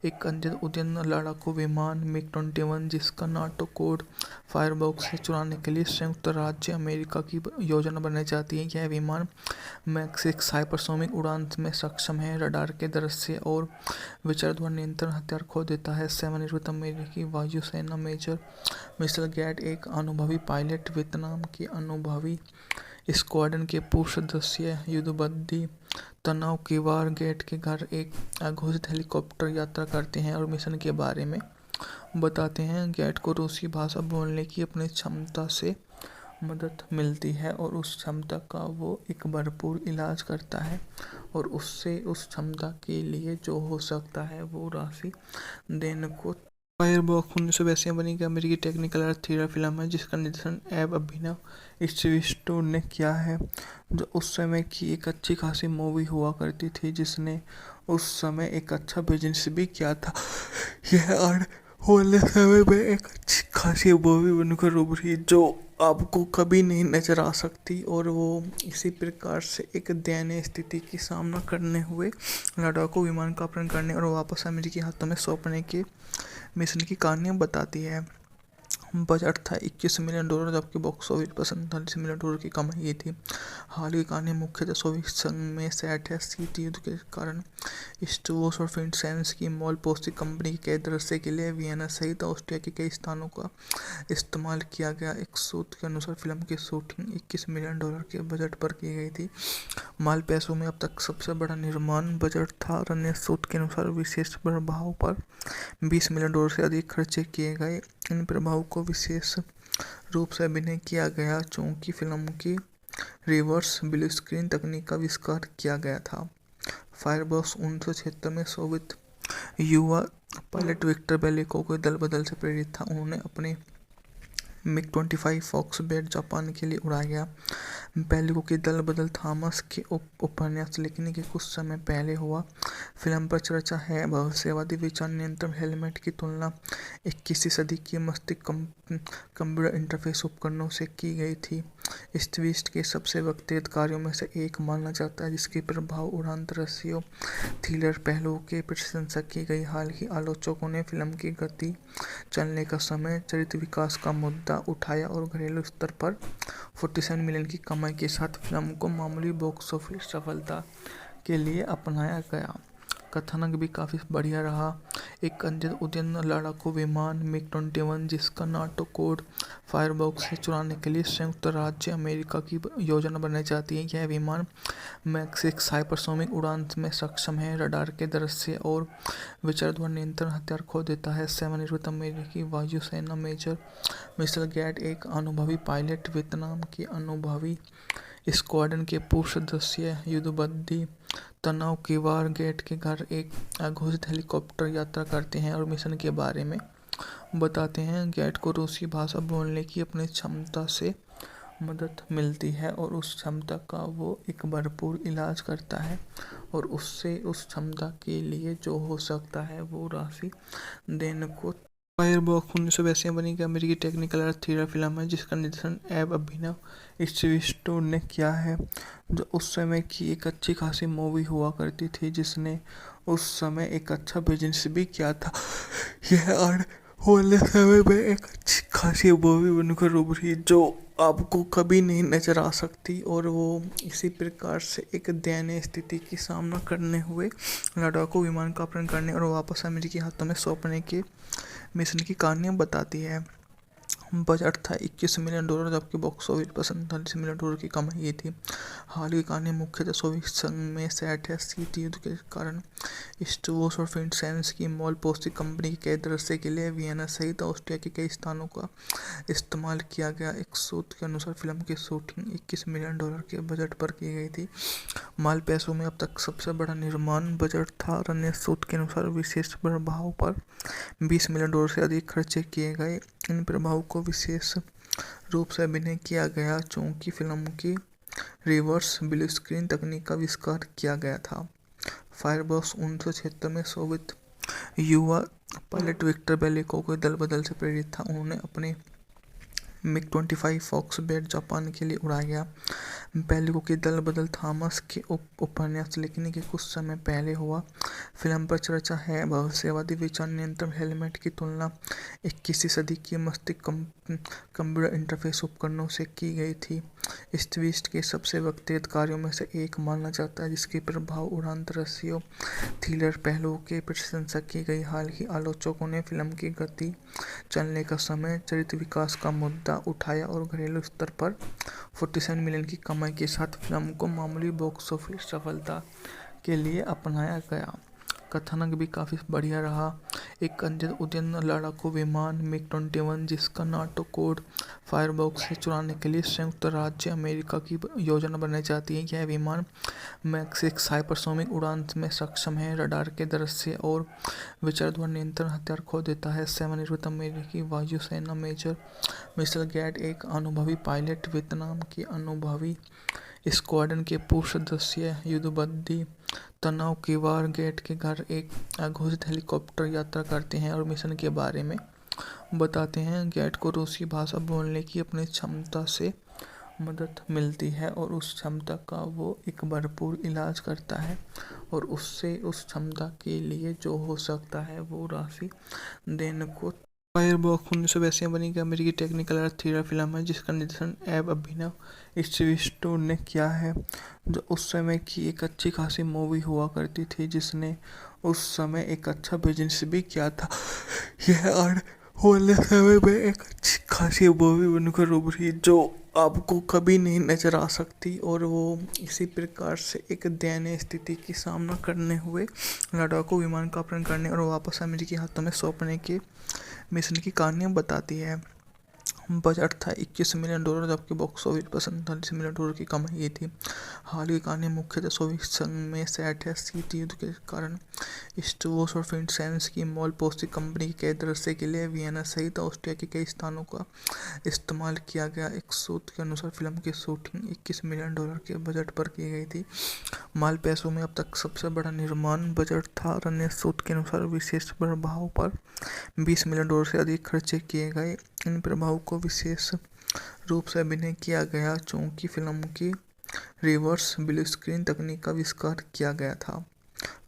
एक उद्यन लड़ाकू विमान MiG-21 जिसका नाटो कोड फायरबॉक्स से चुराने के लिए संयुक्त राज्य अमेरिका की योजना बनाई जाती है। यह विमान मैक 6 हाइपरसोनिक उड़ान में सक्षम है, रडार के दृश्य और विचार द्वारा नियंत्रण हथियार खो देता है। सेवानिवृत्त अमेरिकी वायुसेना मेजर मिशेल गेट एक अनुभवी पायलट, वियतनाम की अनुभवी स्क्वाड्रन के पूर्व सदस्य युद्धबंदी तनाव की वार गेट के घर एक अघोषित हेलीकॉप्टर यात्रा करते हैं और मिशन के बारे में बताते हैं। गेट को रूसी भाषा बोलने की अपनी क्षमता से मदद मिलती है और उस क्षमता का वो एक भरपूर इलाज करता है और उससे उस क्षमता के लिए जो हो सकता है वो राशि देने को। फायरबॉक्स 1982 में बनी एक अमेरिकी टेक्निकल और थ्रिलर फिल्म है जिसका निर्देशन एब अभिनव स्टीव ने किया है, जो उस समय की एक अच्छी खासी मूवी हुआ करती थी जिसने उस समय एक अच्छा बिजनेस भी किया था। यह आने वाले समय में एक अच्छी खासी मूवी बनकर उभरी जो आपको कभी नहीं नजर आ सकती, और वो इसी प्रकार से एक दयनीय स्थिति की सामना करने हुए लड़ाकू विमान का अपहरण करने और वापस अमेरिकी हाथों में सौंपने के मिशन की कहानियां बताती है। बजट था $21 मिलियन, जबकि बॉक्स ऑफिस पर $47 मिलियन की कमाई थी। हाल की कहानी मुख्यतः सोवियत संघ में सेट है। शीत युद्ध के कारण स्टोवोस और फिनसेंस की मॉल पोस्टिक कंपनी के दृश्य के लिए वियना सहित ऑस्ट्रिया के कई स्थानों का इस्तेमाल किया गया। एक सूत्र के अनुसार फिल्म की शूटिंग $21 मिलियन के बजट पर की गई थी। माल पैसों में अब तक सबसे बड़ा निर्माण बजट था और अन्य सूत्र के अनुसार विशेष प्रभाव पर $20 मिलियन से अधिक खर्चे किए गए। इन प्रभाव को विशेष रूप से अभिनय किया गया चूंकि फिल्म की रिवर्स ब्लू स्क्रीन तकनीक का आविष्कार किया गया था। फायरबॉक्स 1976 में सोवियत युवा पायलट विक्टर बेलिको के दल बदल से प्रेरित था। उन्होंने अपने MiG-25 फॉक्स-बैट जापान के लिए उड़ाया गया। बेलिको की दल बदल थॉमस के उपन्यास लिखने के कुछ समय पहले हुआ। फिल्म पर चर्चा है भविष्यवादी विचार नियंत्रण हेलमेट की तुलना 21वीं सदी की मस्तिष्क कंप्यूटर इंटरफेस उपकरणों से की गई थी। इस ट्विस्ट के सबसे व्यक्तिगत कार्यों में से एक माना जाता है जिसके प्रभाव उड़ान दृश्यों थ्रिलर पहलुओं की प्रशंसा की गई। हाल ही आलोचकों ने फिल्म की गति, चलने का समय, चरित्र विकास का मुद्दा उठाया और घरेलू स्तर पर 47 मिलियन की कमाई के साथ फिल्म को मामूली बॉक्स ऑफिस सफलता के लिए अपनाया गया। कथानक भी काफ़ी बढ़िया रहा। एक उद्यन लड़ाकू विमान मिग-21 जिसका नाटो कोड फायरबॉक्स से चुराने के लिए संयुक्त राज्य अमेरिका की योजना बनाई जाती है। यह विमान मैक 6 हाइपरसोनिक उड़ान में सक्षम है, रडार के दृश्य और विचारद्वारा नियंत्रण हथियार खो देता है। सेवानिवृत्त अमेरिकी वायुसेना मेजर मिशेल गैट एक अनुभवी पायलट, वियतनाम की अनुभवी स्क्वाड्रन के पूर्व सदस्य युद्धबंदी तनाव की वार गेट के घर एक अघोषित हेलीकॉप्टर यात्रा करते हैं और मिशन के बारे में बताते हैं। गेट को रूसी भाषा बोलने की अपनी क्षमता से मदद मिलती है और उस क्षमता का वो एक भरपूर इलाज करता है और उससे उस क्षमता के लिए जो हो सकता है वो राशि देने को फायरबॉक्स 1982 में बनी एक अमेरिकी टेक्निकल और थ्रिलर फिल्म है जिसका निर्देशन एब अभिनव स्टीव ने किया है, जो उस समय की एक अच्छी खासी मूवी हुआ करती थी जिसने उस समय एक अच्छा बिजनेस भी किया था। यह आने वाले समय में एक अच्छी खासी मूवी बनकर उभरी जो आपको कभी नहीं नजर आ सकती और वो इसी प्रकार से एक दयनीय स्थिति की सामना करने हुए लड़ाकू विमान का अपहरण करने और वापस अमेरिकी हाथों में सौंपने के मिशन की कहानियाँ बताती है। बजट था $21 मिलियन, जबकि बॉक्स ऑफिस पर $47 मिलियन की कमाई थी। हाल की कहानी मुख्यतः सोवियत संघ में सेट है। शीत युद्ध के कारण स्टूवोस और फिनसेंस की मॉल पोस्टिंग कंपनी के दृश्य के लिए वियना सहित ऑस्ट्रिया के कई स्थानों का इस्तेमाल किया गया। एक सूत्र के अनुसार फिल्म की शूटिंग $21 मिलियन के बजट पर की गई थी। माल पैसों में अब तक सबसे बड़ा निर्माण बजट था और अन्य सूत्र के अनुसार विशेष प्रभाव पर $20 मिलियन से अधिक खर्चे किए गए। इन प्रभाव को विशेष रूप से अभिनय किया गया चूंकि फिल्म की रिवर्स ब्लू स्क्रीन तकनीक का आविष्कार किया गया था। फायरबॉक्स 1976 में सोवियत युवा पायलट विक्टर बेलिको के दल बदल से प्रेरित था। उन्होंने अपने मिग-25 फॉक्स-बैट जापान के लिए उड़ाया गया। बेलिको की दल बदल थॉमस के उपन्यास लिखने के कुछ समय पहले हुआ। फिल्म पर चर्चा है भविष्यवादी विचार नियंत्रण हेलमेट की तुलना 21वीं सदी की मस्तिष्क कंप्यूटर इंटरफेस उपकरणों से की गई थी। इस ट्विस्ट के सबसे व्यक्तिगत कार्यों में से एक माना जाता है जिसके प्रभाव उड़ान दृश्यों थ्रिलर पहलुओं की प्रशंसा की गई। हाल ही आलोचकों ने फिल्म की गति, चलने का समय, चरित्र विकास का मुद्दा उठाया और घरेलू स्तर पर 47 मिलियन की कमाई के साथ फिल्म को मामूली बॉक्स ऑफिस सफलता के लिए अपनाया गया। कथानक भी काफ़ी बढ़िया रहा। एक उद्यन लड़ाकू विमान मिग-21 जिसका नाटो कोड फायरबॉक्स से चुराने के लिए संयुक्त राज्य अमेरिका की योजना बनाई जाती है। यह विमान मैक 6 हाइपरसोनिक उड़ान में सक्षम है, रडार के दृश्य और विचारद्वारा नियंत्रण हथियार खो देता है। सेवानिवृत्त अमेरिकी वायुसेना मेजर मिशेल गैट एक अनुभवी पायलट, वियतनाम की अनुभवी स्क्वाड्रन के पूर्व सदस्य युद्धबंदी तनाव की वार गेट के घर एक अघोषित हेलीकॉप्टर यात्रा करते हैं और मिशन के बारे में बताते हैं। गेट को रूसी भाषा बोलने की अपनी क्षमता से मदद मिलती है और उस क्षमता का वो एक भरपूर इलाज करता है और उससे उस क्षमता के लिए जो हो सकता है वो राशि देने को फायरबॉक्स 1982 में बनी एक अमेरिकी टेक्निकल और थ्रिलर फिल्म है जिसका निर्देशन एब अभिनव स्टीव ने किया है, जो उस समय की एक अच्छी खासी मूवी हुआ करती थी जिसने उस समय एक अच्छा बिजनेस भी किया था। यह आने वाले समय में एक अच्छी खासी मूवी बनकर उभरी जो आपको कभी नहीं नजर आ सकती और वो इसी प्रकार से एक दयनीय स्थिति की सामना करने हुए लड़ाकू विमान का अपहरण करने और वापस अमेरिकी हाथों में सौंपने के मिशन की कहानियाँ बताती है। बजट था $21 मिलियन, जबकि बॉक्स ऑफिस पर $47 मिलियन की कमाई थी। हाल की कहानी मुख्यतः सोवियत संघ में सेट है। शीत युद्ध के कारण स्टूवोस और फिनसेंस की मॉल पोस्टिंग कंपनी के दृश्य के लिए वियना सहित ऑस्ट्रिया के कई स्थानों का इस्तेमाल किया गया। एक सूत्र के अनुसार फिल्म की शूटिंग $21 मिलियन के बजट पर की गई थी। माल पैसों में अब तक सबसे बड़ा निर्माण बजट था और अन्य सूत्र के अनुसार विशेष प्रभाव पर $20 मिलियन से अधिक खर्चे किए गए। इन प्रभाव को विशेष रूप से अभिनय किया गया चूंकि फिल्म की रिवर्स ब्लू स्क्रीन तकनीक का आविष्कार किया गया था।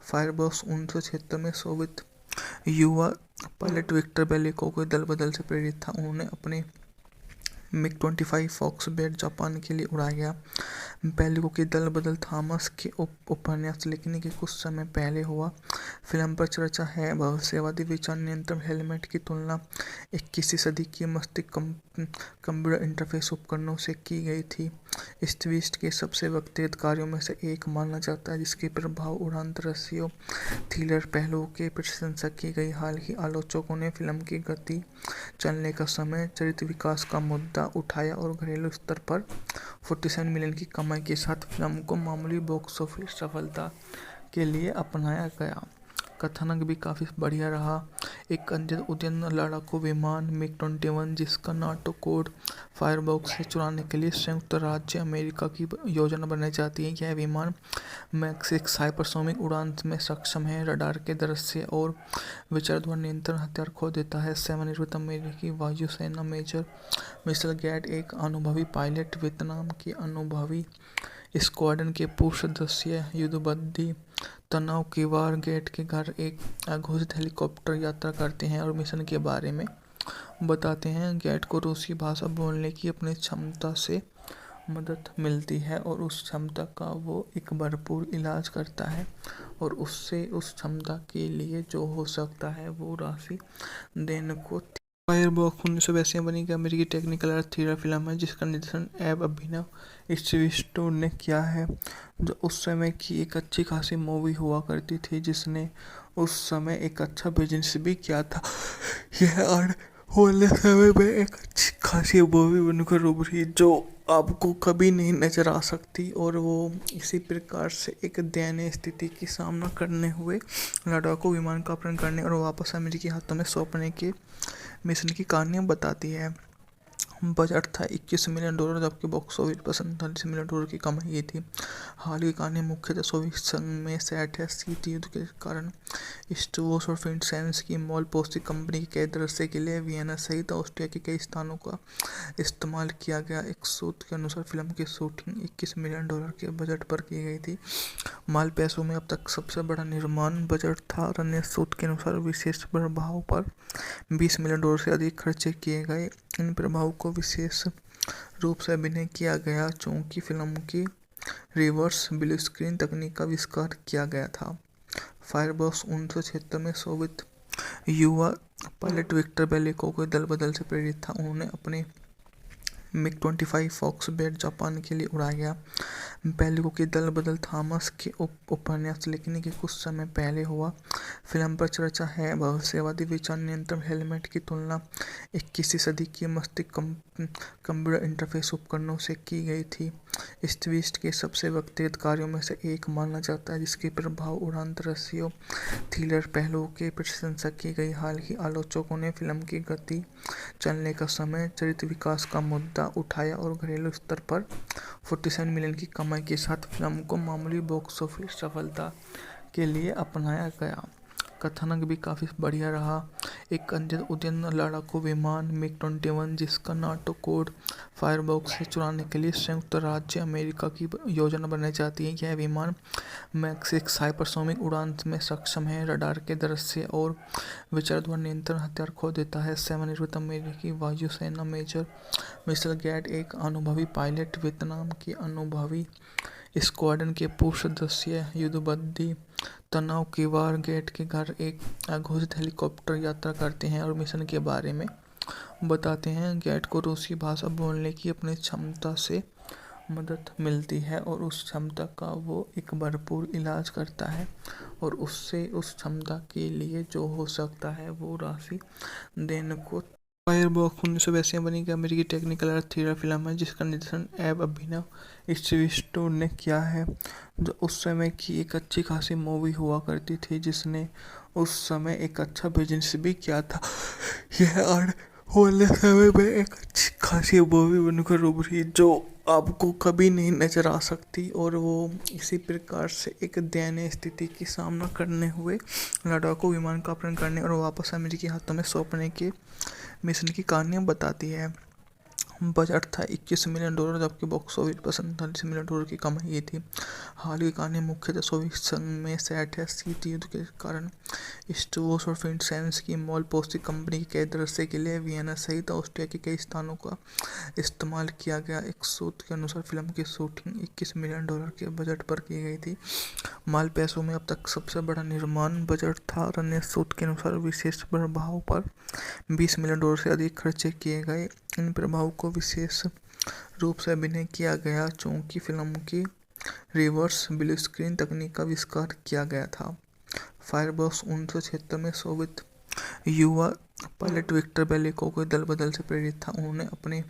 फायरबॉक्स 1976 में सोवियत युवा पायलट विक्टर बेलिको के दल बदल से प्रेरित था। उन्होंने अपने MiG-25 फॉक्स-बेट जापान के लिए उड़ाया गया। पेलिको की दल बदल थॉमस के उपन्यास लिखने के कुछ समय पहले हुआ। फिल्म पर चर्चा है भविष्यवादी विचार नियंत्रण हेलमेट की तुलना 21वीं सदी के मस्तिष्क कंप्यूटर इंटरफेस उपकरणों से की गई थी। इस ट्विस्ट के सबसे व्यक्तिगत कार्यों में से एक माना जाता है, जिसके प्रभाव उड़ान दृश्यों थ्रिलर पहलुओं की प्रशंसा की गई। हालांकि आलोचकों ने फिल्म की गति, चलने का समय, चरित्र विकास का मुद्दा उठाया और घरेलू स्तर पर 47 मिलियन की कमाई के साथ फिल्म को मामूली बॉक्स ऑफिस सफलता के लिए अपनाया गया। कथानक भी काफ़ी बढ़िया रहा। एक अत्यंत उद्यम लड़ाकू विमान MiG-21, जिसका नाटो कोड फायरबॉक्स से चुराने के लिए संयुक्त राज्य अमेरिका की योजना बनाई जाती है। यह विमान मैक 6 हाइपरसोनिक उड़ान में सक्षम है, रडार के दृश्य और विचार द्वारा नियंत्रण हथियार खो देता है। सेवानिवृत्त अमेरिकी वायुसेना मेजर मिशेल गेट, एक अनुभवी पायलट, वियतनाम के अनुभवी स्क्वाड्रन के पूर्व सदस्य युद्धबंदी तनाव की वार गेट के घर एक अघोषित हेलीकॉप्टर यात्रा करते हैं और मिशन के बारे में बताते हैं। गेट को रूसी भाषा बोलने की अपनी क्षमता से मदद मिलती है और उस क्षमता का वो एक भरपूर इलाज करता है और उससे उस क्षमता के लिए जो हो सकता है वो राशि देने को। फायरबॉक्स 1982 में बनी एक अमेरिकी टेक्निकल और थ्रिलर फिल्म है, जिसका निर्देशन एब अभिनव स्टीव ने किया है, जो उस समय की एक अच्छी खासी मूवी हुआ करती थी, जिसने उस समय एक अच्छा बिजनेस भी किया था। यह आने वाले समय में एक अच्छी खासी मूवी बनकर उभरी जो आपको कभी नहीं नजर आ सकती, और वो इसी प्रकार से एक दयनीय स्थिति की सामना करने हुए लड़ाकू विमान का अपहरण करने और वापस अमेरिकी हाथों में सौंपने के मिशन की कहानियाँ बताती है। बजट था $21 मिलियन, जबकि बॉक्स ऑफिस पर $47 मिलियन की कमाई की थी। हाल की कहानी मुख्यतः सोवियत संघ में सेट है। शीत युद्ध के कारण स्टूवोस और फिनसेंस की मोलपोस्टी कंपनी के दृश्य के लिए वियना सहित ऑस्ट्रिया के कई स्थानों का इस्तेमाल किया गया। एक सूत्र के अनुसार फिल्म की शूटिंग $21 मिलियन के बजट पर की गई थी। माल पैसों में अब तक सबसे बड़ा निर्माण बजट था और अन्य सूत्र के अनुसार विशेष प्रभाव पर $20 मिलियन से अधिक खर्चे किए गए। इन प्रभाव को विशेष रूप से अभिनय किया गया चूंकि फिल्म की रिवर्स ब्लू स्क्रीन तकनीक का आविष्कार किया गया था। फायरबॉक्स 1976 में सोवियत युवा पायलट विक्टर बेलिको के दल बदल से प्रेरित था। उन्होंने अपने MiG-25 फॉक्स-बेट जापान के लिए उड़ाया गया। पेलिको की दल बदल थॉमस के उपन्यास लिखने के कुछ समय पहले हुआ। फिल्म पर चर्चा है भविष्यवादी विचार नियंत्रण हेलमेट की तुलना 21वीं सदी के मस्तिष्क कंप्यूटर इंटरफेस उपकरणों से की गई थी। इस ट्विस्ट के सबसे व्यक्तिगत कार्यों में से एक माना जाता है, जिसके प्रभाव उड़ान दृश्यों थ्रिलर पहलुओं की प्रशंसा की गई। हालांकि आलोचकों ने फिल्म की गति, चलने का समय, चरित्र विकास का मुद्दा उठाया और घरेलू स्तर पर 47 मिलियन की कमाई के साथ फिल्म को मामूली बॉक्स ऑफिस सफलता के लिए अपनाया गया। कथानक भी काफ़ी बढ़िया रहा। एक अत्यंत उद्यम लड़ाकू विमान MiG-21, जिसका नाटो कोड फायरबॉक्स से चुराने के लिए संयुक्त राज्य अमेरिका की योजना बनाई जाती है। यह विमान मैक 6 हाइपरसोनिक उड़ान में सक्षम है, रडार के दृश्य और विचार द्वारा नियंत्रण हथियार खो देता है। सेवानिवृत्त अमेरिकी वायुसेना मेजर मिशेल गेट, एक अनुभवी पायलट, वियतनाम के अनुभवी स्क्वाड्रन के पूर्व सदस्य युद्धबंदी तनाव की वार गेट के घर एक अघोषित हेलीकॉप्टर यात्रा करते हैं और मिशन के बारे में बताते हैं। गेट को रूसी भाषा बोलने की अपनी क्षमता से मदद मिलती है और उस क्षमता का वो एक भरपूर इलाज करता है और उससे उस क्षमता के लिए जो हो सकता है वो राशि देने को। फायरबॉक्स 1982 में बनी एक अमेरिकी टेक्निकल और थ्रिलर फिल्म है, जिसका निर्देशन एब अभिनव स्टीव ने किया है, जो उस समय की एक अच्छी खासी मूवी हुआ करती थी, जिसने उस समय एक अच्छा बिजनेस भी किया था। यह आने वाले समय में एक अच्छी खासी मूवी बनकर उभरी जो आपको कभी नहीं नजर आ सकती, और वो इसी प्रकार से एक दयनीय स्थिति की सामना करने हुए लड़ाकू विमान का अपहरण करने और वापस अमेरिकी हाथों में सौंपने के मिशन की कहानियाँ बताती है। बजट था $21 मिलियन, जबकि बॉक्स ऑफिस पर $47 मिलियन की कमाई की थी। हाल की कहानी मुख्यतः सोवियत संघ में सेट है। शीत युद्ध के कारण स्टोर्स और फिनसेंस की मॉल पोस्टिंग कंपनी के कई दृश्य के लिए वियना सहित ऑस्ट्रिया के कई स्थानों का इस्तेमाल किया गया। एक सूत्र के अनुसार फिल्म की शूटिंग $21 मिलियन के बजट पर की गई थी। माल पैसों में अब तक सबसे बड़ा निर्माण बजट था और अन्य सूत्र के अनुसार विशेष प्रभाव पर $20 मिलियन से अधिक खर्चे किए गए। इन प्रभाव को विशेष रूप से अभिनय किया गया चूंकि फिल्म की रिवर्स ब्लू स्क्रीन तकनीक का आविष्कार किया गया था। फायरबॉक्स 1976 में सोवियत युवा पायलट विक्टर बेलिको के दल बदल से प्रेरित था। उन्होंने अपने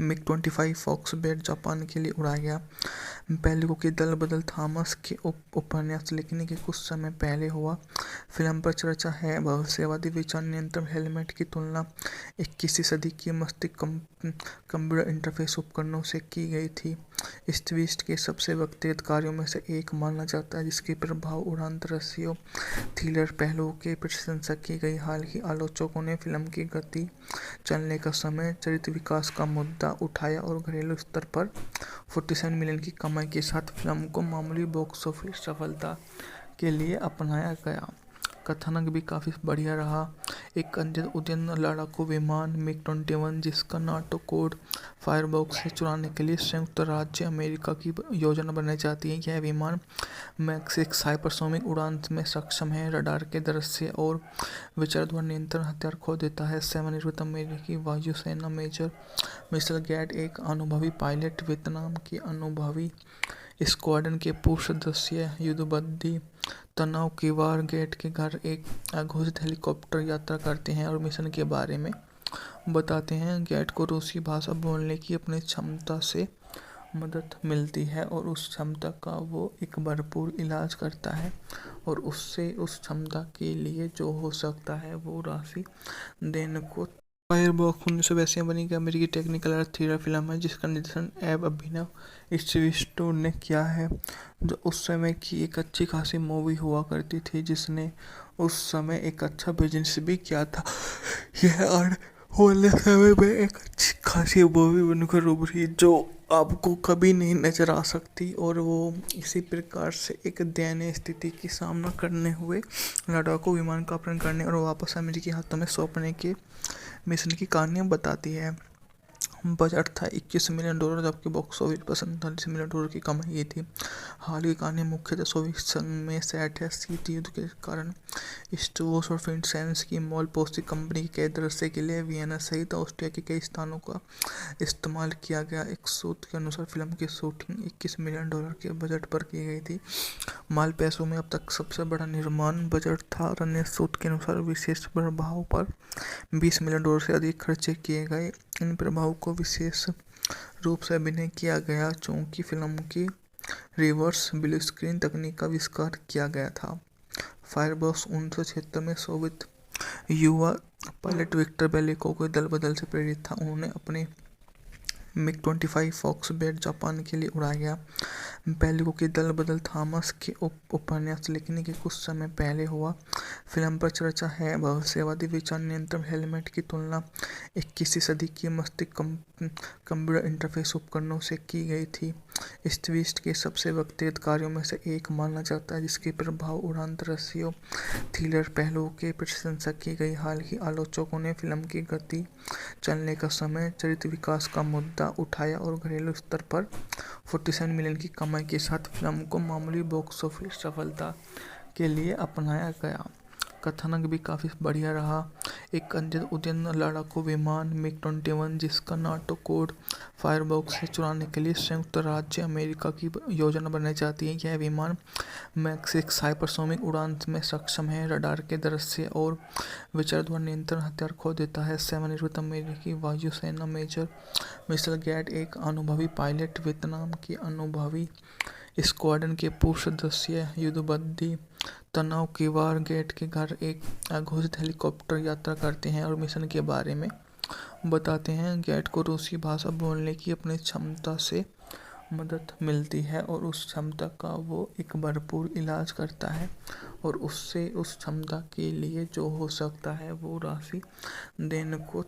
MiG-25 फॉक्स-बैट जापान के लिए उड़ाया गया। बेलिको की दल बदल थॉमस के उपन्यास लिखने के कुछ समय पहले हुआ। फिल्म पर चर्चा है भविष्यवादी विचार नियंत्रण हेलमेट की तुलना 21वीं सदी की मस्तिष्क कंप्यूटर इंटरफेस उपकरणों से की गई थी। इस ट्विस्ट के सबसे व्यक्तिगत कार्यों में से एक माना जाता है जिसके प्रभाव उड़ान दृश्यों थ्रिलर पहलुओं की प्रशंसा की गई। हालांकि आलोचकों ने फिल्म की गति, चलने का समय, चरित्र विकास का मुद्दा उठाया और घरेलू स्तर पर 47 मिलियन की कमाई के साथ फिल्म को मामूली बॉक्स ऑफिस सफलता के लिए अपनाया गया। कथानक भी काफ़ी बढ़िया रहा। एक अद्यतन लड़ाकू विमान MiG-21 जिसका नाटो कोड फायरबॉक्स से चुराने के लिए संयुक्त राज्य अमेरिका की योजना बनाई जाती है। यह विमान मैक 6 हाइपरसोनिक उड़ान में सक्षम है, रडार के दृश्य और विचार द्वारा नियंत्रण हथियार खो देता है। सेवानिवृत्त अमेरिकी वायुसेना मेजर मिशेल गैट एक अनुभवी पायलट वियतनाम की अनुभवी स्क्वाड्रन के पूर्व सदस्य युद्धबंदी तनाव की वार गेट के घर एक अघोषित हेलीकॉप्टर यात्रा करते हैं और मिशन के बारे में बताते हैं। गेट को रूसी भाषा बोलने की अपनी क्षमता से मदद मिलती है और उस क्षमता का वो एक भरपूर इलाज करता है और उससे उस क्षमता के लिए जो हो सकता है वो राशि देने को। फायरबॉक्स 1982 में बनी एक अमेरिकी टेक्निकल अर्थ थ्रिलर फिल्म है जिसका निर्देशन एब अभिनव स्टीव ने किया है, जो उस समय की एक अच्छी खासी मूवी हुआ करती थी जिसने उस समय एक अच्छा बिजनेस भी किया था। यह आने वाले समय में एक अच्छी खासी मूवी बनकर उभरी जो आपको कभी नहीं नजर आ सकती और वो इसी प्रकार से एक दयनीय स्थिति की सामना करने हुए लड़ाकू विमान का अपहरण करने और वापस अमेरिकी हाथों में सौंपने के मिशन की कहानियाँ बताती है। बजट था $21 मिलियन, जबकि बॉक्स ऑफिस पर $47 मिलियन की कमाई की थी। हाल की कहानी मुख्यतः सोवियत संघ में सेट है। शीत युद्ध के कारण स्टोर्स और फिनसेंस की मॉल पोस्टिंग कंपनी के कई दृश्य के लिए वियना सहित ऑस्ट्रिया के कई स्थानों का इस्तेमाल किया गया। एक सूत्र के अनुसार फिल्म की शूटिंग $21 मिलियन के बजट पर की गई थी। माल पैसों में अब तक सबसे बड़ा निर्माण बजट था और अन्य सूत्र के अनुसार विशेष प्रभाव पर $20 मिलियन से अधिक खर्चे किए गए। इन प्रभाव को विशेष रूप से अभिनय किया गया चूंकि फिल्म की रिवर्स ब्लू स्क्रीन तकनीक का आविष्कार किया गया था। फायरबॉक्स 1976 में सोवियत युवा पायलट विक्टर बेलिको के दल बदल से प्रेरित था। उन्होंने अपने MiG-25 फॉक्स-बैट जापान के लिए उड़ाया गया। बेलिको की दल बदल थॉमस के उपन्यास लिखने के कुछ समय पहले हुआ। फिल्म पर चर्चा है भविष्यवादी विचार नियंत्रण हेलमेट की तुलना 21वीं सदी की मस्तिष्क कंप्यूटर इंटरफेस उपकरणों से की गई थी। इस ट्विस्ट के सबसे व्यक्तिगत कार्यों में से एक माना जाता है जिसके प्रभाव उड़ान दृश्यों थ्रिलर पहलुओं की प्रशंसा की गई। हालांकि आलोचकों ने फिल्म की गति, चलने का समय, चरित्र विकास का मुद्दा उठाया और घरेलू स्तर पर 47 मिलियन की कमाई के साथ फिल्म को मामूली बॉक्स ऑफिस सफलता के लिए अपनाया गया। कथानक भी काफ़ी बढ़िया रहा। एक अद्यतन लड़ाकू विमान MiG-21 जिसका नाटो कोड फायरबॉक्स से चुराने के लिए संयुक्त राज्य अमेरिका की योजना बनाई जाती है। यह विमान मैक 6 हाइपरसोनिक उड़ान में सक्षम है, रडार के दृश्य और विचार द्वारा नियंत्रण हथियार खो देता है। सेवानिवृत्त अमेरिकी वायुसेना मेजर मिशेल गैट एक अनुभवी पायलट वियतनाम की अनुभवी स्क्वाड्रन के पूर्व सदस्य युद्धबंदी तनाव की वार गेट के घर एक अघोषित हेलीकॉप्टर यात्रा करते हैं और मिशन के बारे में बताते हैं। गेट को रूसी भाषा बोलने की अपनी क्षमता से मदद मिलती है और उस क्षमता का वो एक भरपूर इलाज करता है और उससे उस क्षमता के लिए जो हो सकता है वो राशि देने को